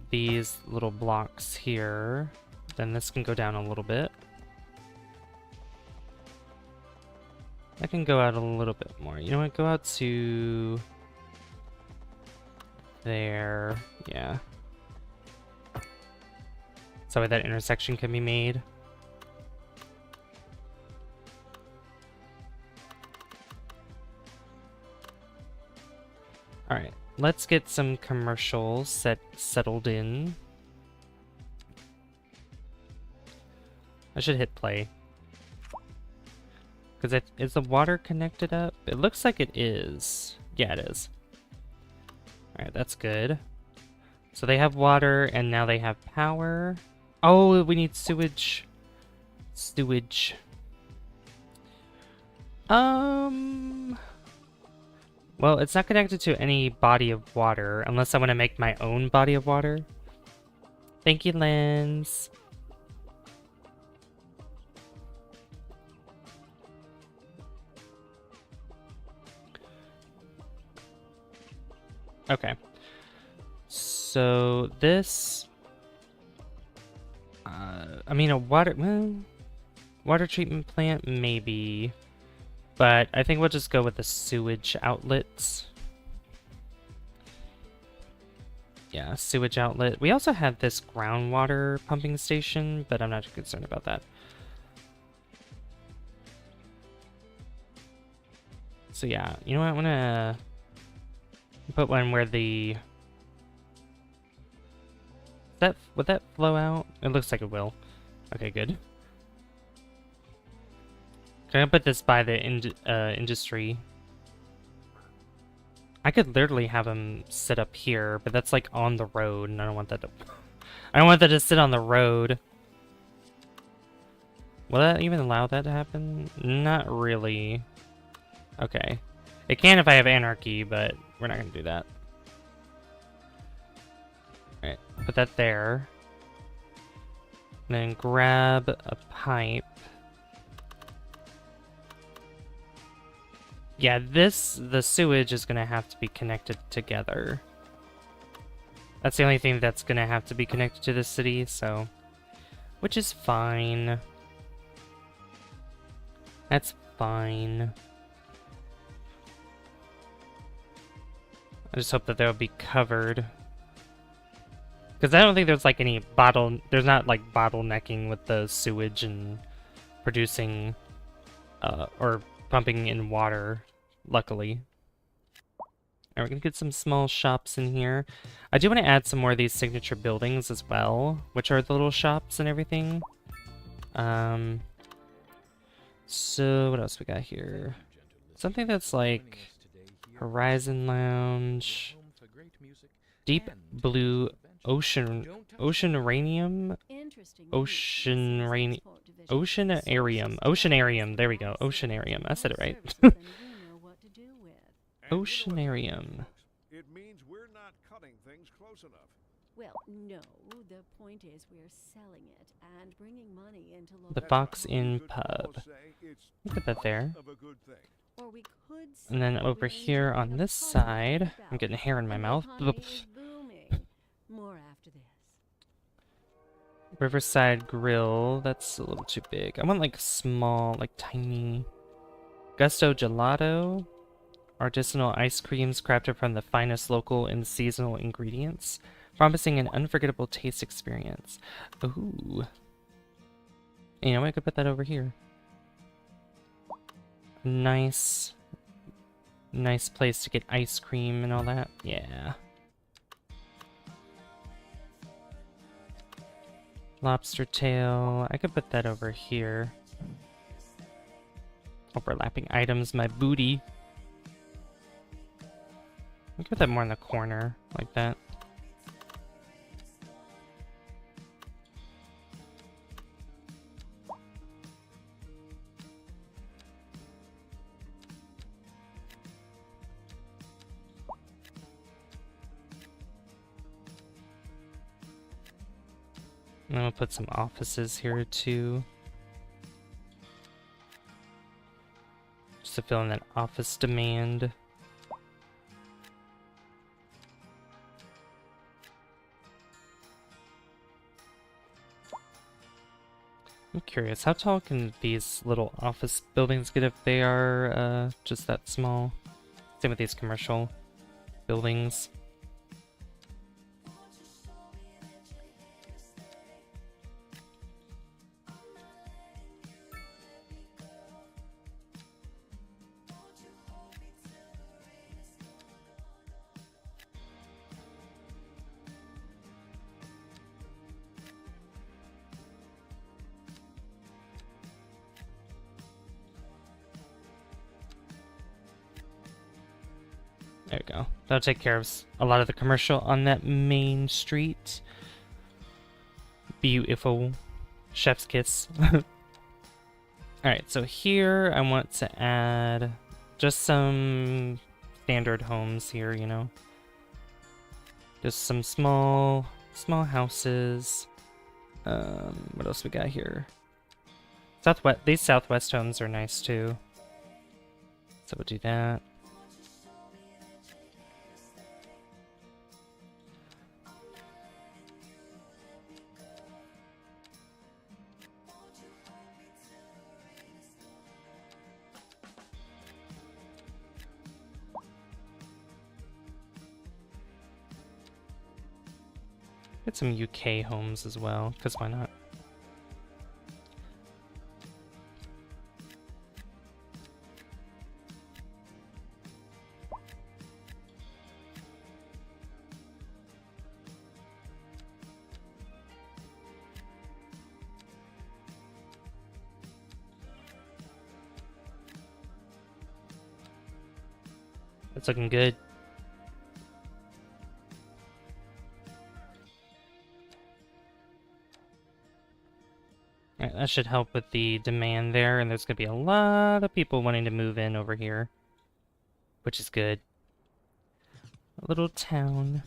[SPEAKER 1] these little blocks here. Then this can go down a little bit. I can go out a little bit more. You know what? Go out to... there. Yeah. So that intersection can be made. Alright, let's get some commercials settled in. I should hit play. Because is the water connected up? It looks like it is. Yeah, it is. Alright, that's good. So they have water, and now they have power. Oh, we need sewage. Sewage. Well, it's not connected to any body of water, unless I want to make my own body of water. Thank you, Lens. Okay. So this... I mean, a water treatment plant, maybe. But I think we'll just go with the sewage outlets. Yeah, sewage outlet. We also have this groundwater pumping station, but I'm not too concerned about that. So yeah, you know what? I'm gonna put one where the... Would that flow out? It looks like it will. Okay, good. Can I put this by the industry? I could literally have them sit up here, but that's like on the road, and I don't want that to... I don't want that to sit on the road. Will that even allow that to happen? Not really. Okay. It can if I have anarchy, but we're not gonna do that. Alright, put that there. And then grab a pipe. Yeah, the sewage is gonna have to be connected together. That's the only thing that's gonna have to be connected to the city, so... Which is fine. That's fine. I just hope that they'll be covered. Because I don't think there's like any there's not like bottlenecking with the sewage and producing, or pumping in water, luckily. Alright, we're gonna get some small shops in here. I do want to add some more of these signature buildings as well, which are the little shops and everything. So what else we got here? Something that's like Horizon Lounge, Deep Blue Oceanarium. There we go. Oceanarium. I said it right. Oceanarium.
[SPEAKER 6] It means we're not cutting things close enough.
[SPEAKER 3] Well, no. The point is we're selling it and bringing money into local...
[SPEAKER 1] The Fox Inn Pub. Put that there.
[SPEAKER 3] Or we could
[SPEAKER 1] And then over here on this side, I'm getting hair in my mouth.
[SPEAKER 3] More after this.
[SPEAKER 1] Riverside Grill. That's a little too big. I want like small, like tiny. Gusto Gelato. Artisanal ice creams crafted from the finest local and seasonal ingredients, promising an unforgettable taste experience. Ooh. You know, I could put that over here. Nice place to get ice cream and all that. Yeah. Lobster tail. I could put that over here. Overlapping items, my booty. I'll put that more in the corner, like that. And then we'll put some offices here too. Just to fill in that office demand. I'm curious, how tall can these little office buildings get if they are just that small? Same with these commercial buildings. There we go. That'll take care of a lot of the commercial on that main street. Beautiful. Chef's kiss. Alright, so here I want to add just some standard homes here, you know. Just some small houses. What else we got here? These southwest homes are nice too. So we'll do that. Get some UK homes as well, because why not? It's looking good. Alright, that should help with the demand there, and there's gonna be a lot of people wanting to move in over here, which is good. A little town.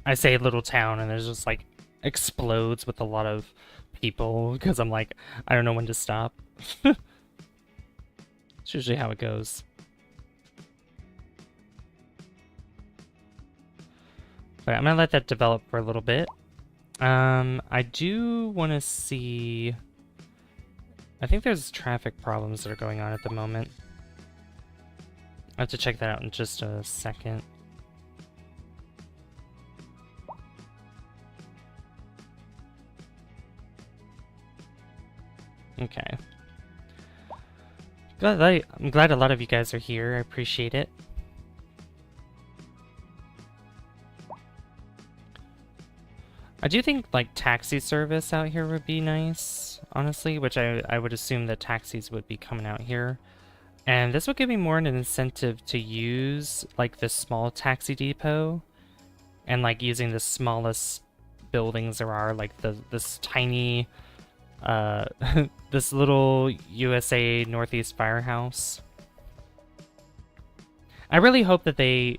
[SPEAKER 1] I say little town, and there's just like explodes with a lot of people because I'm like, I don't know when to stop. It's usually how it goes. But I'm gonna let that develop for a little bit. I do want to see... I think there's traffic problems that are going on at the moment. I have to check that out in just a second. Okay. I'm glad a lot of you guys are here. I appreciate it. I do think, like, taxi service out here would be nice, honestly, which I would assume that taxis would be coming out here. And this would give me more an incentive to use, like, this small taxi depot and, like, using the smallest buildings there are, like, this tiny, this little USA Northeast Firehouse. I really hope that they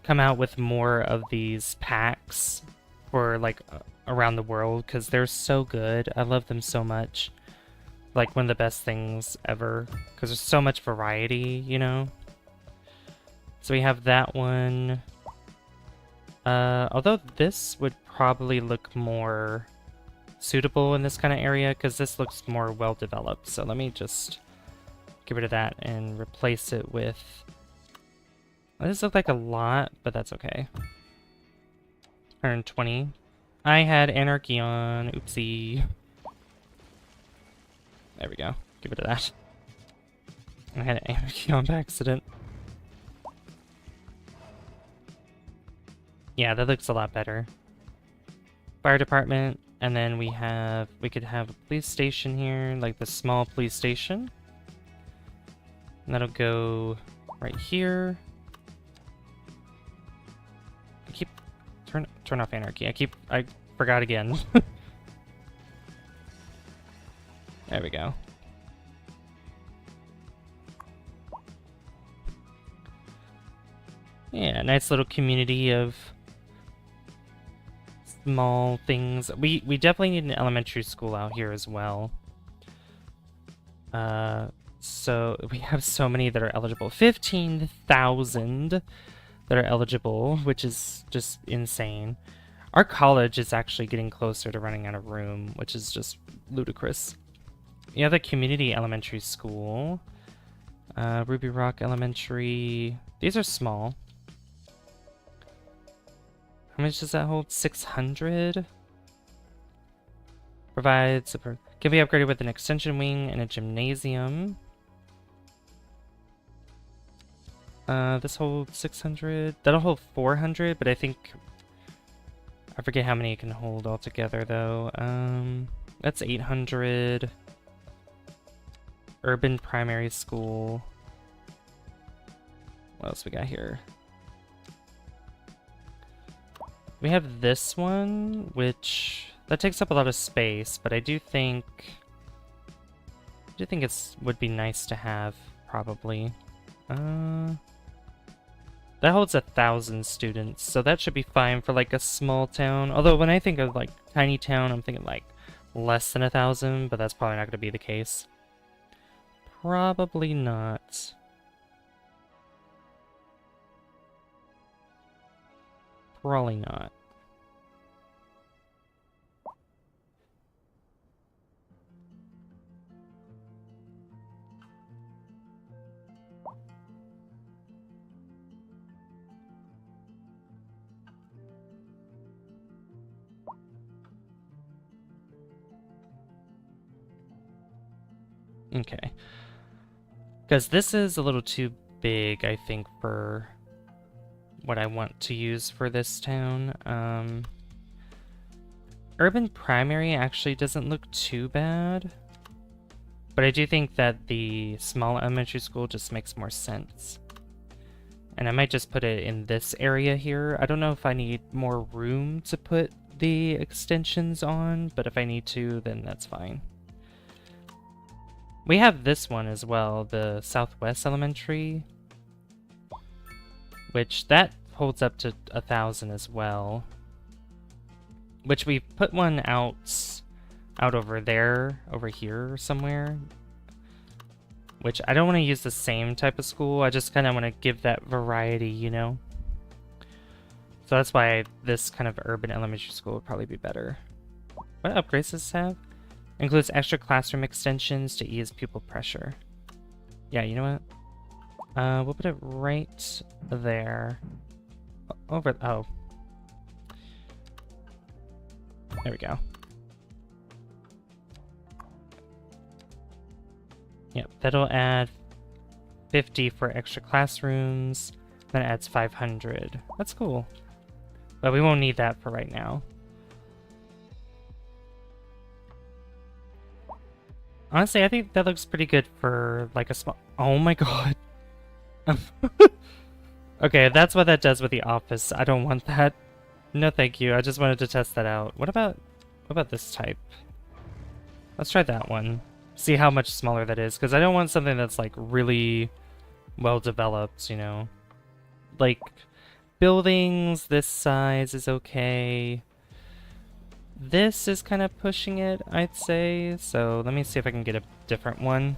[SPEAKER 1] come out with more of these packs for like around the world, because they're so good. I love them so much. Like one of the best things ever, because there's so much variety, you know. So we have that one. Although this would probably look more suitable in this kind of area, because this looks more well developed. So let me just get rid of that and replace it with... This looks like a lot, but that's okay. 120. I had anarchy on. Oopsie. There we go. Get rid of that. I had anarchy on by accident. Yeah, that looks a lot better. Fire department, and then we could have a police station here, like the small police station. And that'll go right here. I keep turn off anarchy. I forgot again. There we go. Yeah, nice little community of small things. We definitely need an elementary school out here as well. So we have so many that are eligible. 15,000 that are eligible, which is just insane. Our college is actually getting closer to running out of room, which is just ludicrous. You have the community elementary school. Ruby Rock Elementary. These are small. How much does that hold? 600? Provides can be upgraded with an extension wing and a gymnasium. This holds 600. That'll hold 400, but I think I forget how many it can hold altogether though. That's 800. Urban Primary School. What else we got here? We have this one, which that takes up a lot of space, but I do think it's would be nice to have probably. That holds 1,000 students, so that should be fine for like a small town. Although when I think of like tiny town, I'm thinking like less than 1,000, but that's probably not going to be the case. Probably not. Probably not. Okay. Because this is a little too big, I think, for what I want to use for this town. Urban Primary actually doesn't look too bad. But I do think that the small elementary school just makes more sense. And I might just put it in this area here. I don't know if I need more room to put the extensions on, but if I need to, then that's fine. We have this one as well, the Southwest Elementary, which that holds up to 1,000 as well. Which we put one out over there, over here somewhere. Which I don't want to use the same type of school. I just kind of want to give that variety, you know. So that's why this kind of urban elementary school would probably be better. What upgrades does this have? Includes extra classroom extensions to ease pupil pressure. Yeah, you know what? We'll put it right there. Oh. There we go. Yep, that'll add 50 for extra classrooms. Then it adds 500. That's cool. But we won't need that for right now. Honestly, I think that looks pretty good for like a small... Oh my god. Okay, that's what that does with the office. I don't want that. No thank you, I just wanted to test that out. What about this type? Let's try that one. See how much smaller that is, because I don't want something that's like really well developed, you know? Like, buildings this size is okay. This is kind of pushing it, I'd say. So let me see if I can get a different one.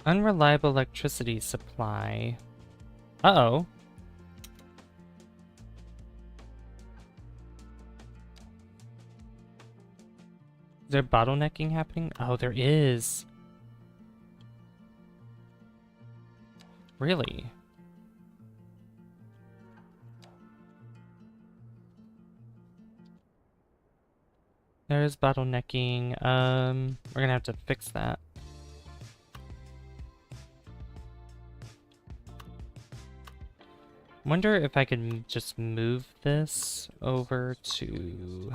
[SPEAKER 1] Unreliable electricity supply. Uh-oh. Is there bottlenecking happening? Oh, there is. Really? There's bottlenecking. We're gonna have to fix that. Wonder if I could just move this over to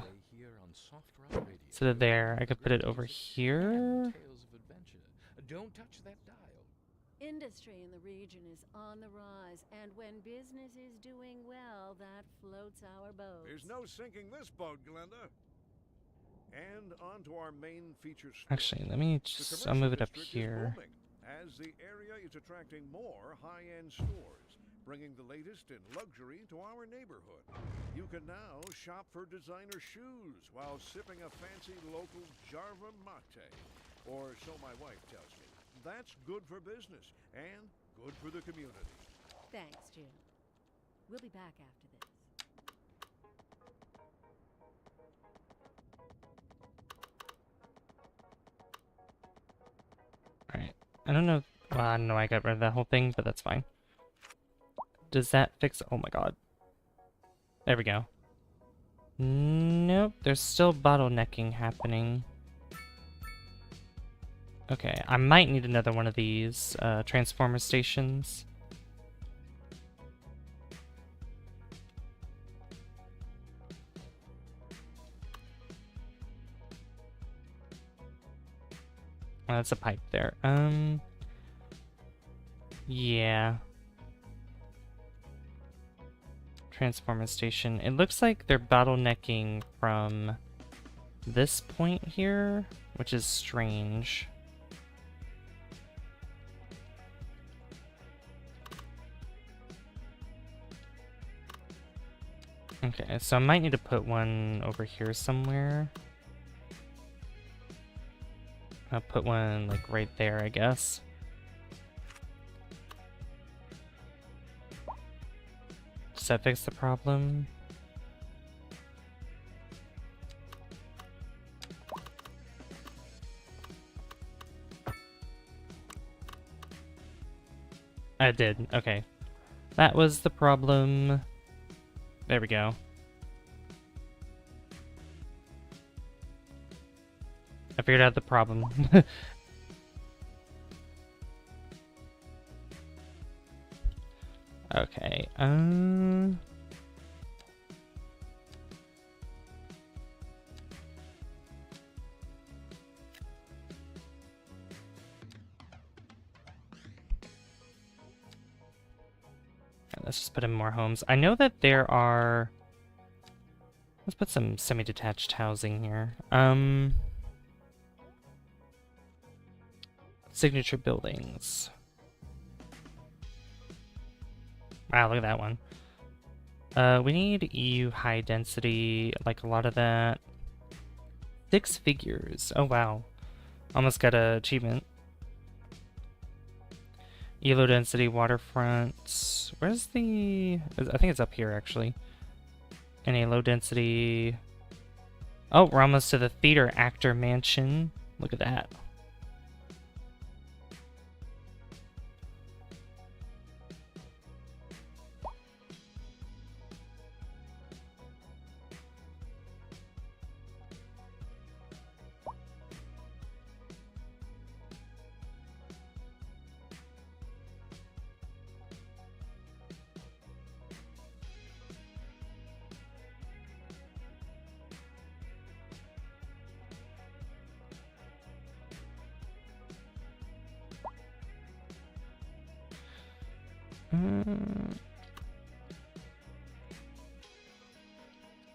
[SPEAKER 1] instead of there. I could put it over here.
[SPEAKER 2] Don't touch that dial.
[SPEAKER 3] Industry in the region is on the rise, and when business is doing well, that floats our boat.
[SPEAKER 6] There's no sinking this boat, Glenda. And on to our main feature strip.
[SPEAKER 1] Actually, let me
[SPEAKER 6] The
[SPEAKER 1] just, I'll
[SPEAKER 6] commercial
[SPEAKER 1] move it up
[SPEAKER 6] district is
[SPEAKER 1] here.
[SPEAKER 6] booming, as the area is attracting more high-end stores, bringing the latest in luxury to our neighborhood. You can now shop for designer shoes while sipping a fancy local Jarva mate. Or so my wife tells me. That's good for business and good for the community.
[SPEAKER 3] Thanks, Jim. We'll be back after this.
[SPEAKER 1] Alright. I don't know. Well, I don't know why I got rid of that whole thing, but that's fine. Does that fix? Oh my god. There we go. Nope. There's still bottlenecking happening. Okay. I might need another one of these transformer stations. Oh, that's a pipe there. Yeah. Transformer station. It looks like they're bottlenecking from this point here, which is strange. Okay, so I might need to put one over here somewhere. I'll put one, like, right there, I guess. Does that fix the problem? I did, okay. That was the problem. There we go. I figured out the problem. Okay, let's just put in more homes. I know that there are... Let's put some semi-detached housing here. Signature buildings. Wow, look at that one. We need EU high density, like a lot of that. 6 figures. Oh, wow. Almost got an achievement. EU low density waterfront. Where's the... I think it's up here, actually. And a low density... Oh, we're almost to the theater actor mansion. Look at that.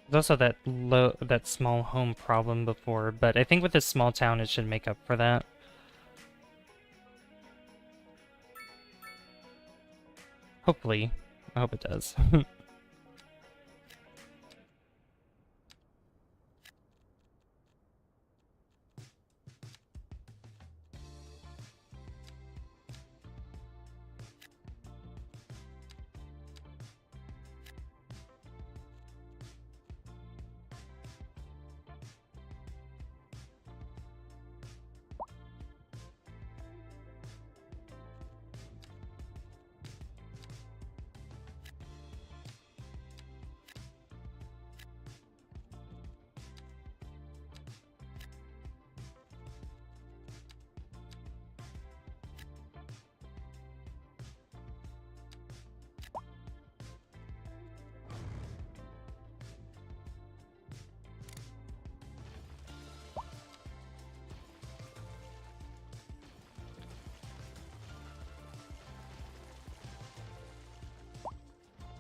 [SPEAKER 1] There's also that small home problem before, but I think with this small town it should make up for that. Hopefully. I hope it does.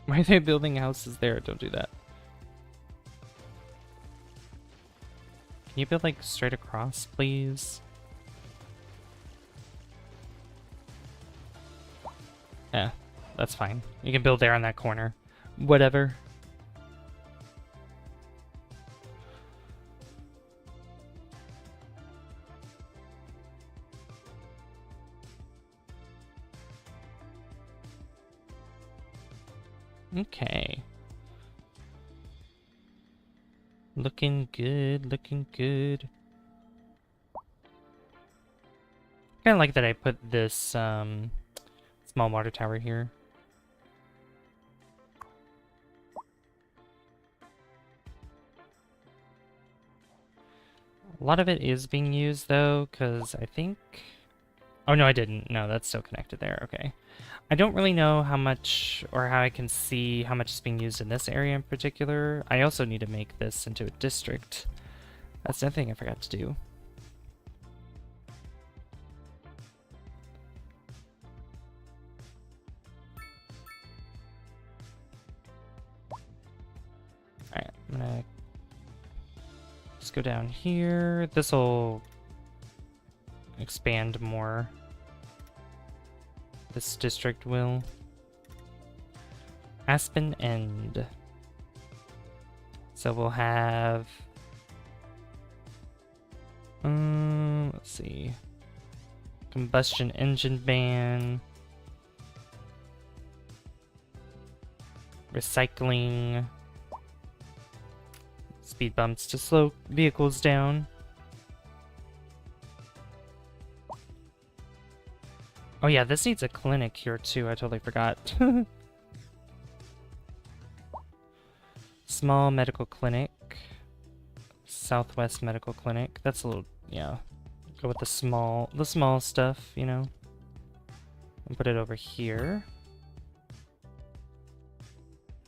[SPEAKER 1] Why are they building houses there? Don't do that. Can you build like straight across, please? Yeah, that's fine. You can build there on that corner. Whatever. Okay. Looking good, looking good. Kinda like that I put this small water tower here. A lot of it is being used though, because I think... Oh no, I didn't. No, that's still connected there. Okay. I don't really know how much, or how I can see how much is being used in this area in particular. I also need to make this into a district. That's the thing I forgot to do. Alright, I'm gonna just go down here. This'll expand more. This district will. Aspen End. So we'll have... let's see. Combustion engine ban. Recycling. Speed bumps to slow vehicles down. Oh yeah, this needs a clinic here too. I totally forgot. Small medical clinic. Southwest medical clinic. That's a little, yeah. Go with the small stuff, you know. And put it over here.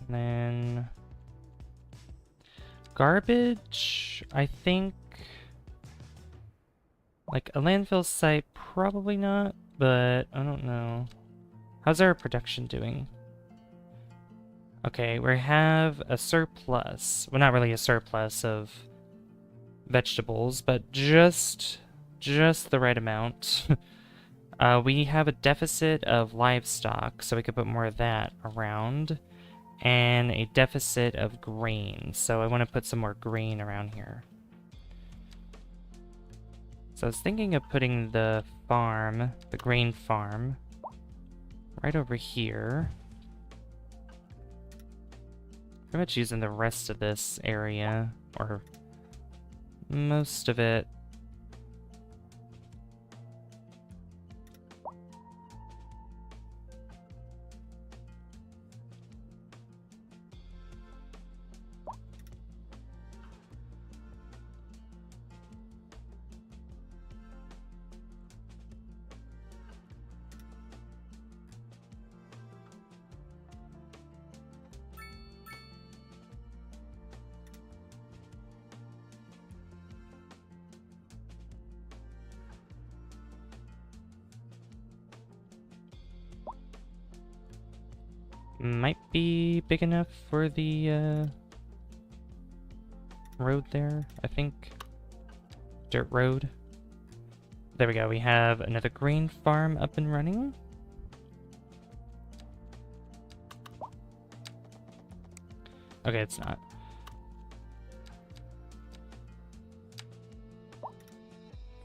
[SPEAKER 1] And then garbage, I think like a landfill site, probably not. But I don't know. How's our production doing? Okay, we have a surplus. Well, not really a surplus of vegetables, but just the right amount. We have a deficit of livestock, so we could put more of that around. And a deficit of grain, so I want to put some more grain around here. So I was thinking of putting the farm, the grain farm, right over here. Pretty much using the rest of this area, or most of it. Might be big enough for the road there, I think. Dirt road. There we go, we have another grain farm up and running. Okay, it's not.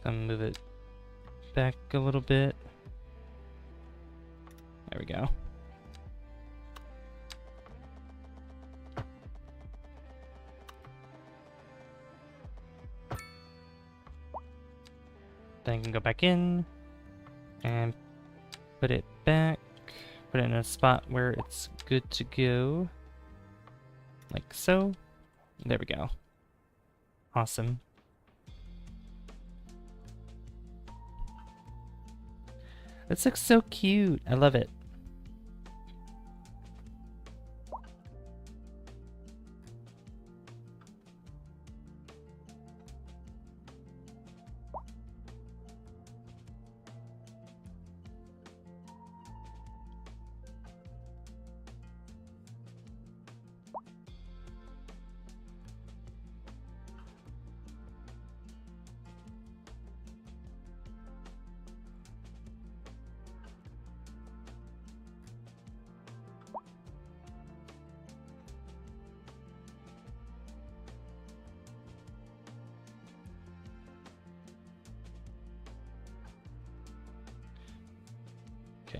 [SPEAKER 1] I'm move it back a little bit. There we go. Then I can go back in and put it back, put it in a spot where it's good to go, like so. There we go. Awesome. This looks so cute. I love it.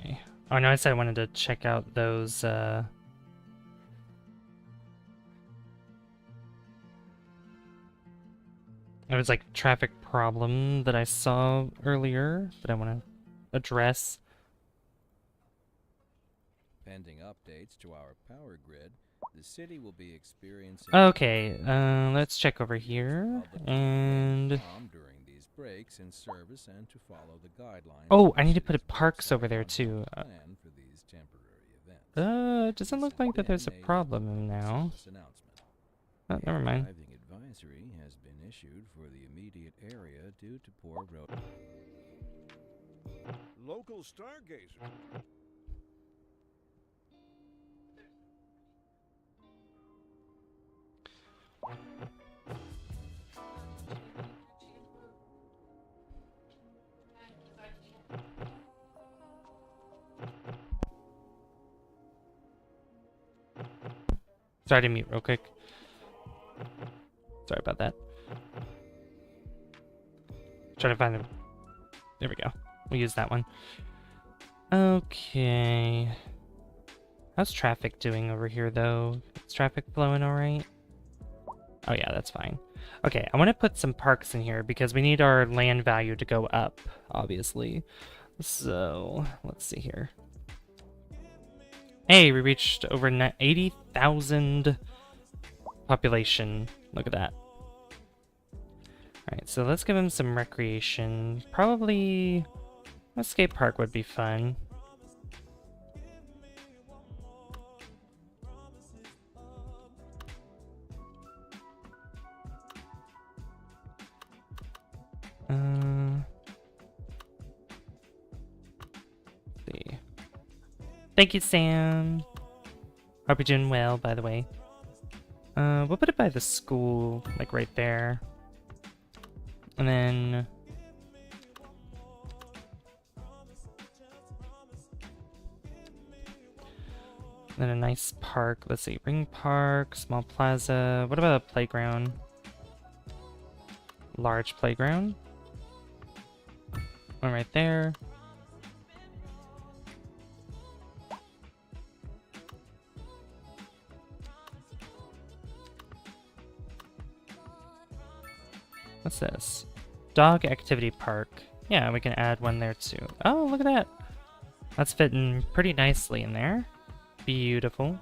[SPEAKER 1] Okay. Oh, no, I said I wanted to check out those, There was like a traffic problem that I saw earlier that I want to address.
[SPEAKER 8] Pending updates to our power grid, the city will be experiencing
[SPEAKER 1] Okay, let's check over here, and...
[SPEAKER 8] during these breaks in service and to follow the guidelines.
[SPEAKER 1] Oh, I need to put parks over there too.
[SPEAKER 8] Plan for these temporary events.
[SPEAKER 1] It doesn't look like that there's a problem now. Oh, never mind.
[SPEAKER 8] Driving advisory has been issued for the immediate area due to poor road.
[SPEAKER 6] Local stargazer.
[SPEAKER 1] Sorry to mute real quick. Sorry about that. Trying to find them. There we go. We'll use that one. Okay. How's traffic doing over here, though? Is traffic flowing alright? Oh yeah, that's fine. Okay, I want to put some parks in here because we need our land value to go up, obviously. So, let's see here. Hey, we reached over 80,000 population. Look at that. Alright, so let's give him some recreation. Probably a skate park would be fun. See. Thank you, Sam. Hope you're doing well, by the way. We'll put it by the school, like right there. And then... then a nice park. Let's see, Ring Park, small plaza. What about a playground? Large playground. One right there. What's this? Dog activity park. Yeah, we can add one there too. Oh, look at that. That's fitting pretty nicely in there. Beautiful.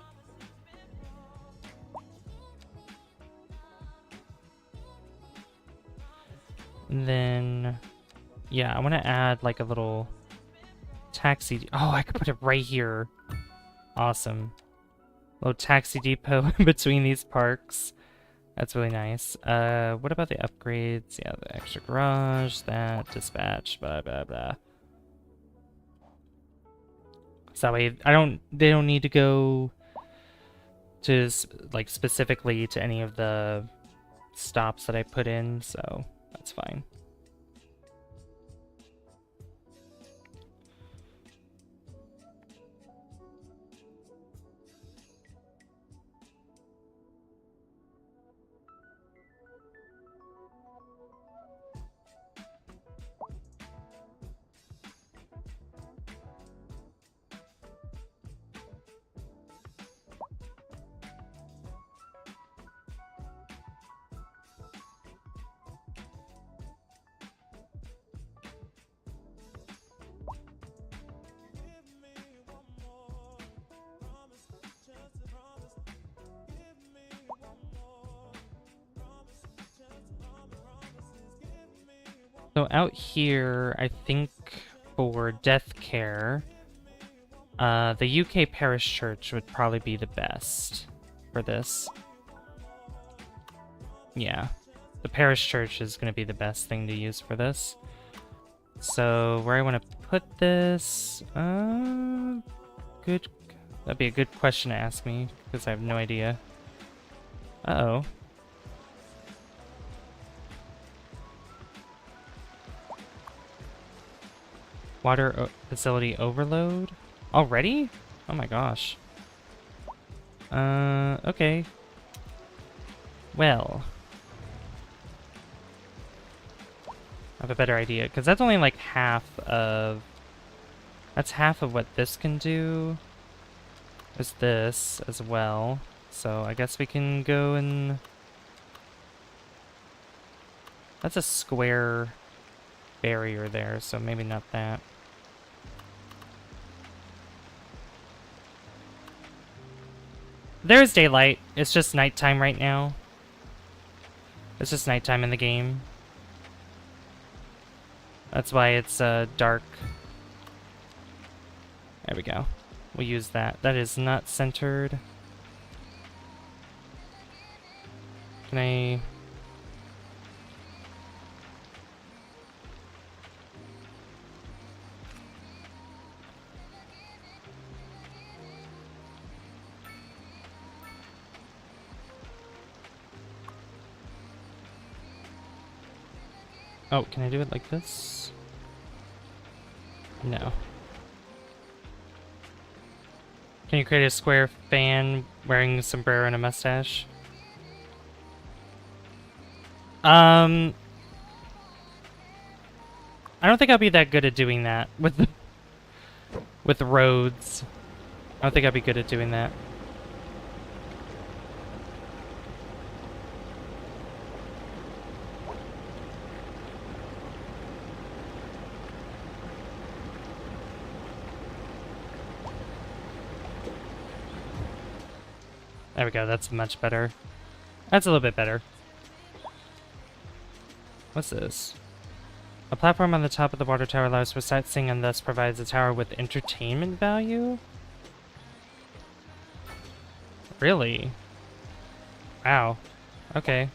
[SPEAKER 1] And then, yeah, I want to add like a little taxi. Oh, I could put it right here. Awesome. Little taxi depot in between these parks. That's really nice. What about the upgrades? Yeah, the extra garage, that, dispatch, blah, blah, blah. So that way, they don't need to go to, like, specifically to any of the stops that I put in, so that's fine. So out here, I think for death care, the UK Parish Church would probably be the best for this. Yeah, the Parish Church is going to be the best thing to use for this. So where I want to put this, that'd be a good question to ask me, because I have no idea. Uh-oh. Water facility overload? Already? Oh my gosh. Okay. Well. I have a better idea, because that's only like half of That's half of what this can do. There's this as well. So I guess we can go and... That's a square barrier there, so maybe not that. There is daylight. It's just nighttime right now. It's just nighttime in the game. That's why it's dark. There we go. We'll use that. That is not centered. Can I... Oh, can I do it like this? No. Can you create a square fan wearing a sombrero and a mustache? I don't think I'll be that good at doing that with the roads. I don't think I'll be good at doing that. There we go, that's much better. That's a little bit better. What's this? A platform on the top of the water tower allows for sightseeing and thus provides the tower with entertainment value? Really? Wow. Okay.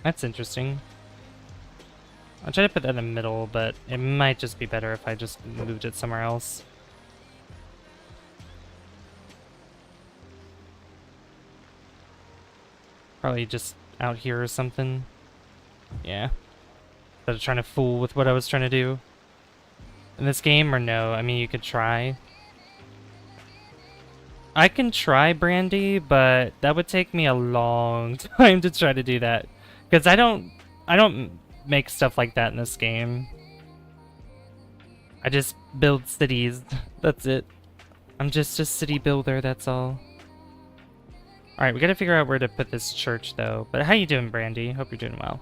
[SPEAKER 1] That's interesting. I'll try to put that in the middle, but it might just be better if I just moved it somewhere else. Probably just out here or something. Yeah. Instead of trying to fool with what I was trying to do. In this game, or no? I mean, you could try. I can try Brandy, but that would take me a long time to try to do that. Because I don't make stuff like that in this game. I just build cities. That's it. I'm just a city builder, that's all. Alright, we gotta figure out where to put this church, though. But how you doing, Brandy? Hope you're doing well.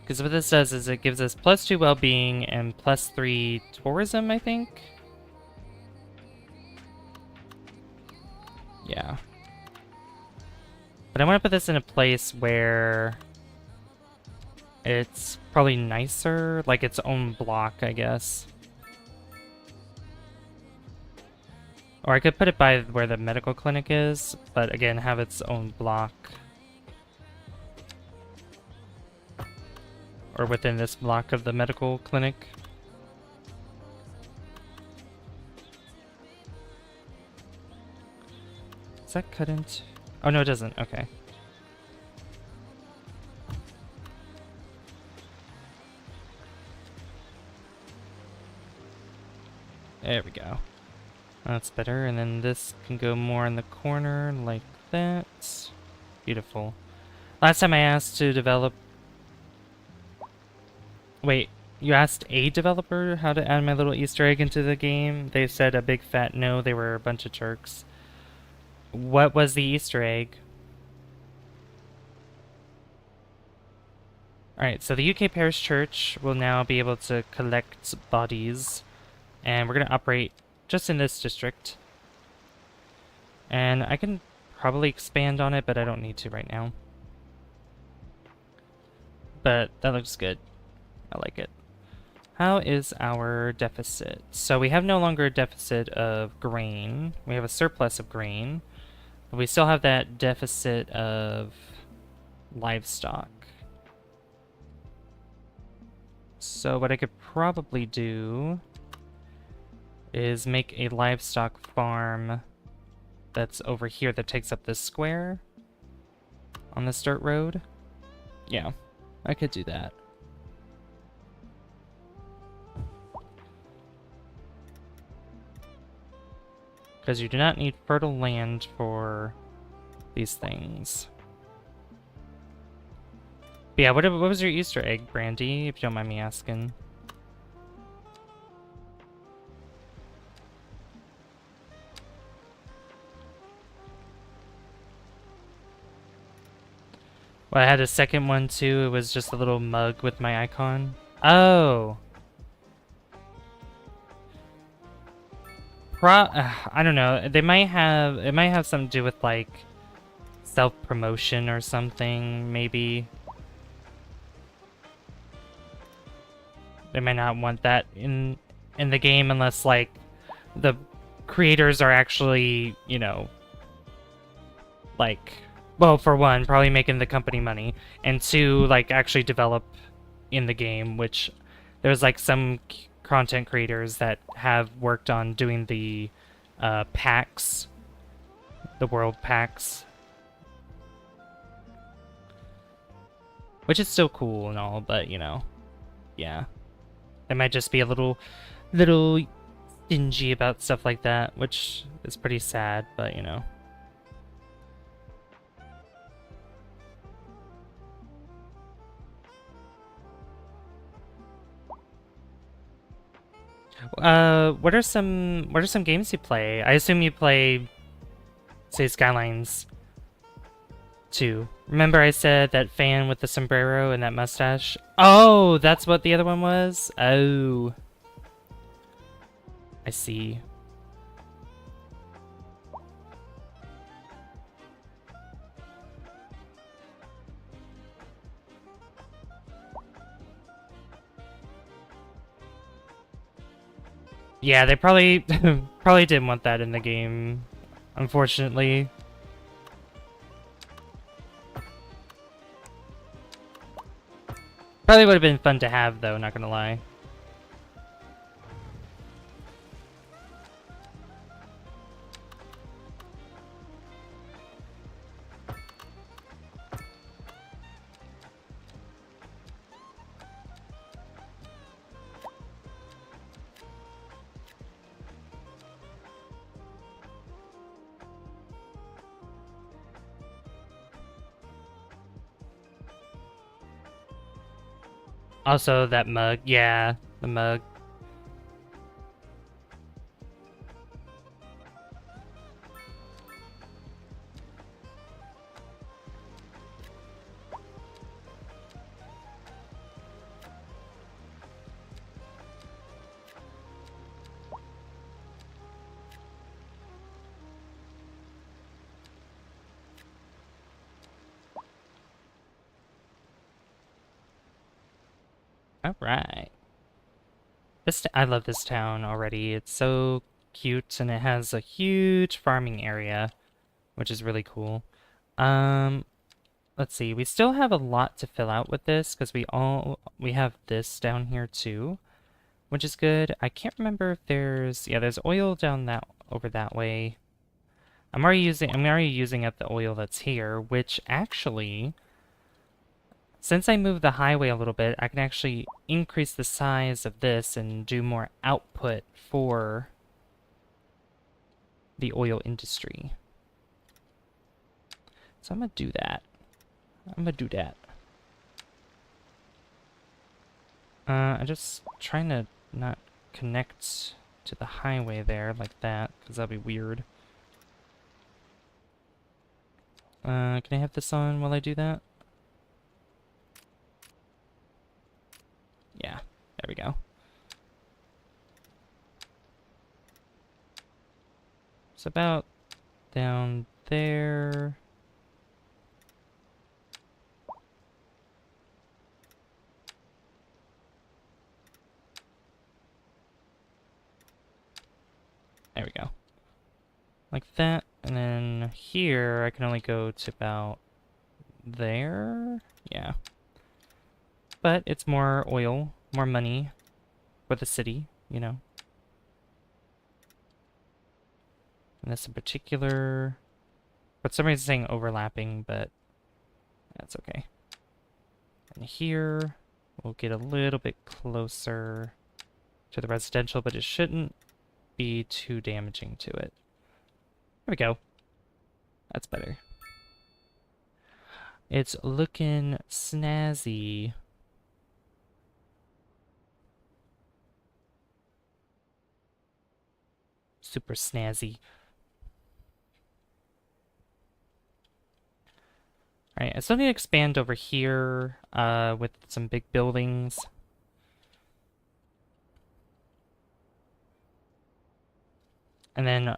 [SPEAKER 1] Because what this does is it gives us +2 well-being and +3 tourism, I think? Yeah. But I want to put this in a place where it's probably nicer, like its own block, I guess. Or I could put it by where the medical clinic is, but again, have its own block. Or within this block of the medical clinic. Does that cut into... Oh, no, it doesn't. Okay. There we go. That's better, and then this can go more in the corner, like that. Beautiful. Last time I asked to develop... Wait, you asked a developer how to add my little Easter egg into the game? They said a big fat no, they were a bunch of jerks. What was the Easter egg? Alright, so the UK Parish Church will now be able to collect bodies, and we're going to operate just in this district. And I can probably expand on it, but I don't need to right now. But that looks good. I like it. How is our deficit? So we have no longer a deficit of grain. We have a surplus of grain. But we still have that deficit of livestock. So what I could probably do is make a livestock farm that's over here that takes up this square on this dirt road. Yeah, I could do that. Because you do not need fertile land for these things. But yeah, what was your Easter egg, Brandy, if you don't mind me asking? Well, I had a second one too. It was just a little mug with my icon. Oh. I don't know. It might have something to do with like self-promotion or something, maybe. They might not want that in the game unless like the creators are actually, you know, like, well, for one, probably making the company money, and two, like actually develop in the game, which there's like some content creators that have worked on doing the packs, the world packs, which is still cool and all, but you know, yeah, they might just be a little stingy about stuff like that, which is pretty sad, but you know. What are some games you play? I assume you play, say, Skylines 2. Remember I said that fan with the sombrero and that mustache? Oh, that's what the other one was? Oh. I see. Yeah, they probably probably didn't want that in the game, unfortunately. Probably would have been fun to have, though, not gonna lie. Also, that mug. Yeah, the mug. All right. I love this town already. It's so cute, and it has a huge farming area, which is really cool. Let's see. We still have a lot to fill out with this because we have this down here too, which is good. I can't remember if there's oil down over that way. I'm already using up the oil that's here, which actually, since I moved the highway a little bit, I can actually increase the size of this and do more output for the oil industry. So I'm gonna do that. I'm just trying to not connect to the highway there like that, because that'll be weird. Can I have this on while I do that? Yeah, there we go. It's about down there. There we go. Like that, and then here I can only go to about there. Yeah. But it's more oil, more money for the city, you know. And this in particular, for some reason saying overlapping, but that's okay. And here, we'll get a little bit closer to the residential, but it shouldn't be too damaging to it. There we go. That's better. It's looking snazzy. Super snazzy. Alright, I still need to expand over here with some big buildings. And then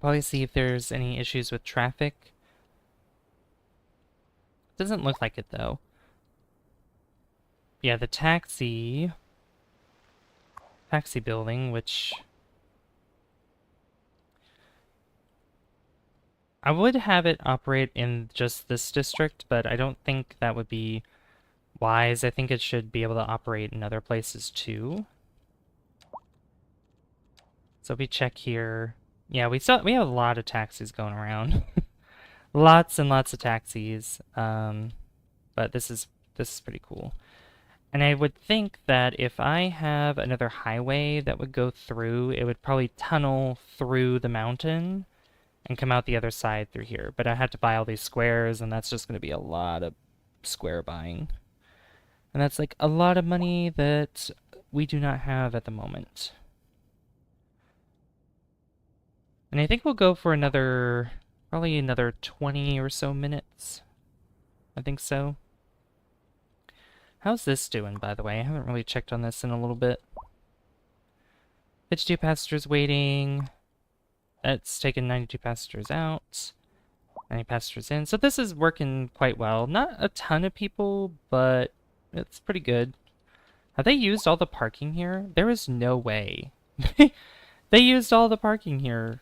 [SPEAKER 1] probably see if there's any issues with traffic. Doesn't look like it though. Yeah, the taxi building, which I would have it operate in just this district, but I don't think that would be wise. I think it should be able to operate in other places too. So if we check here, yeah, we have a lot of taxis going around. Lots and lots of taxis. But this is pretty cool. And I would think that if I have another highway that would go through, it would probably tunnel through the mountain and come out the other side through here. But I had to buy all these squares, and that's just going to be a lot of square buying. And that's like a lot of money that we do not have at the moment. And I think we'll go for probably another 20 or so minutes. I think so. How's this doing, by the way? I haven't really checked on this in a little bit. 52 passengers waiting. That's taken 92 passengers out. 90 passengers in. So this is working quite well. Not a ton of people, but it's pretty good. Have they used all the parking here? There is no way. They used all the parking here.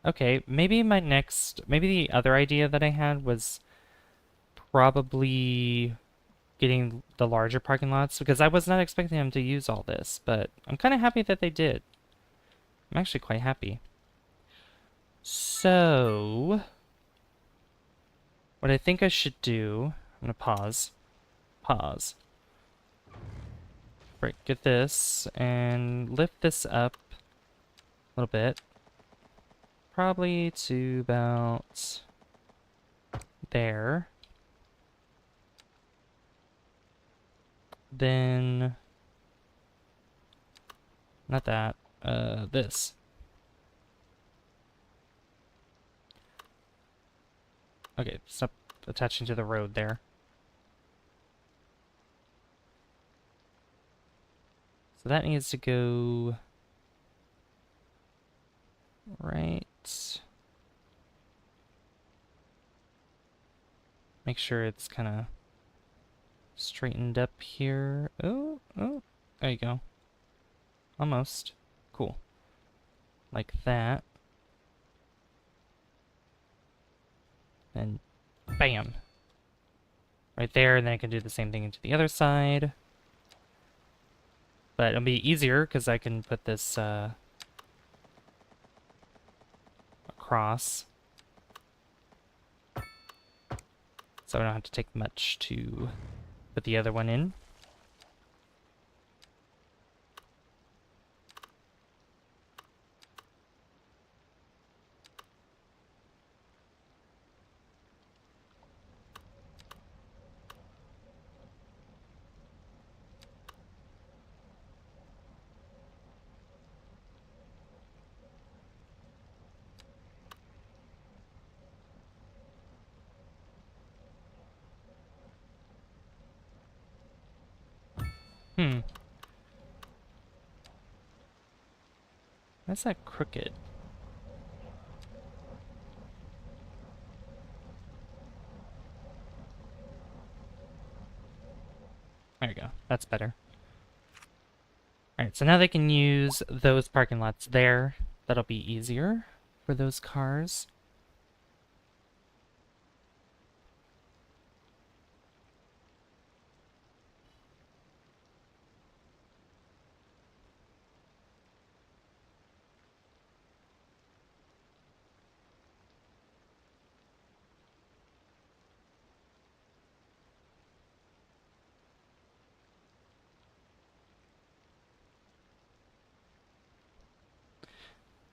[SPEAKER 1] Okay, maybe the other idea that I had was probably getting the larger parking lots, because I was not expecting them to use all this, but I'm kind of happy that they did. I'm actually quite happy. So, what I think I should do, I'm gonna pause. Right, get this, and lift this up a little bit. Probably to about there. Then, not that, this. Okay, stop attaching to the road there. So that needs to go right. Make sure it's kind of straightened up here. Oh, there you go. Almost. Cool. Like that. And bam. Right there, and then I can do the same thing into the other side. But it'll be easier because I can put this across. So I don't have to take much to put the other one in. Why's that crooked? There we go. That's better. Alright, so now they can use those parking lots there. That'll be easier for those cars.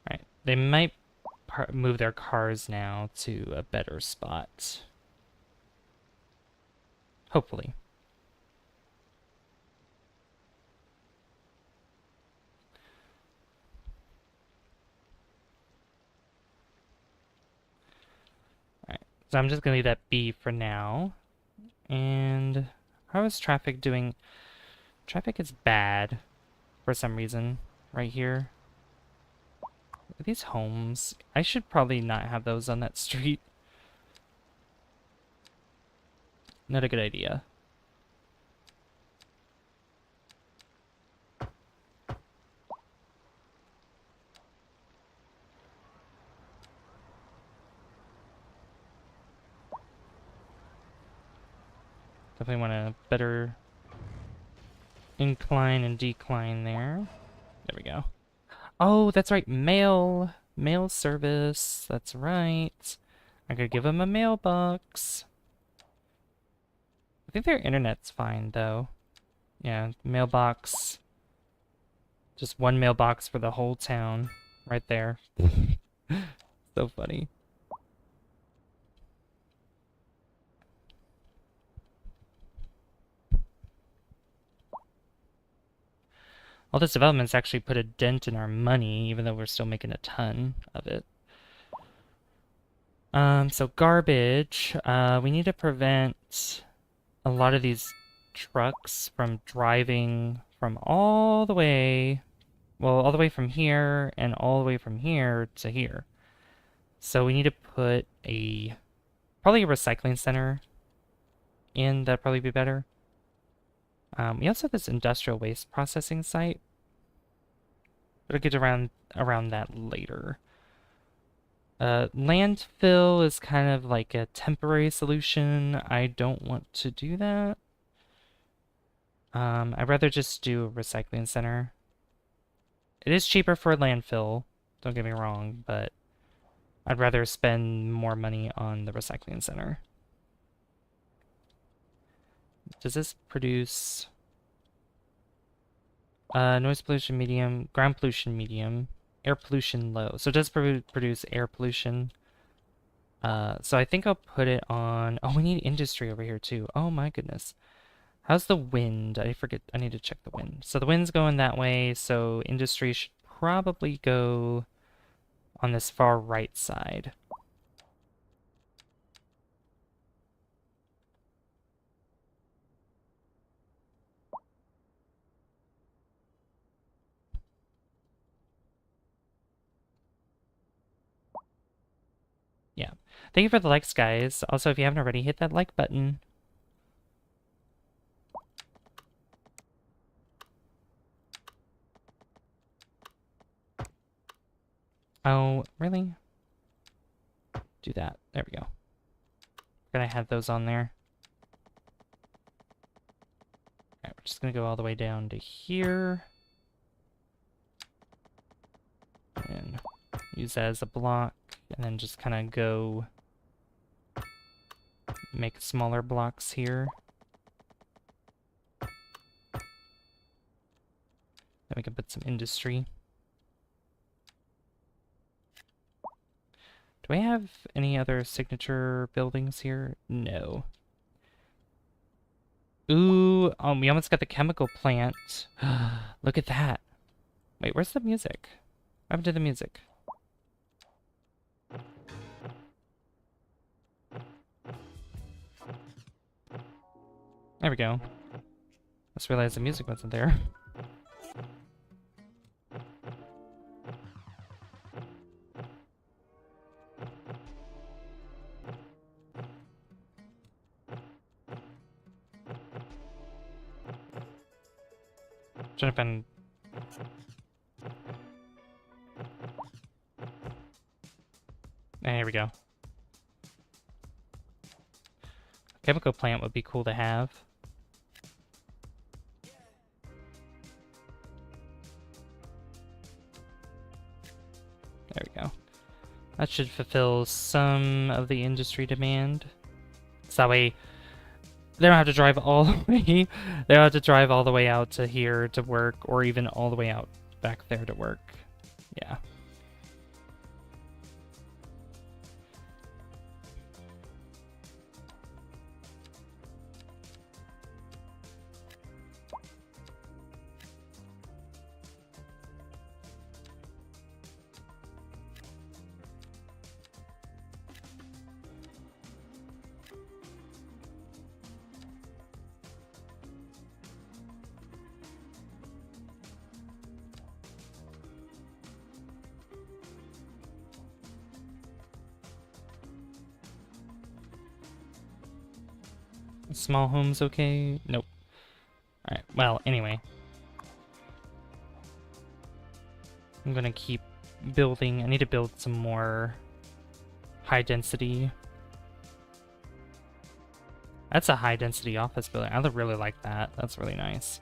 [SPEAKER 1] Alright, they might move their cars now to a better spot. Hopefully. Alright, so I'm just gonna leave that be for now. And how is traffic doing? Traffic is bad for some reason right here. These homes, I should probably not have those on that street. Not a good idea. Definitely want a better incline and decline there. There we go. Oh, that's right. Mail service. That's right. I could give them a mailbox. I think their internet's fine, though. Yeah, mailbox. Just one mailbox for the whole town. Right there. So funny. All this development's actually put a dent in our money, even though we're still making a ton of it. So garbage. We need to prevent a lot of these trucks from driving from all the way, well, all the way from here and all the way from here to here. So we need to put probably a recycling center in. That'd probably be better. We also have this industrial waste processing site. We'll get around that later. Landfill is kind of like a temporary solution. I don't want to do that. I'd rather just do a recycling center. It is cheaper for a landfill, don't get me wrong, but I'd rather spend more money on the recycling center. Does this produce noise pollution medium, ground pollution medium, air pollution low? So it does produce air pollution. So I think I'll put it on... Oh, we need industry over here too. Oh my goodness. How's the wind? I forget. I need to check the wind. So the wind's going that way, so industry should probably go on this far right side. Yeah. Thank you for the likes, guys. Also, if you haven't already, hit that like button. Oh, really? Do that. There we go. We're gonna have those on there. Alright, we're just gonna go all the way down to here. And use that as a block. And then just kind of go make smaller blocks here. Then we can put some industry. Do I have any other signature buildings here? No. Ooh, we almost got the chemical plant. Look at that. Wait, where's the music? What happened to the music? There we go. Just realized the music wasn't there. Trying to find... There we go. Chemical plant would be cool to have. There we go. That should fulfill some of the industry demand. So that way they don't have to drive all the way. They don't have to drive all the way out to here to work, or even all the way out back there to work. Yeah. Small homes okay? Nope. Alright, well, anyway. I'm gonna keep building. I need to build some more high density. That's a high density office building. I really like that. That's really nice.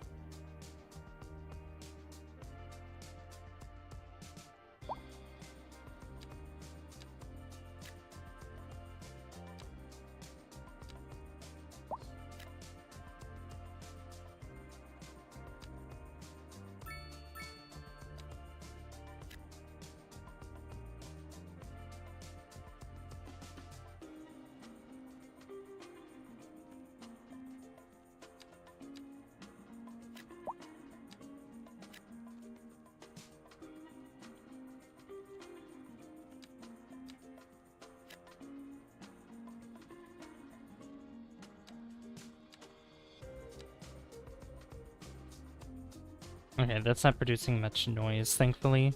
[SPEAKER 1] Okay, that's not producing much noise, thankfully.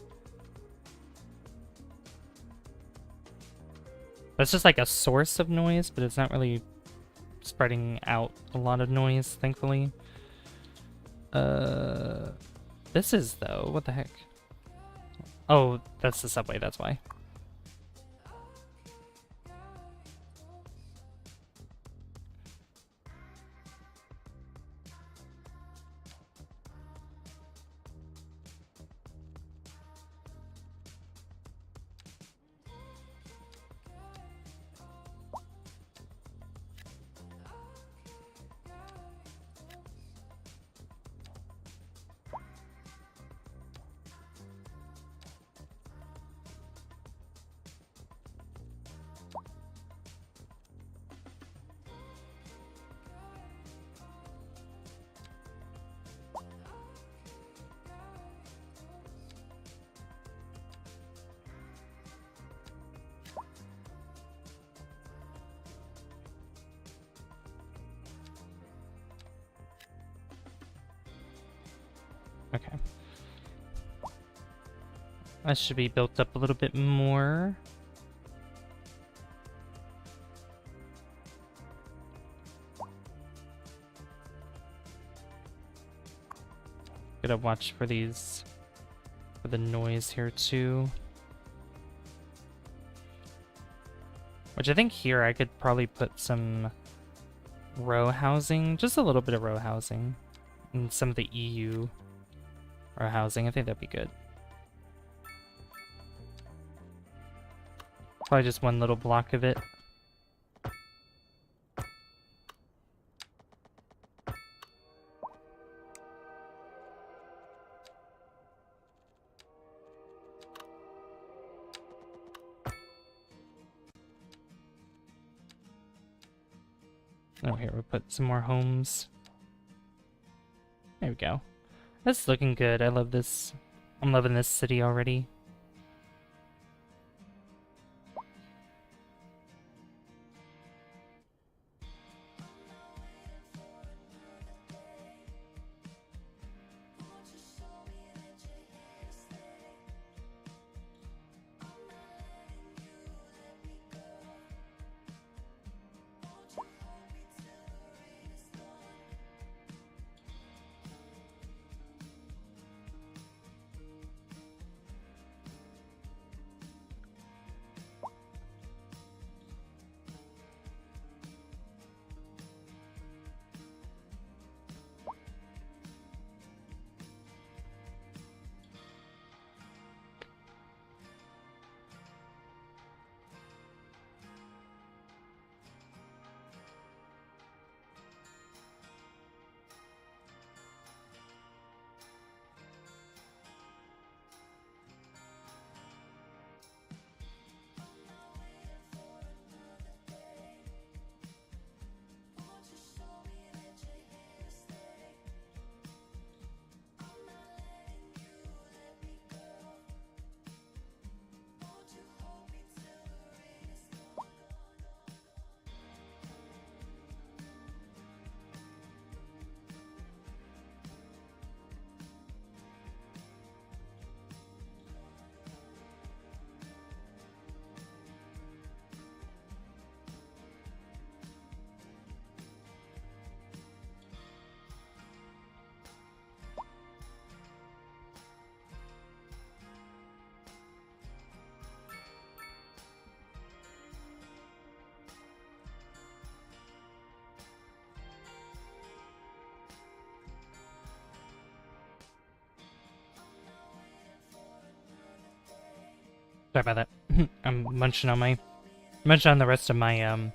[SPEAKER 1] That's just like a source of noise, but it's not really spreading out a lot of noise, thankfully. This is, though. What the heck? Oh, that's the subway, that's why. Okay. That should be built up a little bit more. Gotta watch for these, for the noise here too. Which I think here I could probably put some row housing, just a little bit of row housing, and some of the EU row housing. I think that'd be good. Probably just one little block of it. Oh, here, we'll put some more homes. There we go. That's looking good. I love this. I'm loving this city already. Sorry about that. I'm munching on the rest of my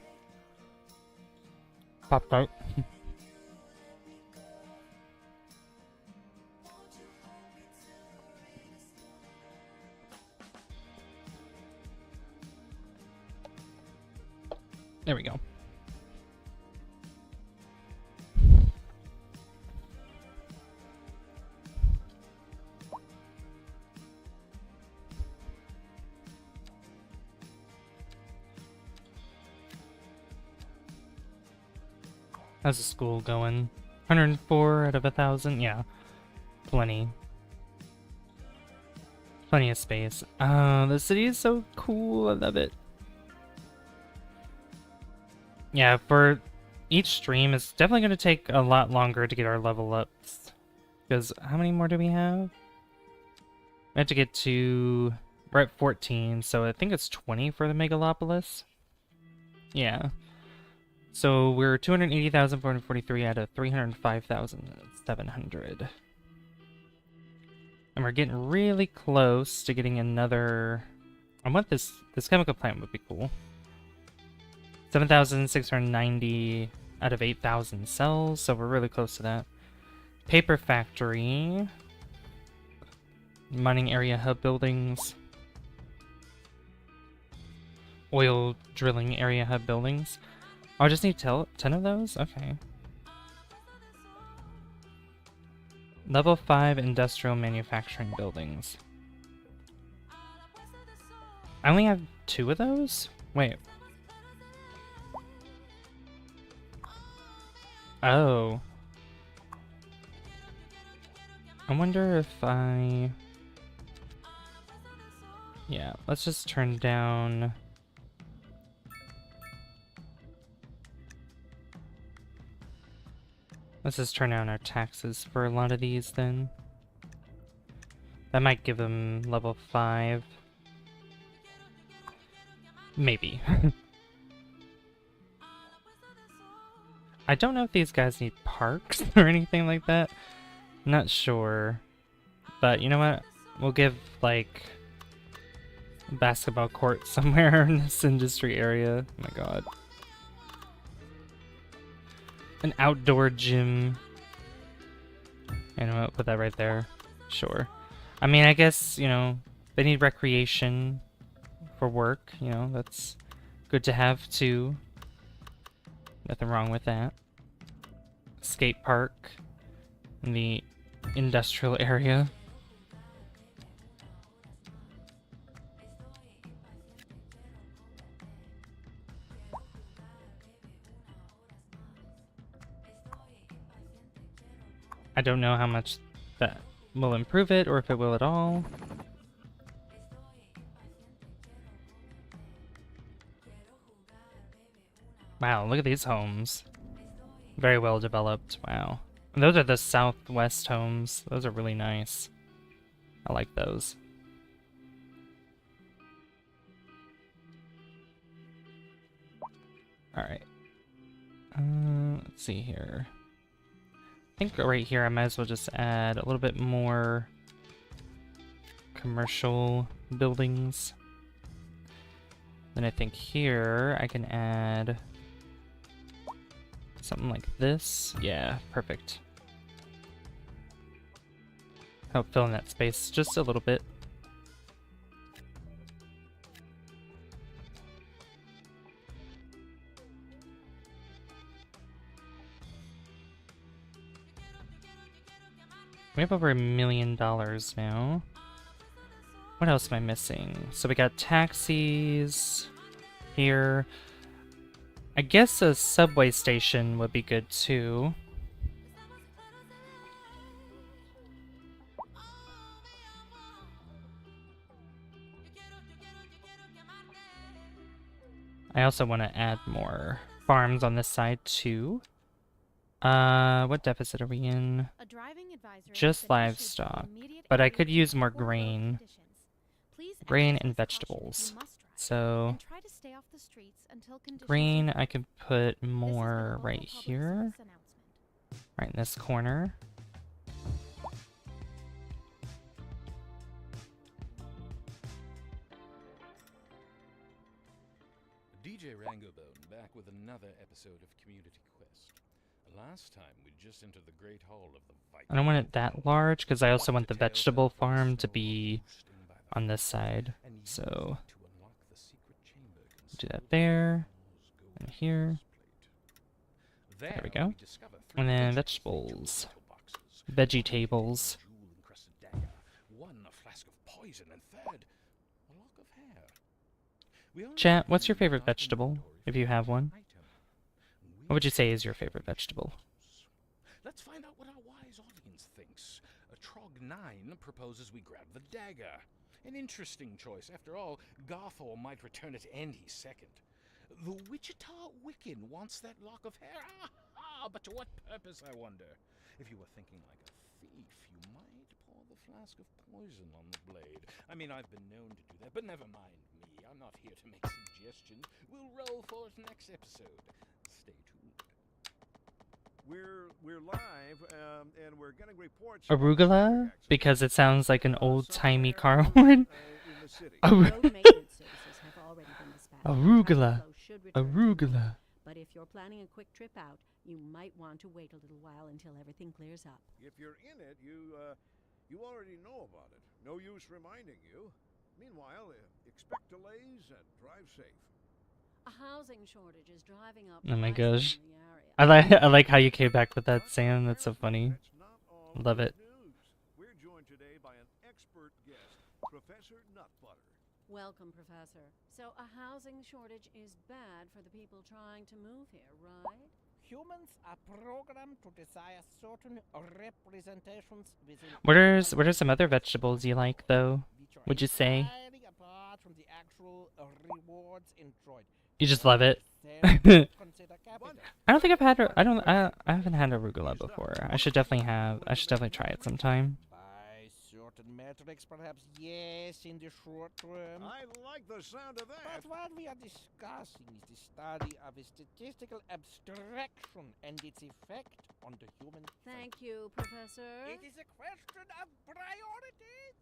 [SPEAKER 1] Pop Tart. There we go. How's the school going? 104 out of 1,000? Yeah. Plenty. Plenty of space. The city is so cool. I love it. Yeah, for each stream, it's definitely going to take a lot longer to get our level ups. Because how many more do we have? We have to get to... We're at 14, so I think it's 20 for the Megalopolis. Yeah. So we're 280,443 out of 305,700. And we're getting really close to getting another... I want this chemical plant would be cool. 7,690 out of 8,000 cells, so we're really close to that. Paper factory. Mining area hub buildings. Oil drilling area hub buildings. Oh, I just need 10 of those? Okay. Level 5 industrial manufacturing buildings. I only have 2 of those? Wait. Oh. I wonder if I... Yeah, let's just turn down... Let's just turn down our taxes for a lot of these then. That might give them level 5. Maybe. I don't know if these guys need parks or anything like that. I'm not sure. But you know what? We'll give, like, a basketball court somewhere in this industry area. Oh my god. An outdoor gym. And I'll put that right there. Sure. I mean, I guess, you know, they need recreation for work. You know, that's good to have too. Nothing wrong with that. Skate park in the industrial area. I don't know how much that will improve it or if it will at all. Wow, look at these homes. Very well developed. Wow. And those are the southwest homes. Those are really nice. I like those. Alright. Let's see here. I think right here I might as well just add a little bit more commercial buildings. Then I think here I can add something like this. Yeah, perfect. Help fill in that space just a little bit. We have over $1 million now. What else am I missing? So we got taxis here. I guess a subway station would be good too. I also want to add more farms on this side too. What deficit are we in? Just livestock, but I could use more grain. Grain and vegetables. So, grain, I can put more right here. Right in this corner.
[SPEAKER 2] Rangobone, back with another episode of Community Quest. Last time we just entered the Great Hall of the Viking.
[SPEAKER 1] I don't want it that large because I also want the vegetable farm to be on this side. So do that there and here. There we go. And then vegetables. Veggie tables.
[SPEAKER 2] One, a flask of poison, and third, a lock of hair.
[SPEAKER 1] Chat, what's your favorite vegetable, if you have one? What would you say is your favorite vegetable?
[SPEAKER 2] Let's find out what our wise audience thinks. Trog 9 proposes we grab the dagger. An interesting choice. After all, Garthor might return it and he's second. The Wichita Wiccan wants that lock of hair. But to what purpose, I wonder? If you were thinking like a thief, you might pour the flask of poison on the blade. I mean, I've been known to do that, but never mind me. I'm not here to make suggestions. We'll roll for it next episode. Stay tuned.
[SPEAKER 6] We're live, and we're getting reports.
[SPEAKER 1] Arugula? Because it sounds like an old-timey car horn.
[SPEAKER 6] in the city.
[SPEAKER 3] Road maintenance services have already been dispatched.
[SPEAKER 1] Arugula.
[SPEAKER 3] Traffic flow should return to normal.
[SPEAKER 1] Arugula.
[SPEAKER 3] But if you're planning a quick trip out, you might want to wait a little while until everything clears up.
[SPEAKER 6] If you're in it, you already know about it. No use reminding you. Meanwhile, expect delays and drive safe.
[SPEAKER 3] A housing shortage is driving up
[SPEAKER 1] Oh my
[SPEAKER 3] prices
[SPEAKER 1] gosh.
[SPEAKER 3] in the area.
[SPEAKER 1] I like how you came back with that, Sam. That's so funny.
[SPEAKER 6] That's not all
[SPEAKER 1] Love
[SPEAKER 6] good
[SPEAKER 1] it.
[SPEAKER 6] news. We're joined today by an expert guest, Professor Nutbutter.
[SPEAKER 3] Welcome, Professor. So a housing shortage is bad for the people trying to move here, right?
[SPEAKER 9] Humans are programmed to desire certain representations within
[SPEAKER 1] What are some other vegetables you like, though?
[SPEAKER 9] which are
[SPEAKER 1] Would you say?
[SPEAKER 9] entirely apart from the actual rewards enjoyed.
[SPEAKER 1] You just love it.
[SPEAKER 9] Consider capital.
[SPEAKER 1] I don't think I've had. I haven't had arugula before. I should definitely try it sometime.
[SPEAKER 9] By certain metrics, perhaps yes in the short term.
[SPEAKER 6] I like the sound of that.
[SPEAKER 9] But what we are discussing is the study of a statistical abstraction and its effect on the human
[SPEAKER 3] Thank you, Professor.
[SPEAKER 9] It is a question of priorities.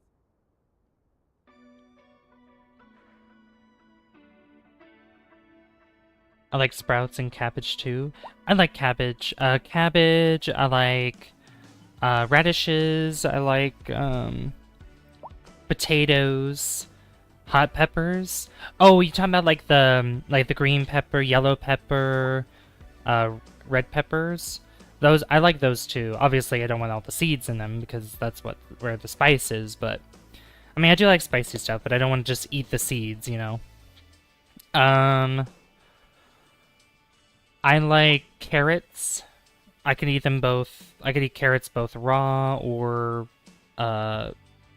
[SPEAKER 1] I like sprouts and cabbage too. I like cabbage. Cabbage. I like radishes. I like potatoes, hot peppers. Oh, you talking about like the green pepper, yellow pepper, red peppers? Those I like those too. Obviously, I don't want all the seeds in them because that's where the spice is. But I mean, I do like spicy stuff, but I don't want to just eat the seeds, you know. I like carrots. I can eat them both. I could eat carrots both raw or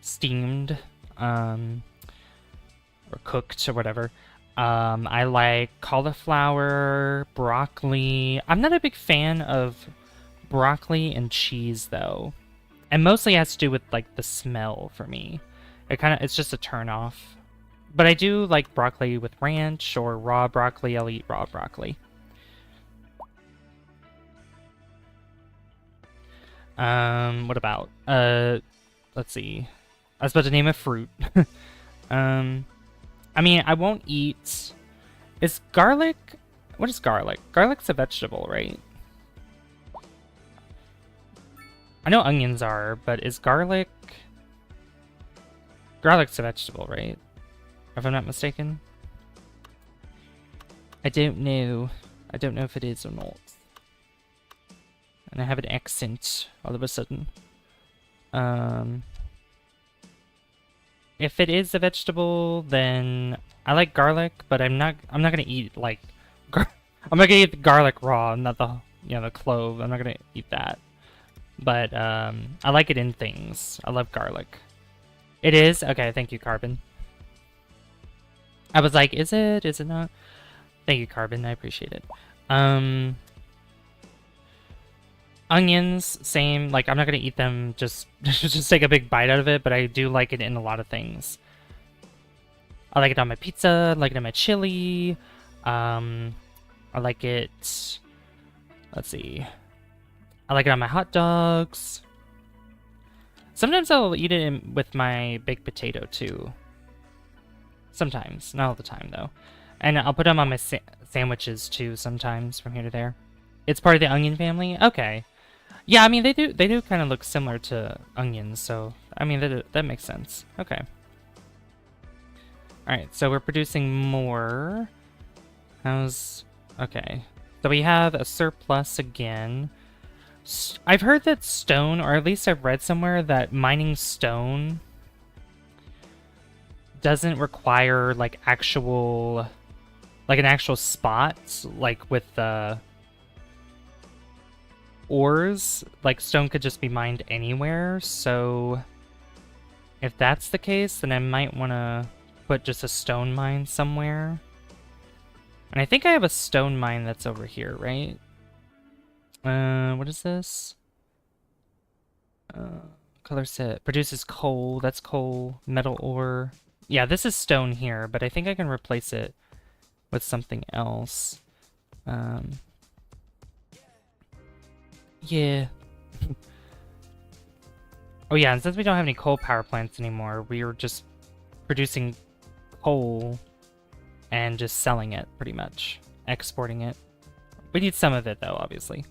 [SPEAKER 1] steamed, or cooked or whatever. I like cauliflower, broccoli. I'm not a big fan of broccoli and cheese though. And mostly has to do with like the smell for me. It's just a turn off. But I do like broccoli with ranch or raw broccoli. I'll eat raw broccoli. What about? Let's see. I was about to name a fruit. I mean, I won't eat... Is garlic... What is garlic? Garlic's a vegetable, right? I know onions are, but is garlic... Garlic's a vegetable, right? If I'm not mistaken. I don't know. I don't know if it is or not. And I have an accent all of a sudden. If it is a vegetable, then I like garlic, but I'm not gonna eat like I'm not gonna eat the garlic raw, not the the clove. I'm not gonna eat that. But I like it in things. I love garlic. It is? Okay, thank you, Carbon. I was like, is it? Is it not? Thank you, Carbon. I appreciate it. Onions, same. Like, I'm not gonna eat them, just take a big bite out of it, but I do like it in a lot of things. I like it on my pizza, I like it on my chili. I like it... Let's see. I like it on my hot dogs. Sometimes I'll eat it with my baked potato, too. Sometimes. Not all the time, though. And I'll put them on my sandwiches too sometimes from here to there. It's part of the onion family? Okay. Yeah, I mean, they do kind of look similar to onions, so, I mean, that makes sense. Okay. Alright, so we're producing more. Okay. So we have a surplus again. I've heard that stone, or at least I've read somewhere that mining stone doesn't require, like, an actual spot, like, with the ores. Like, stone could just be mined anywhere, so if that's the case, then I might want to put just a stone mine somewhere. And I think I have a stone mine that's over here, right? What is this? Color set. Produces coal. That's coal. Metal ore. Yeah, this is stone here, but I think I can replace it with something else. Yeah. Oh yeah, and since we don't have any coal power plants anymore, we are just producing coal and just selling it, pretty much. Exporting it. We need some of it, though, obviously.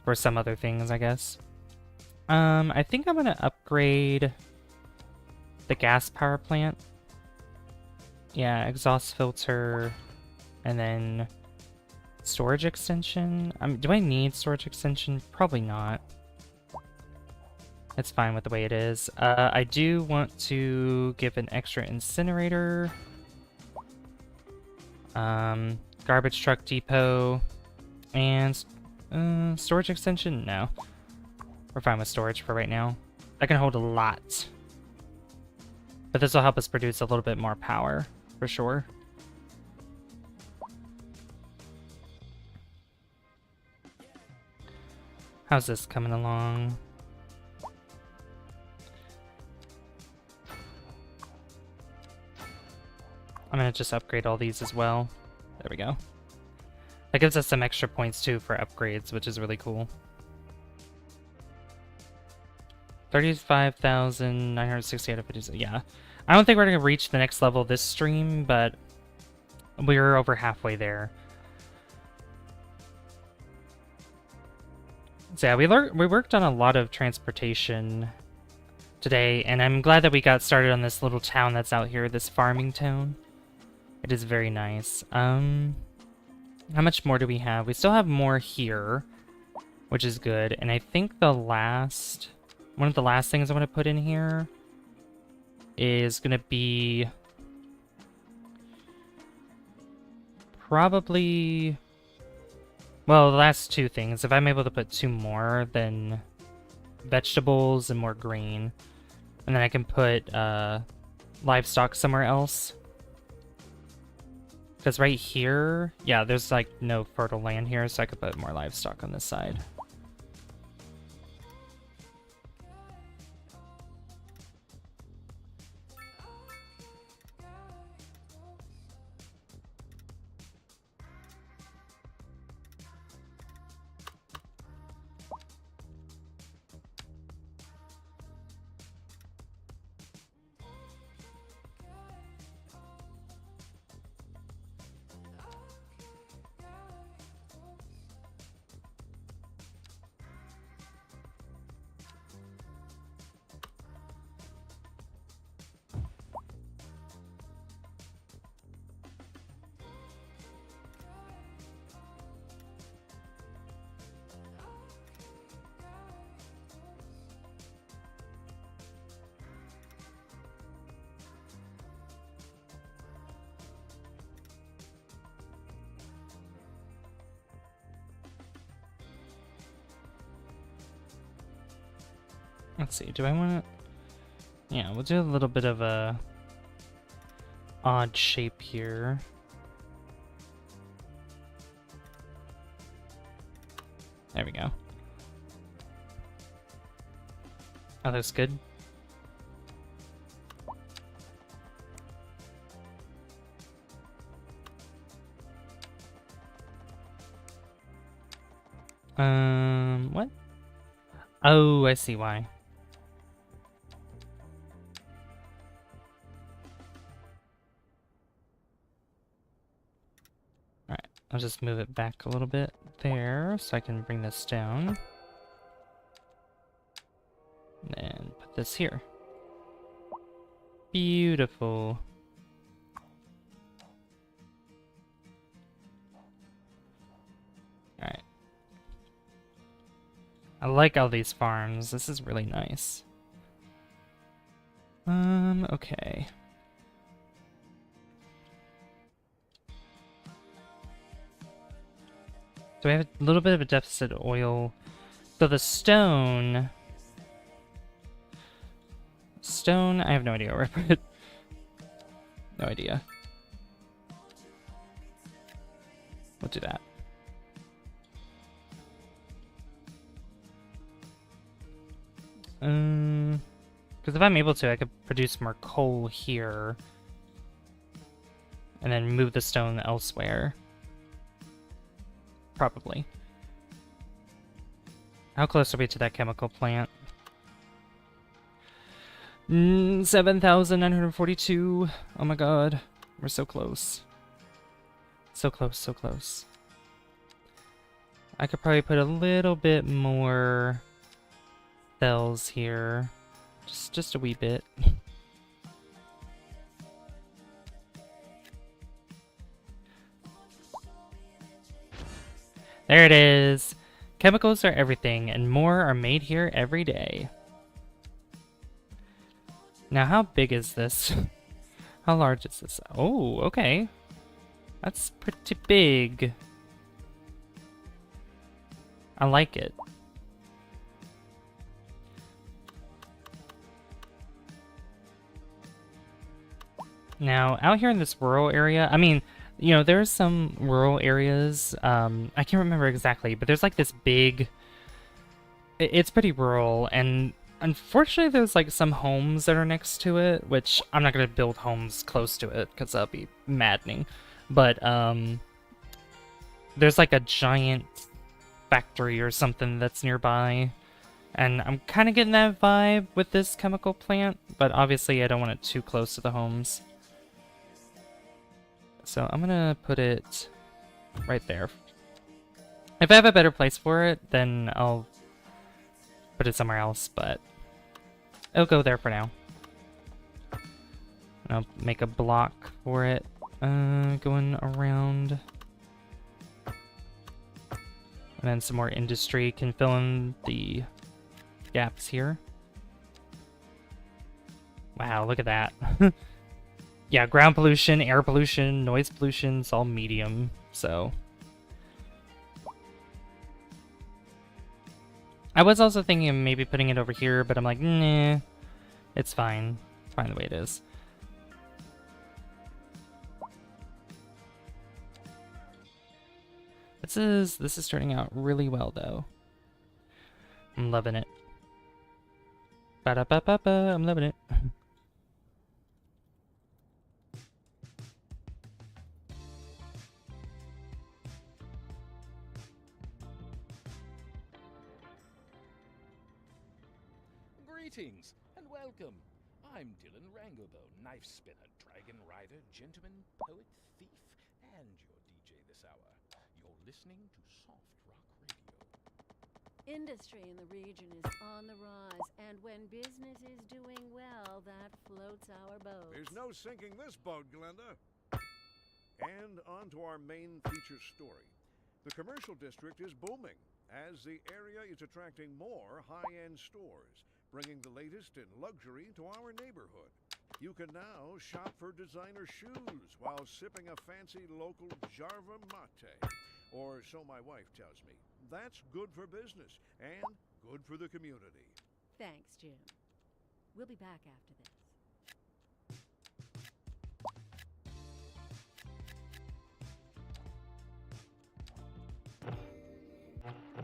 [SPEAKER 1] For some other things, I guess. I think I'm gonna upgrade the gas power plant. Yeah, exhaust filter, and then storage extension. Do I need storage extension? Probably not. It's fine with the way it is. I do want to give an extra incinerator. Garbage truck depot. And storage extension? No. We're fine with storage for right now. That can hold a lot. But this will help us produce a little bit more power, for sure. How's this coming along? I'm gonna just upgrade all these as well. There we go. That gives us some extra points too for upgrades, which is really cool. 35,960 out of 50. Yeah. I don't think we're gonna reach the next level this stream, but we're over halfway there. So yeah, we worked on a lot of transportation today, and I'm glad that we got started on this little town that's out here, this farming town. It is very nice. How much more do we have? We still have more here, which is good. And I think one of the last things I want to put in here is going to be probably, well, the last two things. If I'm able to put two more, then vegetables and more green. And then I can put livestock somewhere else. Because right here, yeah, there's like no fertile land here, so I could put more livestock on this side. Let's see, do I want to... Yeah, we'll do a little bit of a odd shape here. There we go. Oh, that's good. What? Oh, I see why. I'll just move it back a little bit there so I can bring this down. And put this here. Beautiful. Alright. I like all these farms. This is really nice. Okay. So we have a little bit of a deficit of oil. So the stone... Stone, I have no idea where I put it. No idea. We'll do that. Because if I'm able to, I could produce more coal here. And then move the stone elsewhere. Probably. How close are we to that chemical plant? 7,942. Oh my god. We're so close. So close, so close. I could probably put a little bit more cells here. Just a wee bit. There it is. Chemicals are everything, and more are made here every day. Now, how big is this? How large is this? Oh, okay. That's pretty big. I like it. Now, out here in this rural area, I mean, you know, there's some rural areas, I can't remember exactly, but there's like this big, it's pretty rural, and unfortunately there's like some homes that are next to it, which I'm not going to build homes close to it, because that'll be maddening, but there's like a giant factory or something that's nearby, and I'm kind of getting that vibe with this chemical plant, but obviously I don't want it too close to the homes. So I'm gonna put it right there. If I have a better place for it, then I'll put it somewhere else, but it'll go there for now. And I'll make a block for it, going around. And then some more industry can fill in the gaps here. Wow, look at that. Yeah, ground pollution, air pollution, noise pollution, it's all medium, so. I was also thinking of maybe putting it over here, but I'm like, nah, it's fine. It's fine the way it is. This is turning out really well, though. I'm loving it. Ba-da-ba-ba-ba, I'm loving it.
[SPEAKER 2] Greetings and welcome. I'm Dylan Rangobone, knife spinner, dragon rider, gentleman, poet, thief, and your DJ this hour. You're listening to Soft Rock Radio.
[SPEAKER 3] Industry in the region is on the rise, and when business is doing well, that floats our boat.
[SPEAKER 6] There's no sinking this boat, Glenda. And on to our main feature story. The commercial district is booming, as the area is attracting more high-end stores, bringing the latest in luxury to our neighborhood. You can now shop for designer shoes while sipping a fancy local Jarva mate. Or so my wife tells me. That's good for business and good for the community.
[SPEAKER 3] Thanks, Jim. We'll be back after this.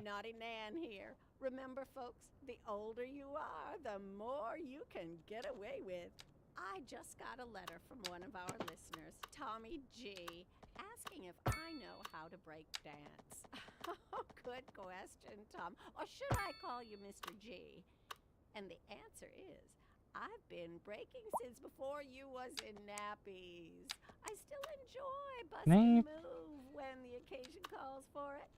[SPEAKER 3] Naughty Nan here. Remember, folks, the older you are, the more you can get away with. I just got a letter from one of our listeners, Tommy G, asking if I know how to break dance. Oh, good question, Tom. Or should I call you Mr. G? And the answer is, I've been breaking since before you was in nappies. I still enjoy busting
[SPEAKER 1] Can I-
[SPEAKER 3] a move when the occasion calls for it.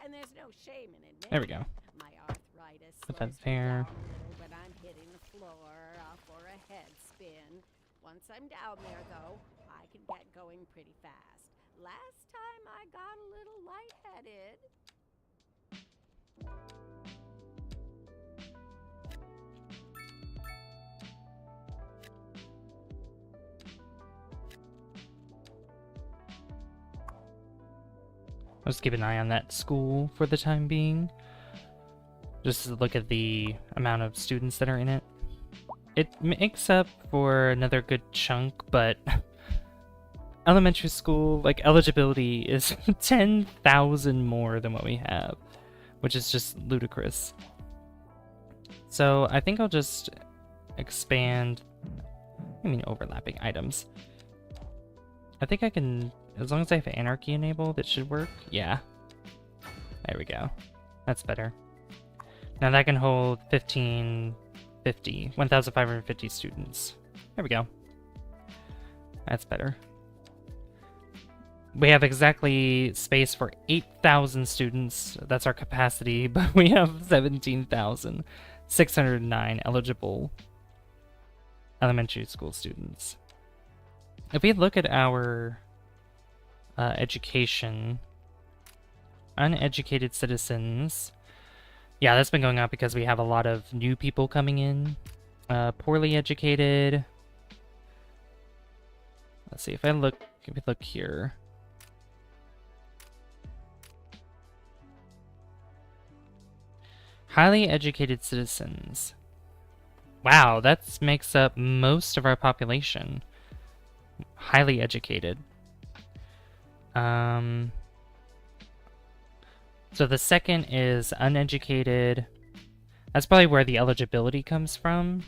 [SPEAKER 3] And there's no shame in admitting
[SPEAKER 1] There we go.
[SPEAKER 3] my arthritis
[SPEAKER 1] Put that
[SPEAKER 3] slows me
[SPEAKER 1] there.
[SPEAKER 3] down a little when I'm hitting the floor for a head spin. Once I'm down there, though, I can get going pretty fast. Last time I got a little lightheaded.
[SPEAKER 1] I'll just keep an eye on that school for the time being. Just to look at the amount of students that are in it. It makes up for another good chunk, but elementary school, like, eligibility is 10,000 more than what we have, which is just ludicrous. So I think I'll just expand, overlapping items. I think I can, as long as I have anarchy enabled, it should work. Yeah. There we go. That's better. Now that can hold 1,550 students. There we go. That's better. We have exactly space for 8,000 students. That's our capacity, but we have 17,609 eligible elementary school students. If we look at our education, uneducated citizens, yeah, that's been going up because we have a lot of new people coming in. Poorly educated. Let's see if we look here. Highly educated citizens. Wow, that makes up most of our population. Highly educated. So the second is uneducated. That's probably where the eligibility comes from.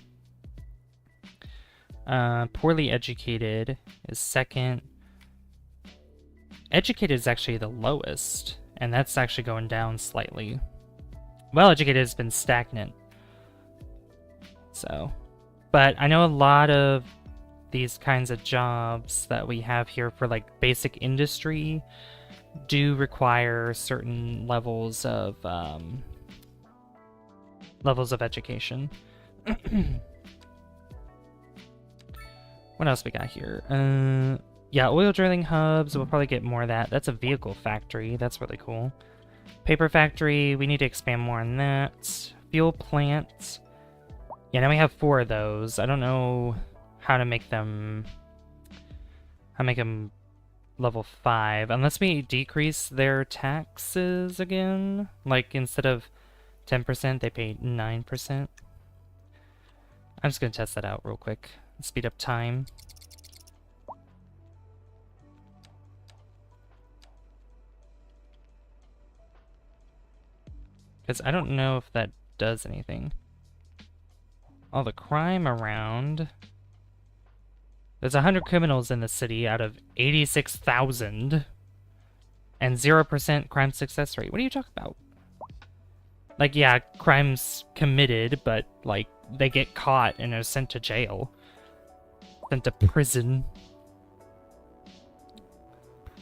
[SPEAKER 1] Poorly educated is second. Educated is actually the lowest, and that's actually going down slightly. Well-educated has been stagnant. So, but I know a lot of these kinds of jobs that we have here for like basic industry do require certain levels of education. What else we got here? Yeah, oil drilling hubs. We'll probably get more of that. That's a vehicle factory. That's really cool. Paper factory. We need to expand more on that. Fuel plant. Yeah, now we have 4 of those. I don't know how to make them. Level 5, unless we decrease their taxes again. Like, instead of 10%, they pay 9%. I'm just gonna test that out real quick. Speed up time. Because I don't know if that does anything. All the crime around. There's 100 criminals in the city out of 86,000. And 0% crime success rate. What are you talking about? Like, yeah, crime's committed, but, like, they get caught and are sent to jail. Sent to prison.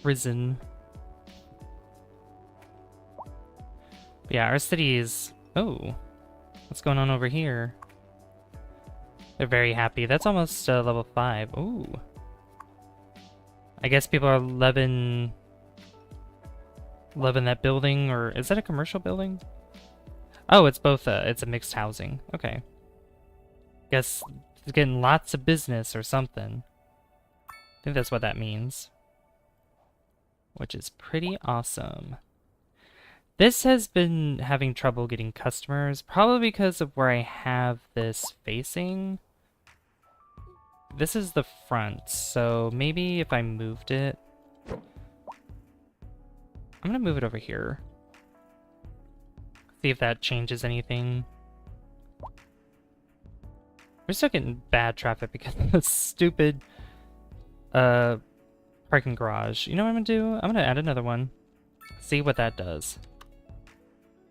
[SPEAKER 1] Prison. But yeah, our city is... Oh. What's going on over here? They're very happy. That's almost level 5. Ooh. I guess people are loving that building, or is that a commercial building? Oh, it's both. It's a mixed housing. Okay. Guess it's getting lots of business or something. I think that's what that means. Which is pretty awesome. This has been having trouble getting customers, probably because of where I have this facing. This is the front, so maybe if I moved it... I'm gonna move it over here. See if that changes anything. We're still getting bad traffic because of the stupid parking garage. You know what I'm gonna do? I'm gonna add another one. See what that does.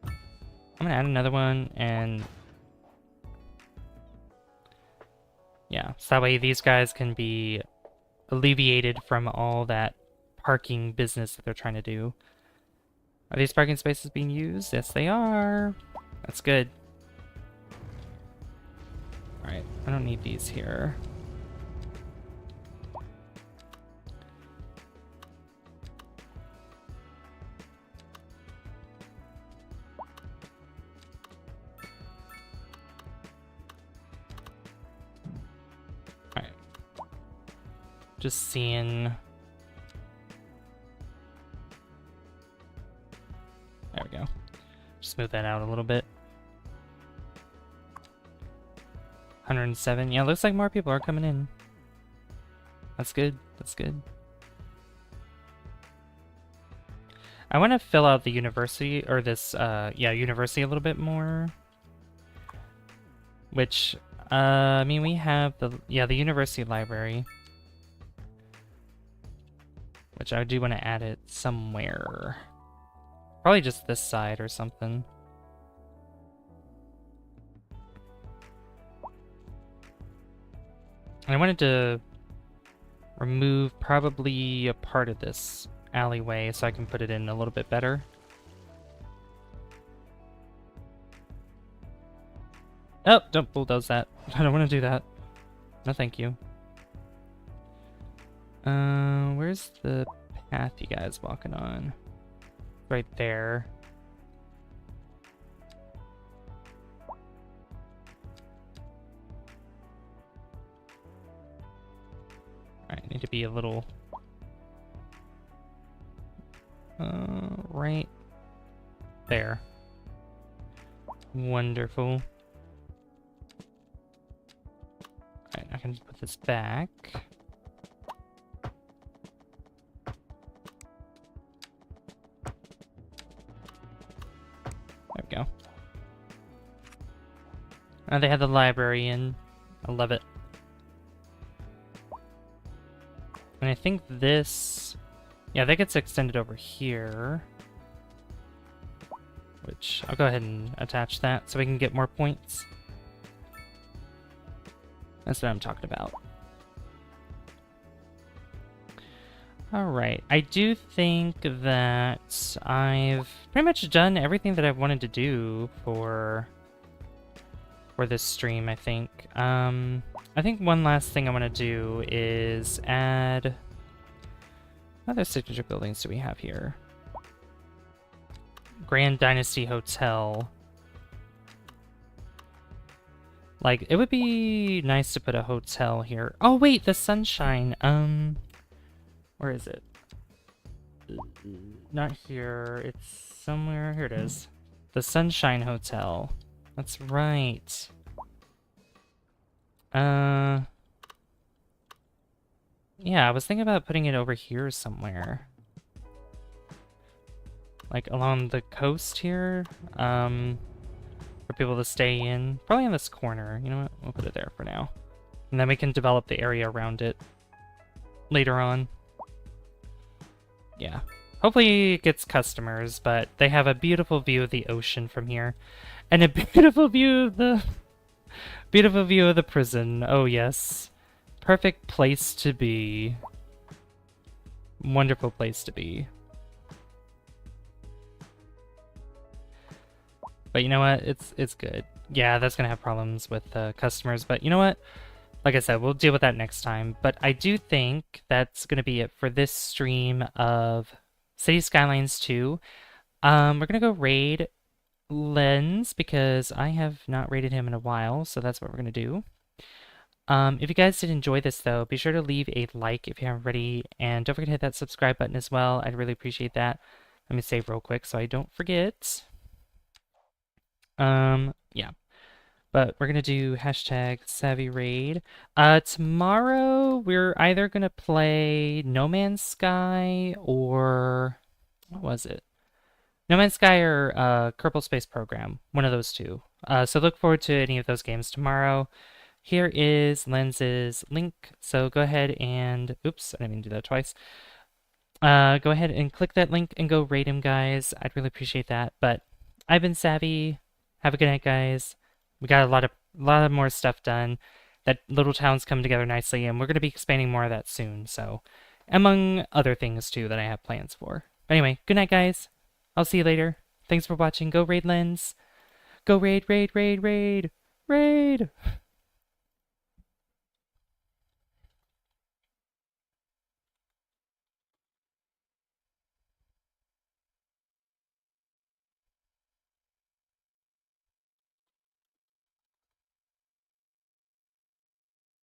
[SPEAKER 1] I'm gonna add another one, and so that way these guys can be alleviated from all that parking business that they're trying to do. Are these parking spaces being used? Yes, they are. That's good. Alright, I don't need these here. Alright. Just seeing... There we go. Smooth that out a little bit. 107. Yeah, looks like more people are coming in. That's good. That's good. I want to fill out the university, or this, yeah, university a little bit more. Which, I mean, we have the, yeah, the university library. Which I do want to add it somewhere. Probably just this side or something. I wanted to remove probably a part of this alleyway so I can put it in a little bit better. Oh, don't bulldoze that. I don't want to do that. No, thank you. Where's the path you guys walking on? Right there. Alright, need to be a little... right there. Wonderful. Alright, I can just put this back. There we go. They have the library in. I love it. And I think this... Yeah, that gets extended over here. Which, I'll go ahead and attach that so we can get more points. That's what I'm talking about. Alright, I do think that I've pretty much done everything that I wanted to do for this stream, I think. I think one last thing I want to do is add... What other signature buildings do we have here? Grand Dynasty Hotel. Like, it would be nice to put a hotel here. Oh, wait, the Sunshine. Where is it? Not here. It's somewhere. Here it is. The Sunshine Hotel. That's right. Yeah, I was thinking about putting it over here somewhere. Like along the coast here. For people to stay in. Probably in this corner. You know what? We'll put it there for now. And then we can develop the area around it later on. Yeah. Hopefully it gets customers, but they have a beautiful view of the ocean from here. And a beautiful view of the... Beautiful view of the prison. Oh, yes. Perfect place to be. Wonderful place to be. But you know what? It's good. Yeah, that's gonna have problems with customers, but you know what? Like I said, we'll deal with that next time. But I do think that's gonna be it for this stream of City Skylines 2. We're gonna go raid Lens because I have not raided him in a while, so that's what we're gonna do. If you guys did enjoy this though, be sure to leave a like if you haven't already, and don't forget to hit that subscribe button as well. I'd really appreciate that. Let me save real quick so I don't forget. Yeah. But we're gonna do hashtag Savvy Raid. Tomorrow we're either gonna play No Man's Sky or what was it? No Man's Sky or Kerbal Space Program. One of those two. So look forward to any of those games tomorrow. Here is Lens's link. So go ahead and oops, I didn't mean to do that twice. Go ahead and click that link and go raid him, guys. I'd really appreciate that. But I've been Savvy. Have a good night, guys. We got a lot of more stuff done. that little towns come together nicely, and we're going to be expanding more of that soon, so among other things too that I have plans for. But anyway, good night, guys. I'll see you later. Thanks for watching. Go raid Lens. Go raid, raid, raid, raid, raid!